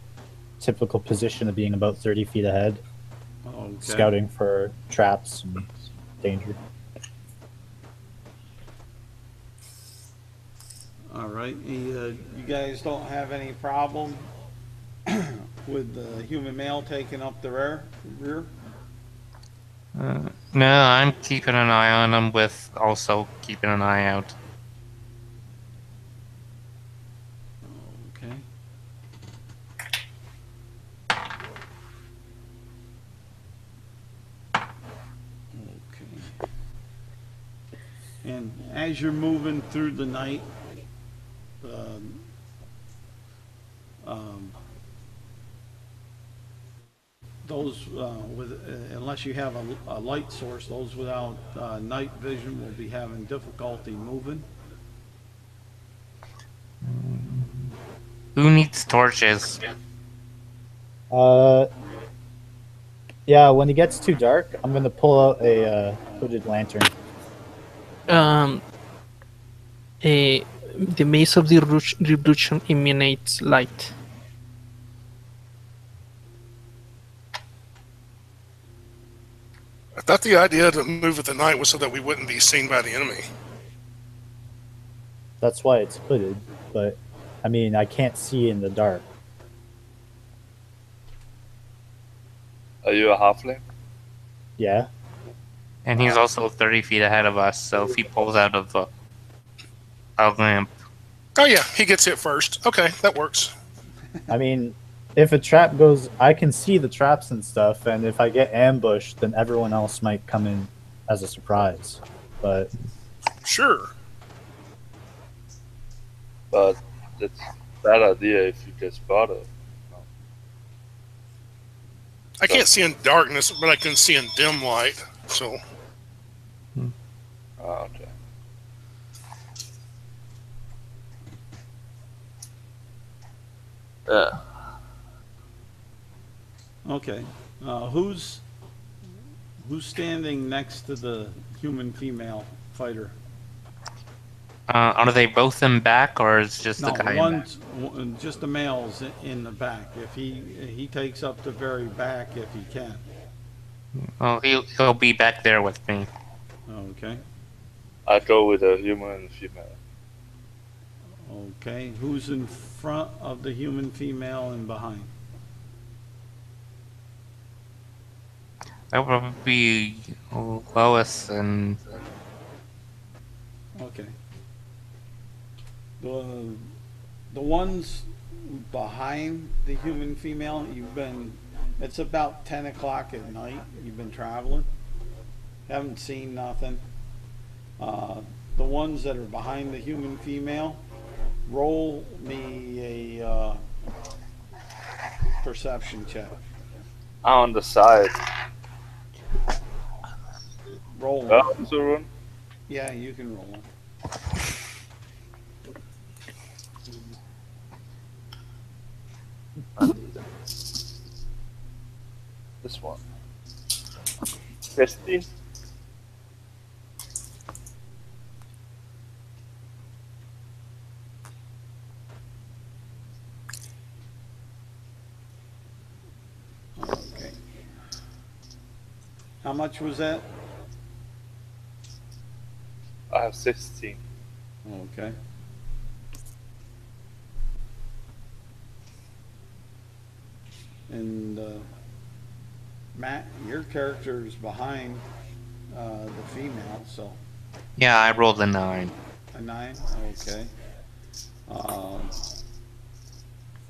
typical position of being about 30 feet ahead, Okay. scouting for traps and danger. All right. You guys don't have any problem with the human male taking up the rear? No, I'm keeping an eye on him with also keeping an eye out. Okay. Okay. And as you're moving through the night, those unless you have a light source, those without night vision will be having difficulty moving. Who needs torches? Yeah, when it gets too dark, I'm gonna pull out a hooded lantern. The maze of the revolution emanates light. I thought the idea to move at the night was so that we wouldn't be seen by the enemy. That's why it's hooded, but I mean, I can't see in the dark. Are you a halfling? Yeah. And he's also 30 feet ahead of us, so if he pulls out of the lamp. Oh yeah, he gets hit first. Okay, that works. I mean, if a trap goes, I can see the traps and stuff, and if I get ambushed, then everyone else might come in as a surprise. But Sure. But it's a bad idea if you get spotted. I can't see in darkness, but I can see in dim light. So Oh, okay. Yeah. Okay. Who's standing next to the human female fighter? Are they both in back, or is just the No, guy in back? just the male's in the back. If he takes up the very back if he can. Oh, he'll be back there with me. Okay. I go with a human and female. Okay. Who's in front of the human female and behind? That would probably be Lois and Okay. The ones behind the human female, it's about 10 o'clock at night. You've been traveling. Haven't seen nothing. The ones that are behind the human female, roll me a perception check. I'm on the side. Roll Oh, one. Zurun? Yeah, you can roll one. This one. 15. Okay. How much was that? I have 16. Okay. And Matt, your character is behind the female, so yeah, I rolled a 9. a 9. Okay.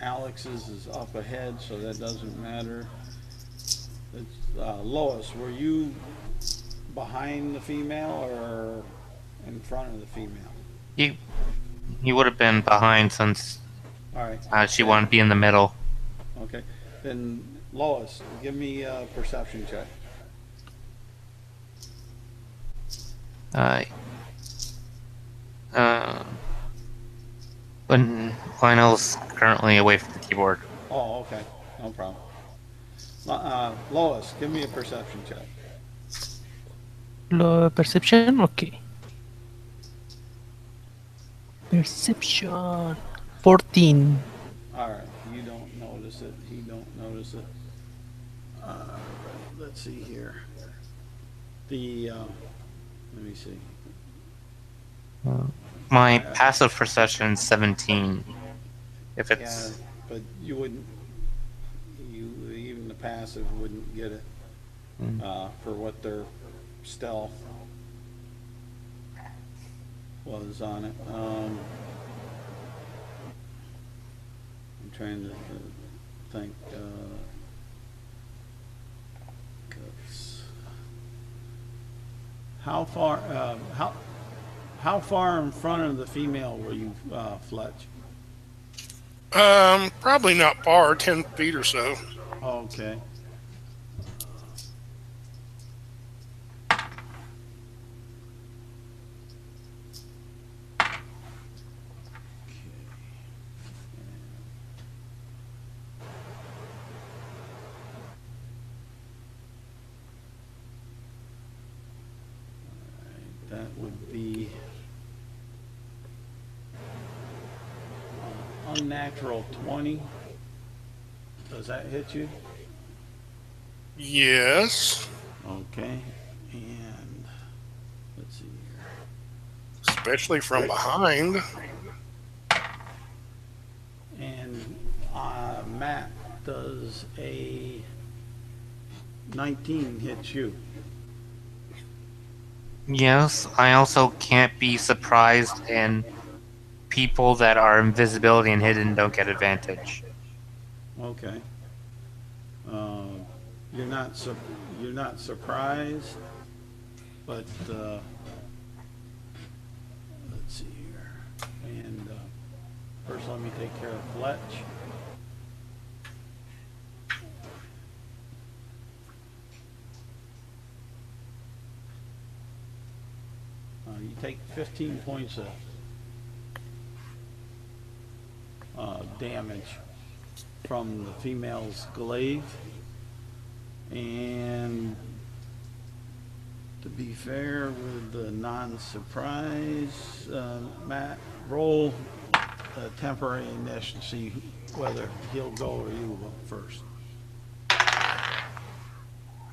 Alex's is up ahead, so that doesn't matter. It's, Lois, were you behind the female or in front of the female? He would have been behind since All right. she wanted to be in the middle. Okay. Then Lois, give me a perception check. But Lionel's currently away from the keyboard. Oh, okay. No problem. Lois, give me a perception check. Perception? Okay. Perception. 14. All right. You don't notice it. He don't notice it. Let's see here. Let me see. My passive perception is 17. If Yeah, it's but you wouldn't. Even the passive wouldn't get it for what their stealth was on it. I'm trying to think. 'Cause how far in front of the female were you, Fletch? Probably not far, 10 feet or so. Okay. That would be unnatural 20. Does that hit you? Yes, Okay. And let's see here. especially from behind. And Matt, does a 19 hit you? yes, I also can't be surprised, and people that are invisibility and hidden don't get advantage. Okay. You're not surprised, but let's see here. And first, let me take care of Fletch. You take 15 points of damage. from the female's glaive. And to be fair with the non-surprise, Matt, roll a temporary initiative to see whether he'll go or you will go first.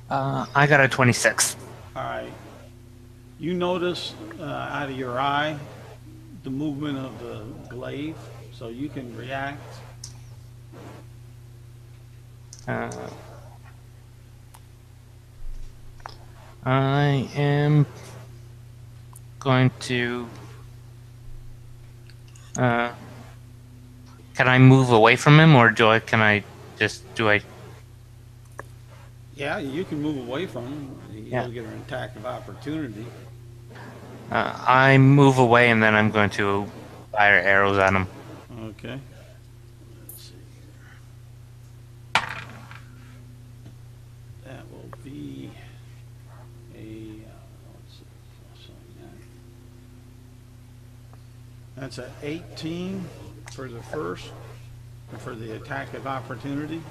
I got a 26. All right. You notice out of your eye the movement of the glaive, so you can react. I am going to. Can I move away from him, or do I? Can I just do I? Yeah, you can move away from him. Yeah. You'll get an attack of opportunity. I move away, and then I'm going to fire arrows at him. Okay. Let's see here. That will be a. Let's see. That's a 18 for the first, for the attack of opportunity.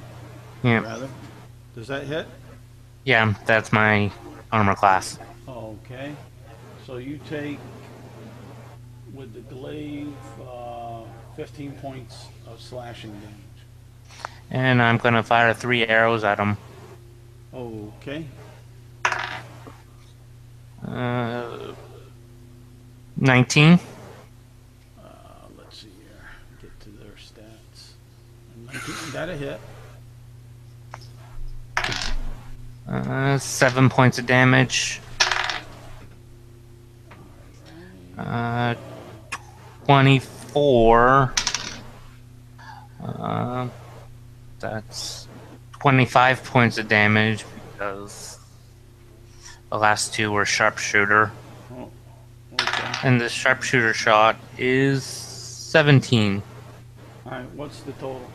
Yeah. Rather. Does that hit? Yeah, that's my armor class. Okay. So you take, with the glaive, 15 points of slashing damage. And I'm going to fire 3 arrows at him. Okay. 19. Let's see here. Get to their stats. 19, that'll hit. 7 points of damage. 24. That's 25 points of damage because the last 2 were sharpshooter. Oh, okay. And the sharpshooter shot is 17. All right. What's the total?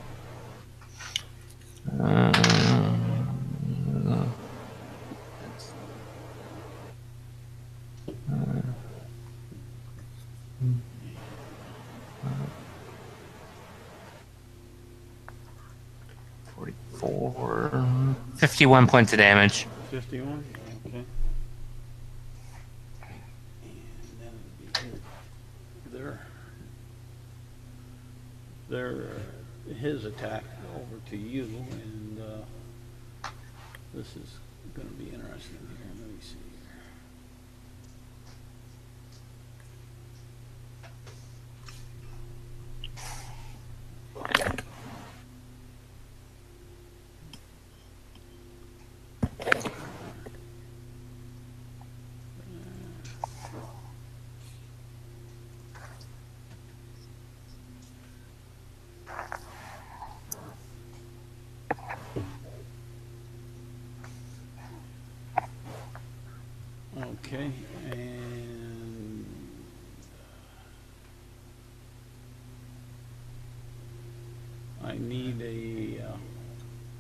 44, 51 points of damage. 51. Okay. And then it'll be his attack over to you, and this is going to be interesting here. Let me see here. Okay, and I need a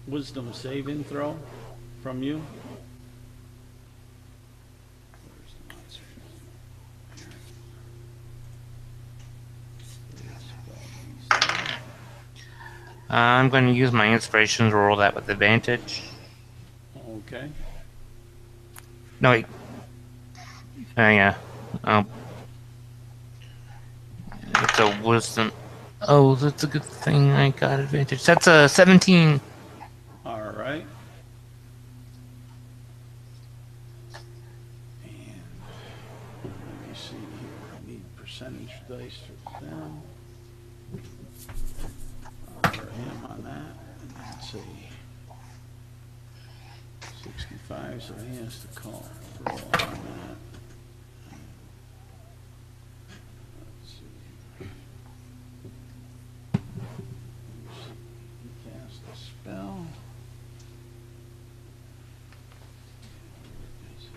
wisdom saving throw from you. Where's the monster? I'm going to use my inspiration to roll that with advantage. Okay. No, wait. Yeah. It's a wisdom. Oh, that's a good thing. I got advantage. That's a 17. All right. And let me see here. I need percentage dice for them. For him on that. And let's see. 65, so he has to call for all on that. Let's see. He cast a spell. Is it?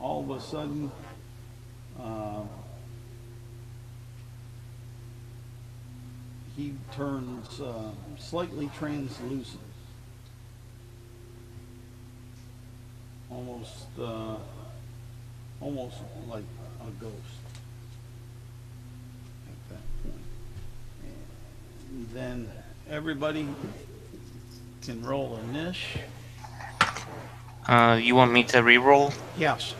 all of a sudden, uh, he turns slightly translucent, almost almost like a ghost at that point. And then everybody can roll a niche. You want me to re-roll? Yes.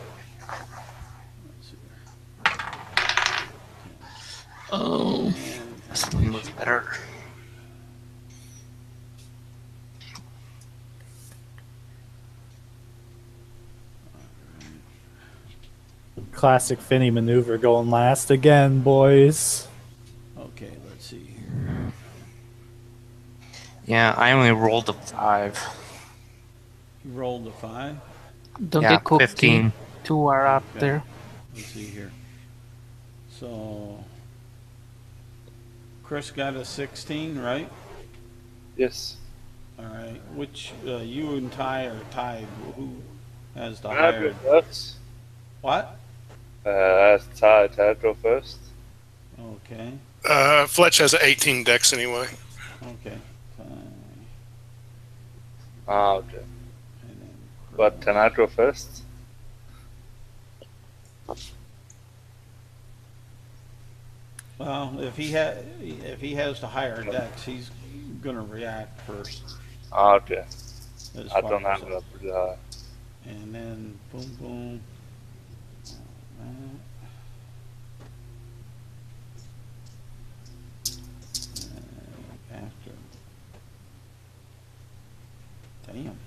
Oh, And this one looks better. Classic Finny maneuver going last again, boys. okay, let's see here. Yeah, I only rolled a 5. You rolled a 5. Don't Yeah, get cooked. 15. Two are up Okay. there. Let's see here. So Chris got a 16, right? Yes. All right. Which you and Ty are tied. Who has the Can I go higher? first? What? As Ty go first. Okay. Fletch has an 18 dex anyway. Okay. Ty, Ah, okay. and then But can I go first? well, if he has the higher dex, he's gonna react first. Ah, okay. As I far don't as have it pretty high. And then boom, boom. After. Damn.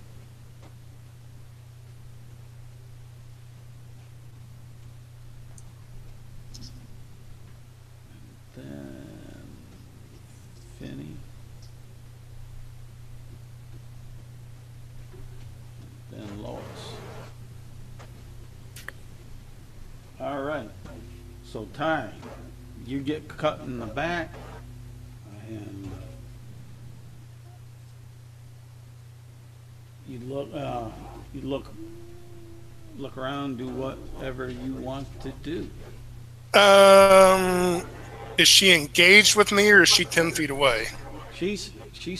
Then Finney. Then Lois. All right. So Ty, you get cut in the back, and you look around, do whatever you want to do. Is she engaged with me or is she 10 feet away? She's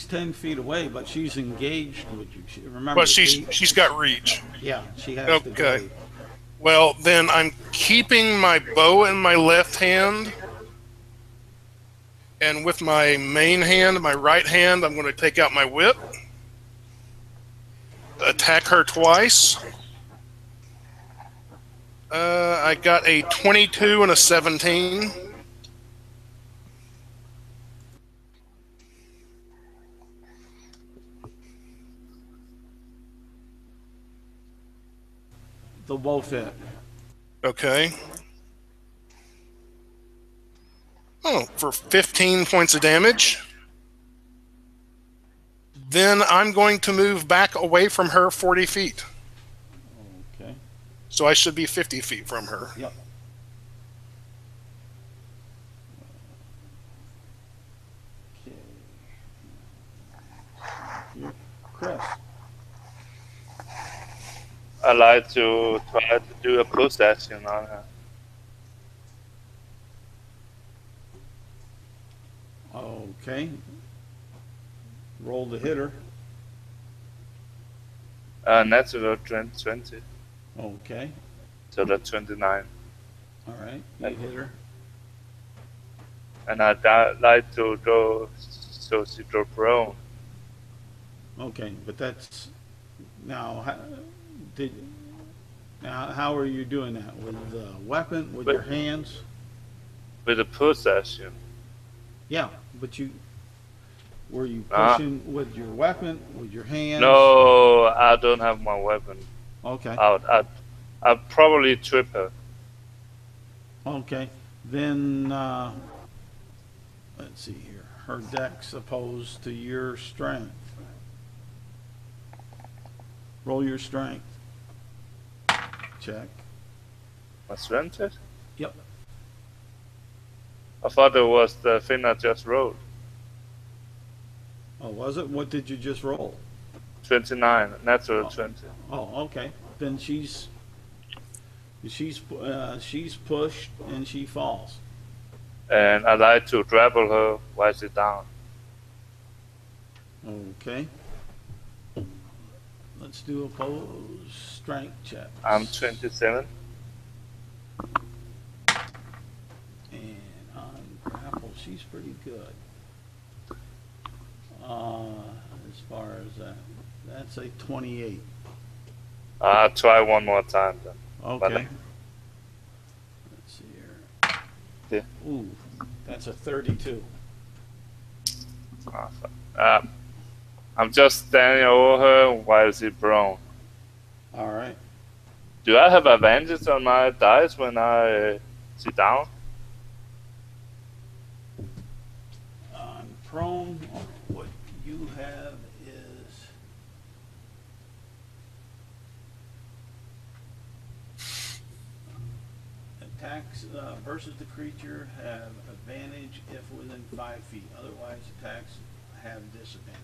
10 feet away, but she's engaged with you. Remember, But she's got reach. yeah, she has to Okay. go. Well, then I'm keeping my bow in my left hand. And with my main hand, my right hand, I'm going to take out my whip. Attack her twice. I got a 22 and a 17. They'll both hit. Okay. Oh, for 15 points of damage. Then I'm going to move back away from her 40 feet. Okay. So I should be 50 feet from her. Yep. Okay. Chris. I like to try to do a push action on her. Okay. Roll the hitter. Natural 20. Okay. So that's 29. All right. You hit her. And I'd like to go so she go prone. Okay, but that's now. How are you doing that with the weapon, with your hands? With a push action. Yeah, but were you Ah. pushing with your weapon, with your hands? No, I don't have my weapon. Okay. I'd probably trip her. Okay. Then let's see here. Her dex opposed to your strength. Roll your strength. Check. My strength check? Yep. I thought it was the thing I just rolled. Oh, was it? What did you just roll? 29, natural Oh. 20. Oh, okay. Then she's She's pushed and she falls. And I like to grapple her while she's down. Okay. Let's do opposed strength check. I'm 27. And on grapple, she's pretty good. As far as that, that's a 28. I'll try one more time then. Okay. Let's see here. Yeah. Ooh, that's a 32. Awesome. I'm just standing over her while she's prone. All right. Do I have advantage on my dice when I sit down? On prone, what you have is attacks versus the creature have advantage if within 5 feet. Otherwise, attacks have disadvantage.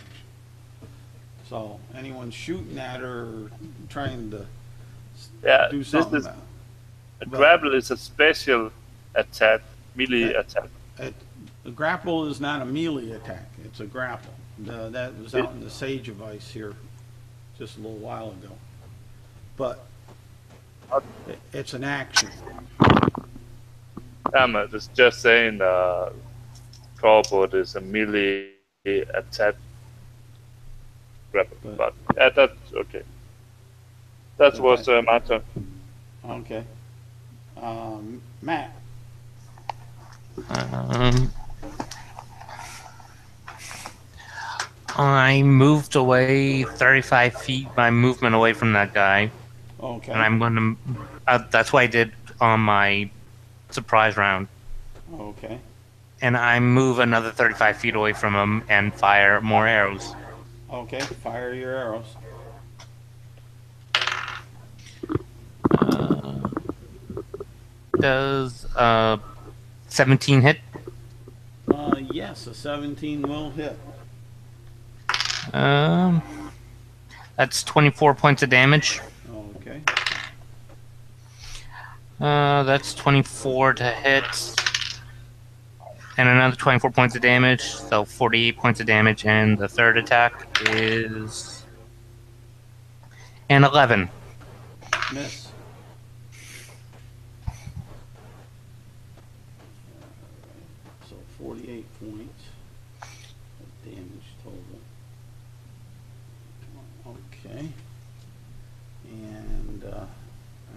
So anyone shooting at her or trying to Yeah, do this something is about a grapple is a special attack, melee attack. it. The grapple is not a melee attack, it's a grapple. That was out in the Sage of Ice here just a little while ago. But it's an action. I'm just saying Crawford is a melee attack grapple. But yeah, that's okay. That was my turn. Okay. Matt. I moved away 35 feet by movement away from that guy, Okay. and I'm going to. That's what I did on my surprise round. Okay. And I move another 35 feet away from him and fire more arrows. Okay. Fire your arrows. Does 17 hit? Yes, a 17 will hit. That's 24 points of damage. Okay. That's 24 to hit. And another 24 points of damage, so 48 points of damage. And the third attack is an 11. Miss. So 48 points of damage total. Okay. And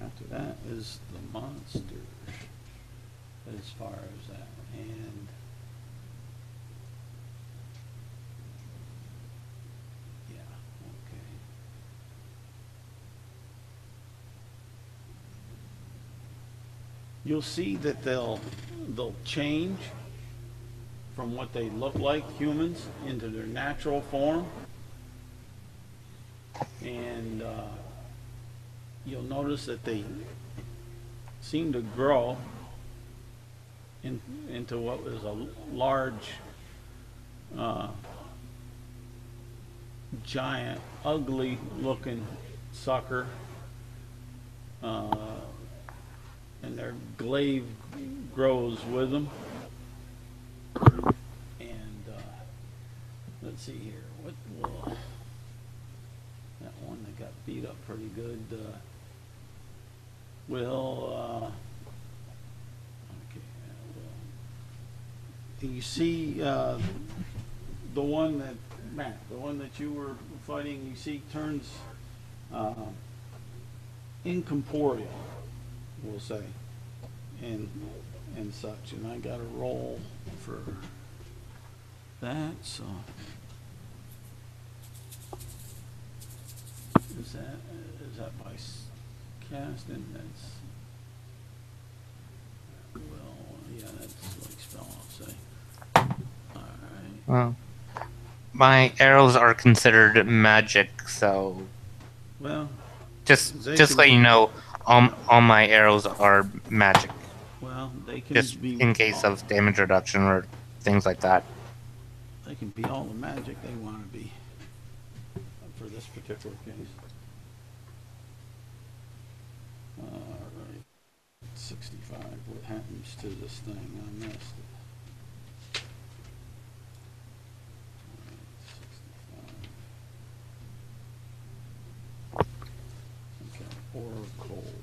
after that is the monster. As far as that. And yeah, okay. You'll see that they'll change from what they look like, humans, into their natural form. And you'll notice that they seem to grow into what was a large, giant, ugly-looking sucker. And their glaive grows with them. And let's see here. What will that one that got beat up pretty good? Will okay? Will you see the one that Matt, the one that you were fighting? You see turns incorporeal, we'll say, and such. And I got a roll for that. So is that by casting? That's yeah, that's like spell. I'll say. All right. Well, my arrows are considered magic, so Well, just they let can- you know, all my arrows are magic, well, they can just be in case of damage reduction or things like that. They can be all the magic they want to be for this particular case. All right. 65. What happens to this thing? I missed it. Okay, or cold.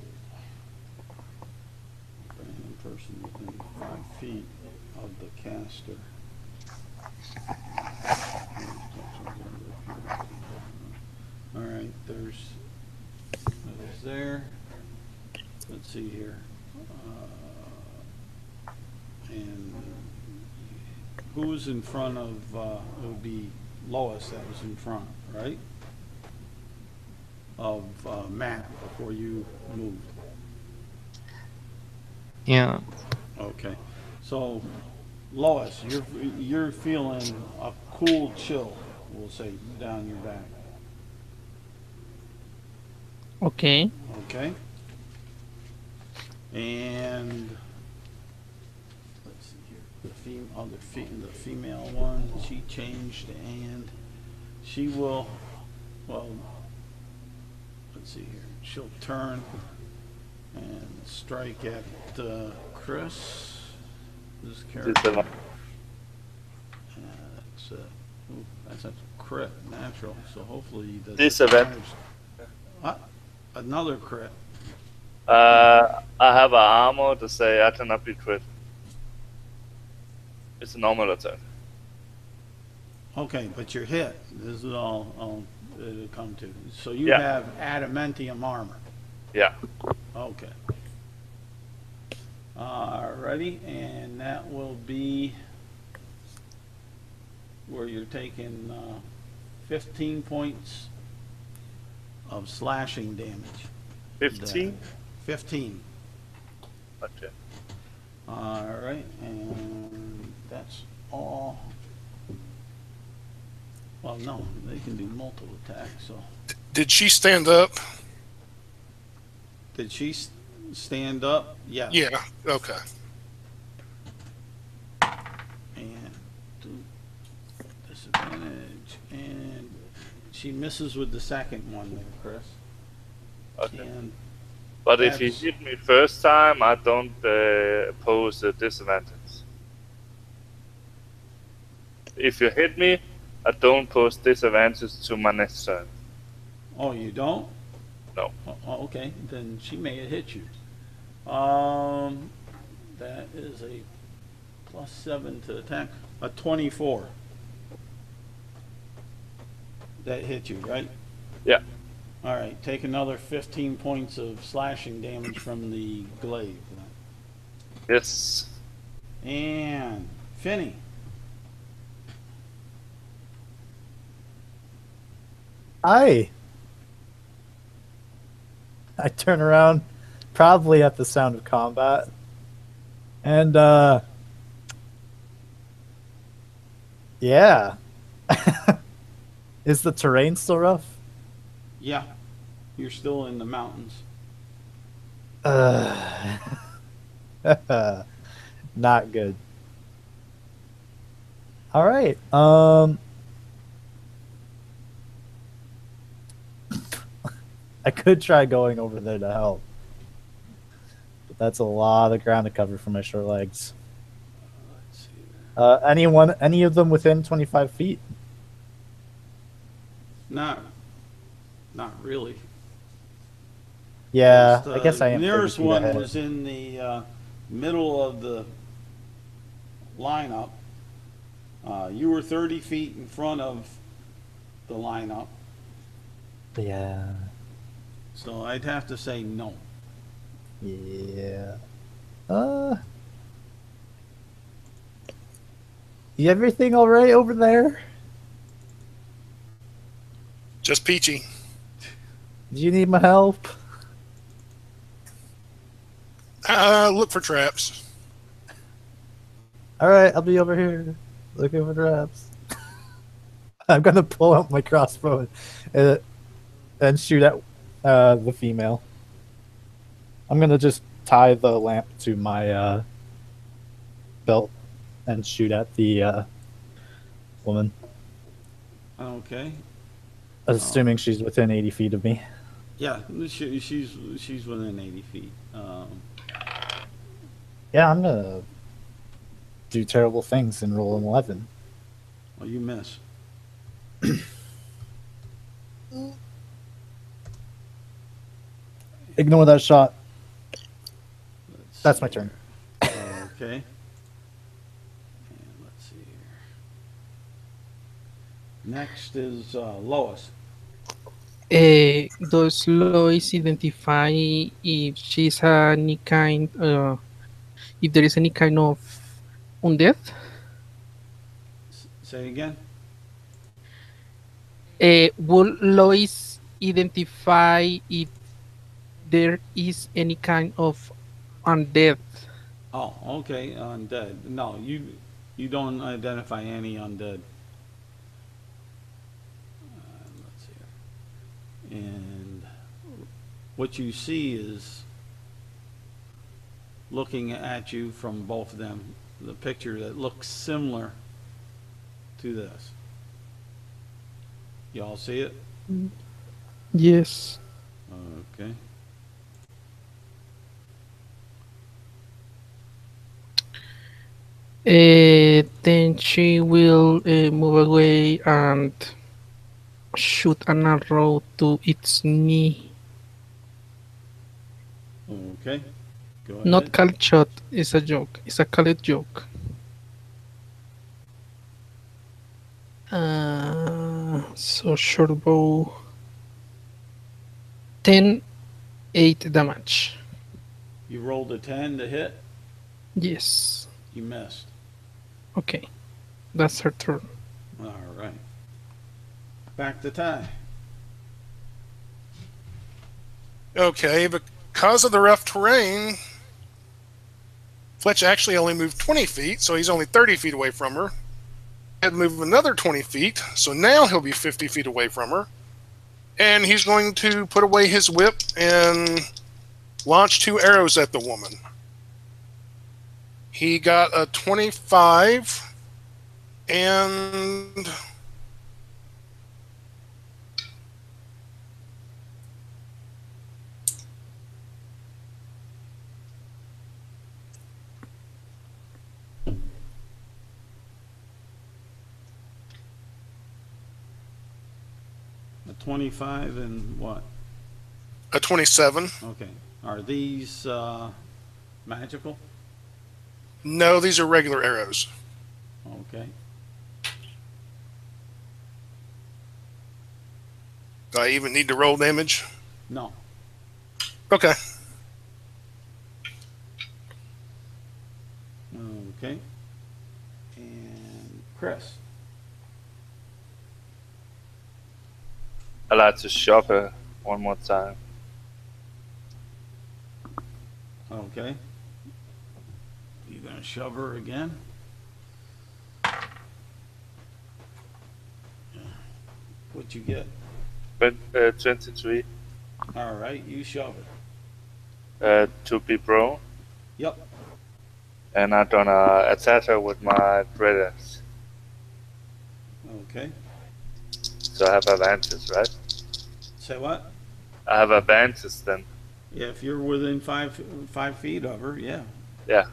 Random person within 5 feet of the caster. All right, there's there. Let's see here. And who's in front of, it would be Lois that was in front, right? Of Matt before you moved. Yeah. Okay. So, Lois, you're feeling a cool chill, we'll say, down your back. Okay. Okay. And let's see here. The female one, she changed, and she will. Well, let's see here. She'll turn and strike at Chris. This character. That's a crit, natural. So hopefully he does. Disadvantage. Another crit. I have an armor to say I cannot be crit. It's a normal attack. Okay, but you're hit. This is all it'll come to. So you Yeah. have adamantium armor. Yeah. Okay. Ready, and that will be where you're taking 15 points of slashing damage. 15? 15. Okay. All right, and that's all. Well, no, they can do multiple attacks. So, Did she stand up? did she stand up? Yes. Yeah. Okay. And do disadvantage, and she misses with the second one there, Chris. Okay. And But if you that's- hit me first time, I don't pose a disadvantage. If you hit me, I don't pose disadvantage to my next turn. Oh, you don't? No. Oh, okay, then she may have hit you. That is a +7 to attack, a 24. That hit you, right? Yeah. All right, take another 15 points of slashing damage from the glaive. Yes. And Finney. I turn around, probably at the sound of combat, and yeah. Is the terrain still rough? Yeah, you're still in the mountains. Not good. All right. I could try going over there to help, but that's a lot of ground to cover for my short legs. Let's see. Any of them within 25 feet? Not really. Yeah, Just, I guess I am. The 30 nearest feet one ahead. was in the middle of the lineup. You were 30 feet in front of the lineup, Yeah. so I'd have to say no. Yeah. You everything all right over there? Just peachy. Do you need my help? Look for traps. All right, I'll be over here looking for traps. I'm gonna pull out my crossbow and shoot at the female. I'm gonna just tie the lamp to my belt and shoot at the woman, Okay. assuming she's within 80 feet of me. Yeah, she's within 80 feet. Yeah, I'm gonna do terrible things and roll an 11. Well, you miss. Ignore that shot. Let's That's see my turn. here. Okay. And let's see here. Next is Lois. Does Lois identify if she's any kind, if there is any kind of undead? Say again. Will Lois identify if there is any kind of undead? Oh, okay, undead. No, you don't identify any undead. Let's see here. And what you see is looking at you from both of them, the picture that looks similar to this. Y'all see it? Yes. Okay. Then she will move away and shoot an arrow to its knee. Okay. Go Not ahead. called shot, it's a joke. It's a called joke. So short bow. 10, 8 damage. You rolled a 10 to hit. Yes. You missed. Okay. That's her turn. All right. Back to Ty. Okay, because of the rough terrain, Fletch actually only moved 20 feet, so he's only 30 feet away from her. Had to move another 20 feet, so now he'll be 50 feet away from her. And he's going to put away his whip and launch 2 arrows at the woman. He got a 25 and A 25 and what? a 27. Okay. Are these magical? No, these are regular arrows. Okay. Do I even need to roll damage? No. Okay. Okay. And Chris. I like to shove her one more time. Okay. You gonna shove her again? What'd you get? 23. All right, you shove it. To be prone. Yep. And I'm gonna attack her with my dread axe. Okay. So I have advantage, right? Say what? I have advantage then. Yeah, if you're within 5 feet of her, yeah. Yeah.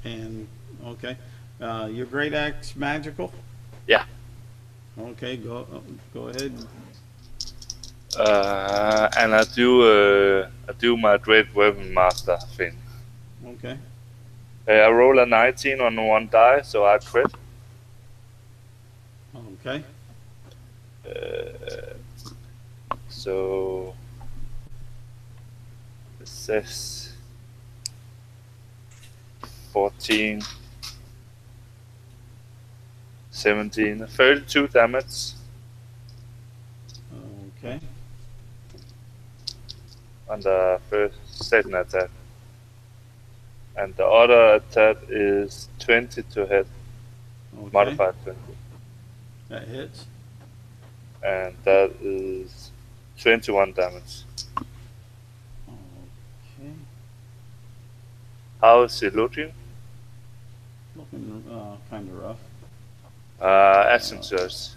And okay, your great axe magical? Yeah. Okay, go ahead. And I do my great weapon master thing. Okay. I roll a 19 on one die, so I crit. Okay. So it says 14, 17, 32 damage Okay. on the second attack. And the other attack is 20 to hit, Okay. modified 20. That hits. And that is 21 damage. Okay. How is he looking? Looking kind of rough. Action surge.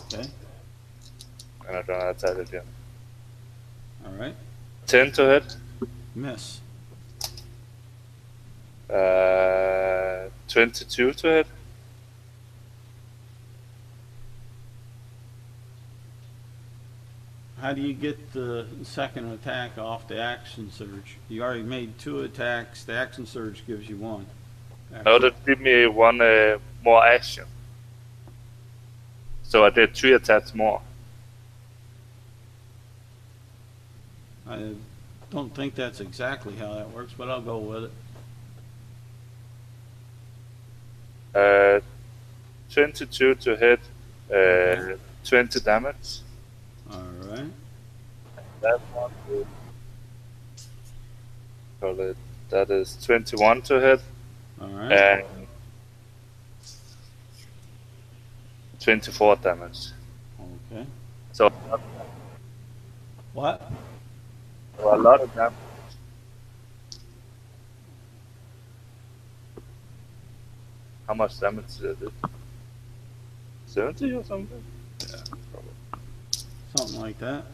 Okay. And I'm gonna attack again. All right. 10 to hit. Miss. 22 to hit. How do you get the second attack off the action surge? You already made 2 attacks. The action surge gives you 1. No, that give me 1 more action. So I did 3 attacks more. I don't think that's exactly how that works, but I'll go with it. 22 to hit, 20 damage. All right. That one will call it. That is 21 to hit, All right. and 24 damage. Okay. So What? a lot of damage. How much damage did it? 70 or something? Yeah, probably. Something like that.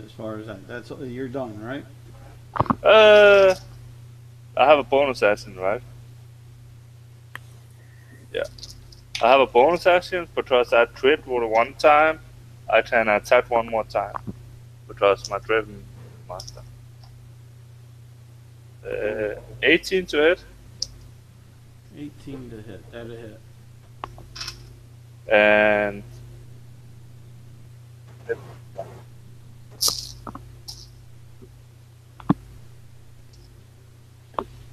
As far as that's you're done, right? I have a bonus action, right? Yeah. I have a bonus action because I crit rolled 1 time. I can attack 1 more time because my driven master. 18 to hit. 18 to hit. That'll hit. And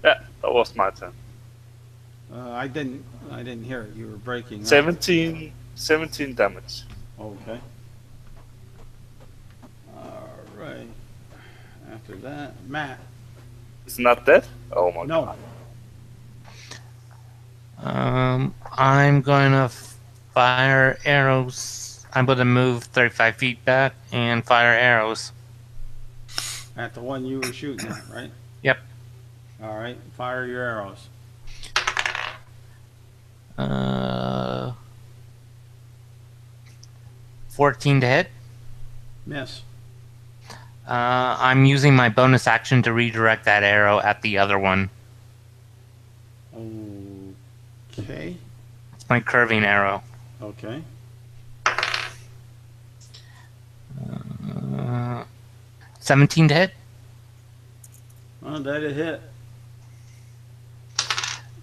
yeah, that was my turn. I didn't hear it. You were breaking up. 17 damage. Okay. All right. After that, Matt. It's not dead? Oh my No. god. I'm going to fire arrows. I'm going to move 35 feet back and fire arrows. At the one you were shooting at, right? Yep. All right. Fire your arrows. 14 to hit. Miss. I'm using my bonus action to redirect that arrow at the other one. Okay. It's my curving arrow. Okay. 17 to hit. That'll hit.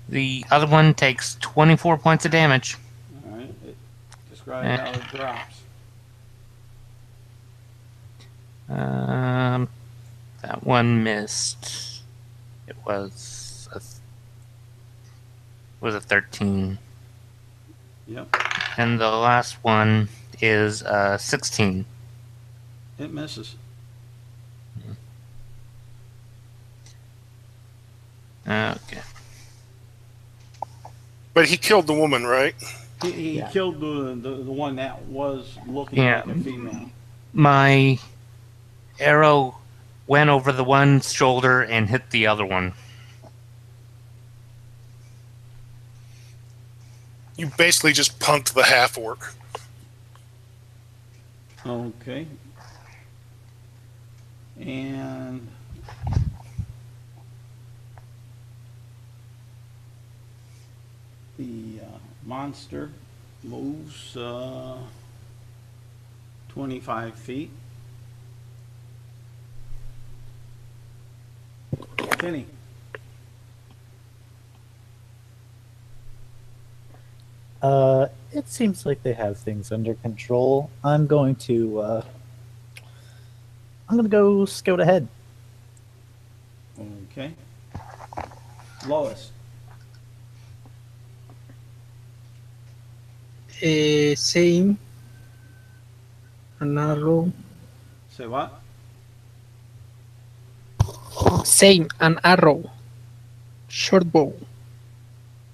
The other one takes 24 points of damage. All right. Describe how it drops. That one missed. It was a 13. Yep. And the last one is 16. It misses. Okay. But he killed the woman, right? He Yeah. killed the one that was looking Yeah. like a female. My arrow went over the one's shoulder and hit the other one. You basically just punked the half orc. Okay. And the monster moves 25 feet. Kenny. It seems like they have things under control. I'm going to go scout ahead. Okay. Lois. Same. An arrow. Say what? Same. An arrow. Short bow.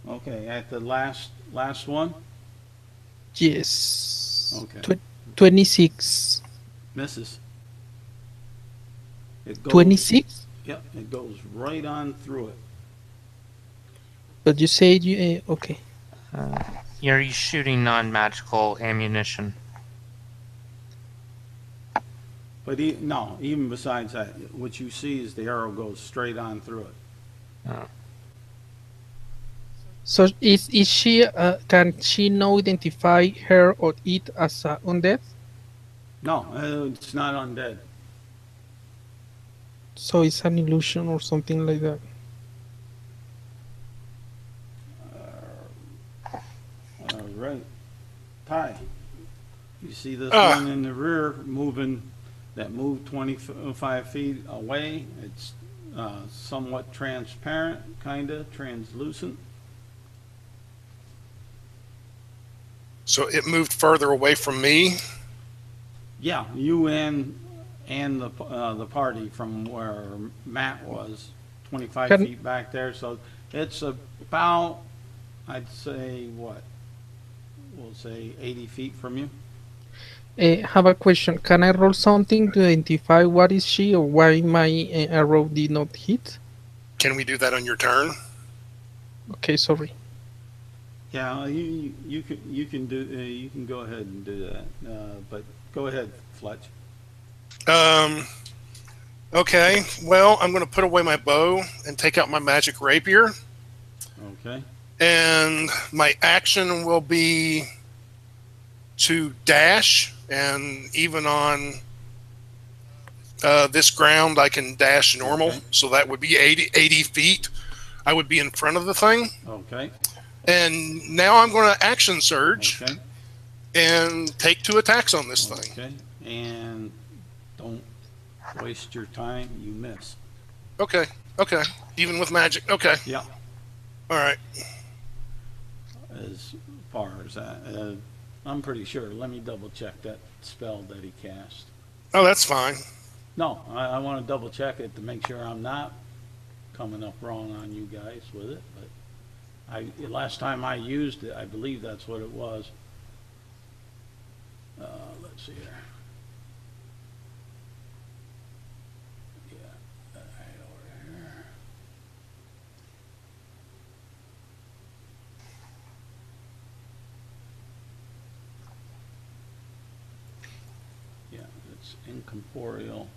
Okay, at the last one? Yes. Okay. 26. Misses. It goes, 26? Yep, it goes right on through it. But you said you. Okay. You're shooting non-magical ammunition. But no, even besides that, what you see is the arrow goes straight on through it. Oh. So is she? Can she now identify her or it as undead? No, it's not undead. So it's an illusion or something like that. All right. Ty, you see this Ah. one in the rear moving, that moved 25 feet away. It's somewhat transparent, kind of translucent. So it moved further away from me. Yeah, you and the party from where Matt was, 25 Can- feet back there. So it's about, I'd say, what? We'll say 80 feet from you. Have a question. Can I roll something to identify what is she or why my arrow did not hit? Can we do that on your turn? Okay, sorry. Yeah, you can go ahead and do that. But go ahead, Fletch. Okay. Well, I'm going to put away my bow and take out my magic rapier. Okay. And my action will be to dash, and even on this ground I can dash normal. Okay. So that would be 80 feet. I would be in front of the thing. Okay. And now I'm going to action surge Okay. and take 2 attacks on this thing. Okay. And don't waste your time. You miss. Okay. Even with magic. Okay. Yeah. All right. As far as that, I'm pretty sure. Let me double check that spell that he cast. Oh, that's fine. No, I want to double check it to make sure I'm not coming up wrong on you guys with it. But last time I used it, I believe that's what it was. Let's see here. Yeah, right over here. Yeah, it's incorporeal.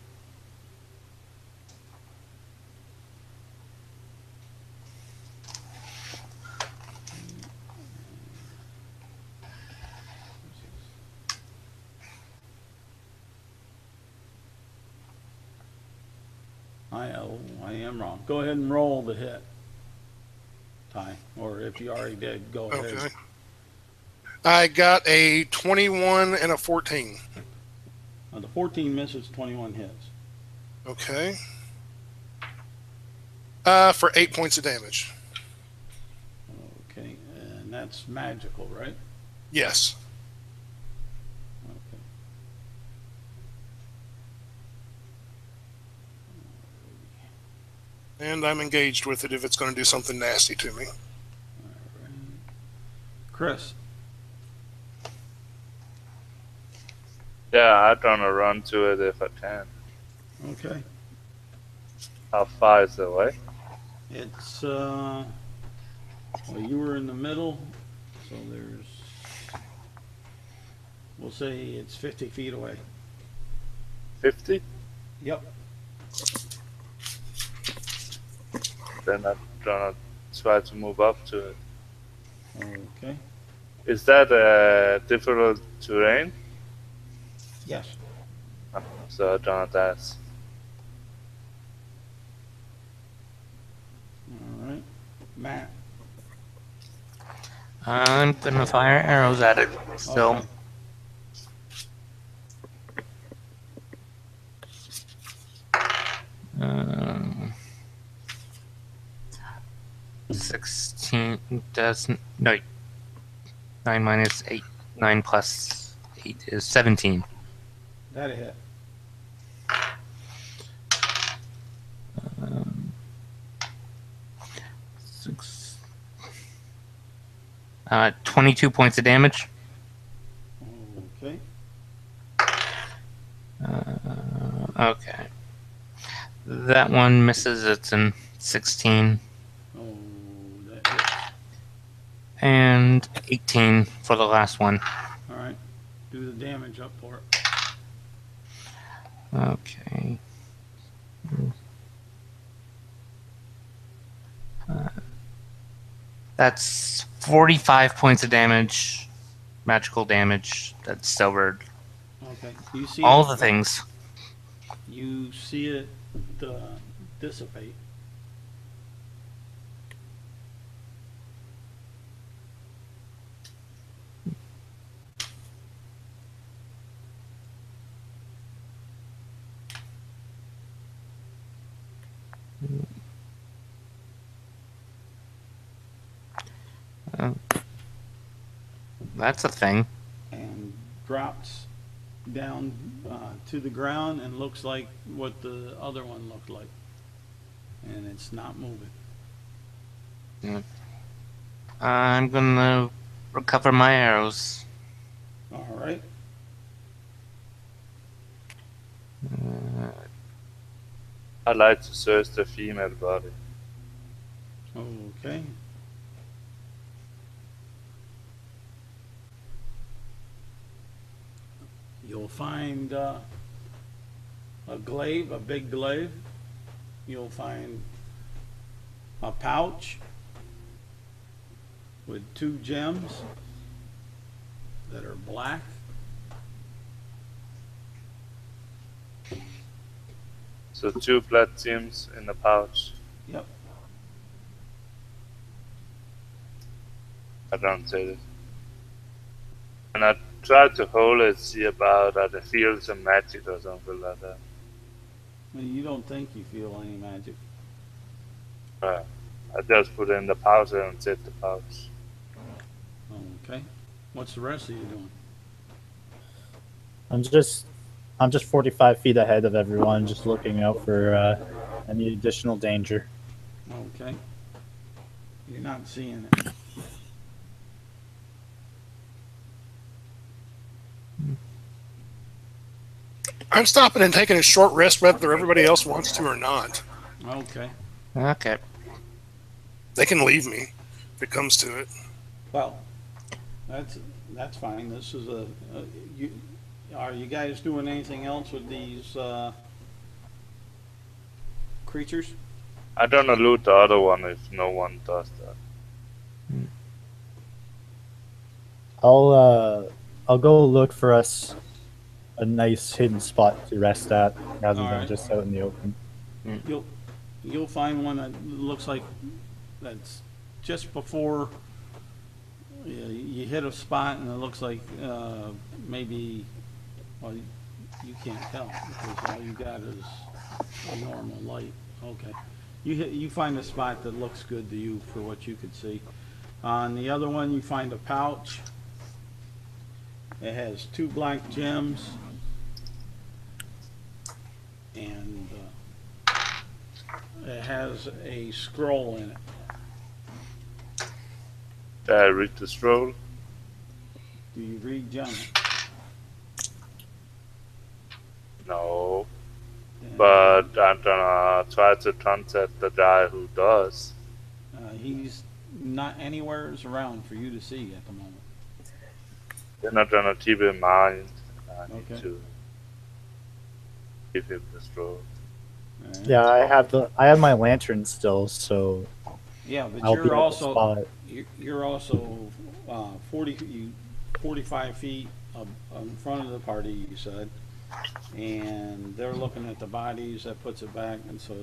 I am wrong. Go ahead and roll the hit, Ty. Or if you already did, go ahead. Okay. I got a 21 and a 14. The 14 misses, 21 hits. Okay. For 8 points of damage. Okay, and that's magical, right? Yes. Okay. And I'm engaged with it if it's going to do something nasty to me. All right. Chris. Yeah, I'm gonna run to it if I can. Okay. How far is it away? It's well, you were in the middle, so we'll say it's 50 feet away. 50? Yep. Then I'm gonna try to move up to it. Okay. Is that difficult terrain? Yes. So I'm gonna dash. All right. Matt. I'm gonna fire arrows at it still. Okay. Um, 16 does no 9 minus 8. 9 plus 8 is 17. That hit. 6. 22 points of damage. Okay. Okay. That one misses. It's in 16. Oh, that hits. And 18 for the last one. All right. Do the damage up for it. Okay. That's 45 points of damage, magical damage. That's silvered. Okay. You see All it, the things. you see it dissipate. That's a thing. And drops down to the ground and looks like what the other one looked like. And it's not moving. I'm gonna recover my arrows. All right. I like to search the female body. Okay. You'll find a glaive, a big glaive. You'll find a pouch with 2 gems that are black. So 2 blood gems in the pouch. Yep. I don't take it. And I try to hold it, see about that it feels some magic or something like that. Well, you don't think you feel any magic. I just put it in the pouch and set the pouch. Okay. What's the rest of you doing? I'm just 45 feet ahead of everyone, just looking out for any additional danger. Okay. You're not seeing it. I'm stopping and taking a short rest whether everybody else wants to or not. Okay. Okay. They can leave me if it comes to it. Well, that's fine. This is are you guys doing anything else with these creatures? I don't know loot the other one if no one does that. I'll go look for us a nice hidden spot to rest at rather than Alright. just out in the open. You'll find one that looks like that's just before you hit a spot, and it looks like maybe, well, you can't tell because all you got is a normal light. Okay. You find a spot that looks good to you for what you could see. On the other one, you find a pouch. It has 2 black gems and it has a scroll in it. Did I read the scroll? Do you read John? No. But I'm gonna try to contact the guy who does. He's not anywhere around for you to see at the moment. Then I'm gonna keep in mind. I need Okay. to give him the scroll. All right. Yeah, I have my lantern still, so Yeah, but I'll be you're at the also spot. you're also 45 feet in front of the party. You said, and they're looking at the bodies. That puts it back, and so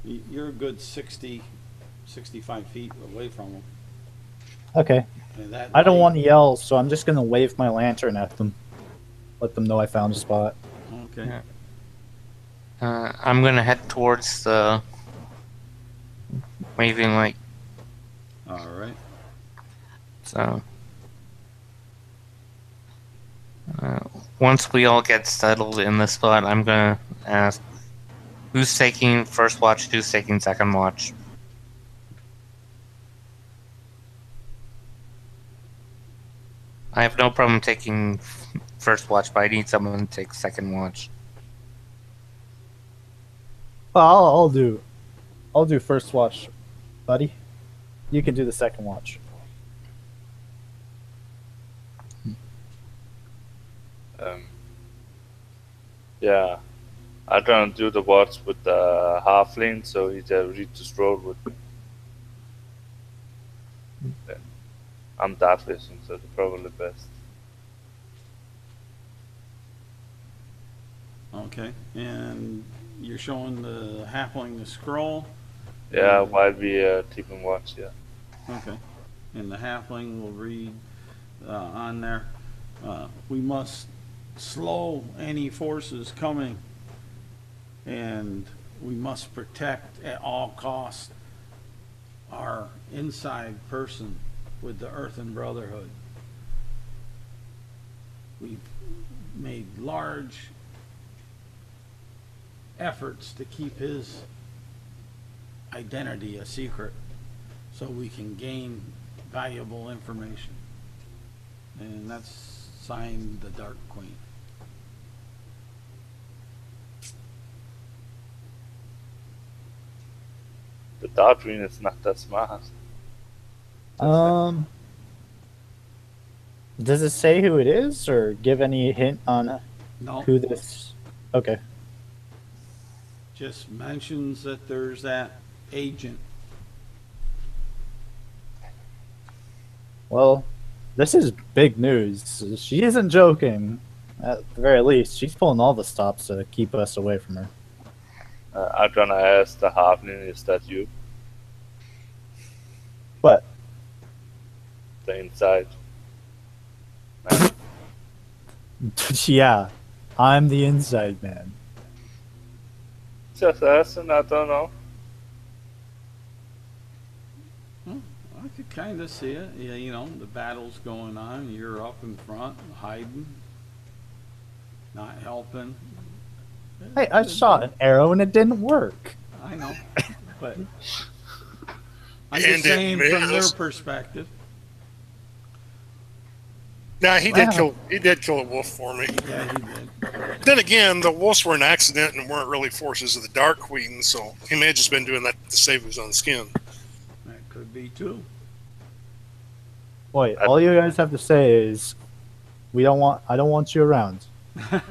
you're a good 60, 65 feet away from them. Okay. And that I don't light- want to yell, so I'm just gonna wave my lantern at them. Let them know I found a spot. Okay. Yeah. I'm gonna head towards the waving light. All right. So once we all get settled in the spot, I'm gonna ask who's taking first watch, who's taking second watch. I have no problem taking first watch, but I need someone to take second watch. Well, I'll do first watch, buddy. You can do the second watch. Yeah. I'm trying to do the watch with the halfling, so he just read the scroll with me. Yeah. I'm dark vision, so it's probably best. Okay, and you're showing the halfling the scroll. Yeah, while we keeping watch, yeah. Okay, and the halfling will read on there. We must slow any forces coming, and we must protect at all costs our inside person with the Earthen Brotherhood. We've made large efforts to keep his identity a secret so we can gain valuable information. And that's signed the Dark Queen. The Dark Queen is not that smart. Does it say who it is, or give any hint on No, who this? Okay. just mentions that there's that agent. Well, this is big news. She isn't joking. At the very least, she's pulling all the stops to keep us away from her. I'm trying to ask the halfling, is that you? But The inside. Yeah, I'm the inside man. Just asking, I don't know. I could kind of see it. Yeah, you know, the battle's going on. You're up in front, hiding, not helping. Hey, I shot an arrow and it didn't work. I know, but I'm And just it saying from their missed. perspective. Now he did Wow. kill a wolf for me. Yeah, he did. Then again, the wolves were an accident and weren't really forces of the Dark Queen, so he may have just been doing that to save his own skin. That could be too. Wait, all you guys have to say is, I don't want you around.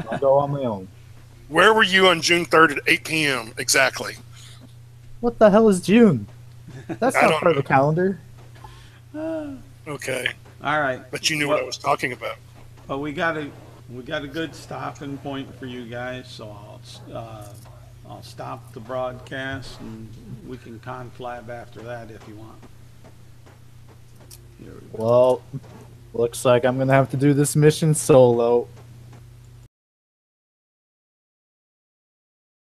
I'll go on my own. Where were you on June 3rd at 8 p.m. exactly? What the hell is June? That's I not don't part of the calendar. Okay, All right, but you knew what I was talking about. but we got a good stopping point for you guys. So I'll stop the broadcast and we can conflab after that if you want. Here we go. Well, looks like I'm gonna have to do this mission solo.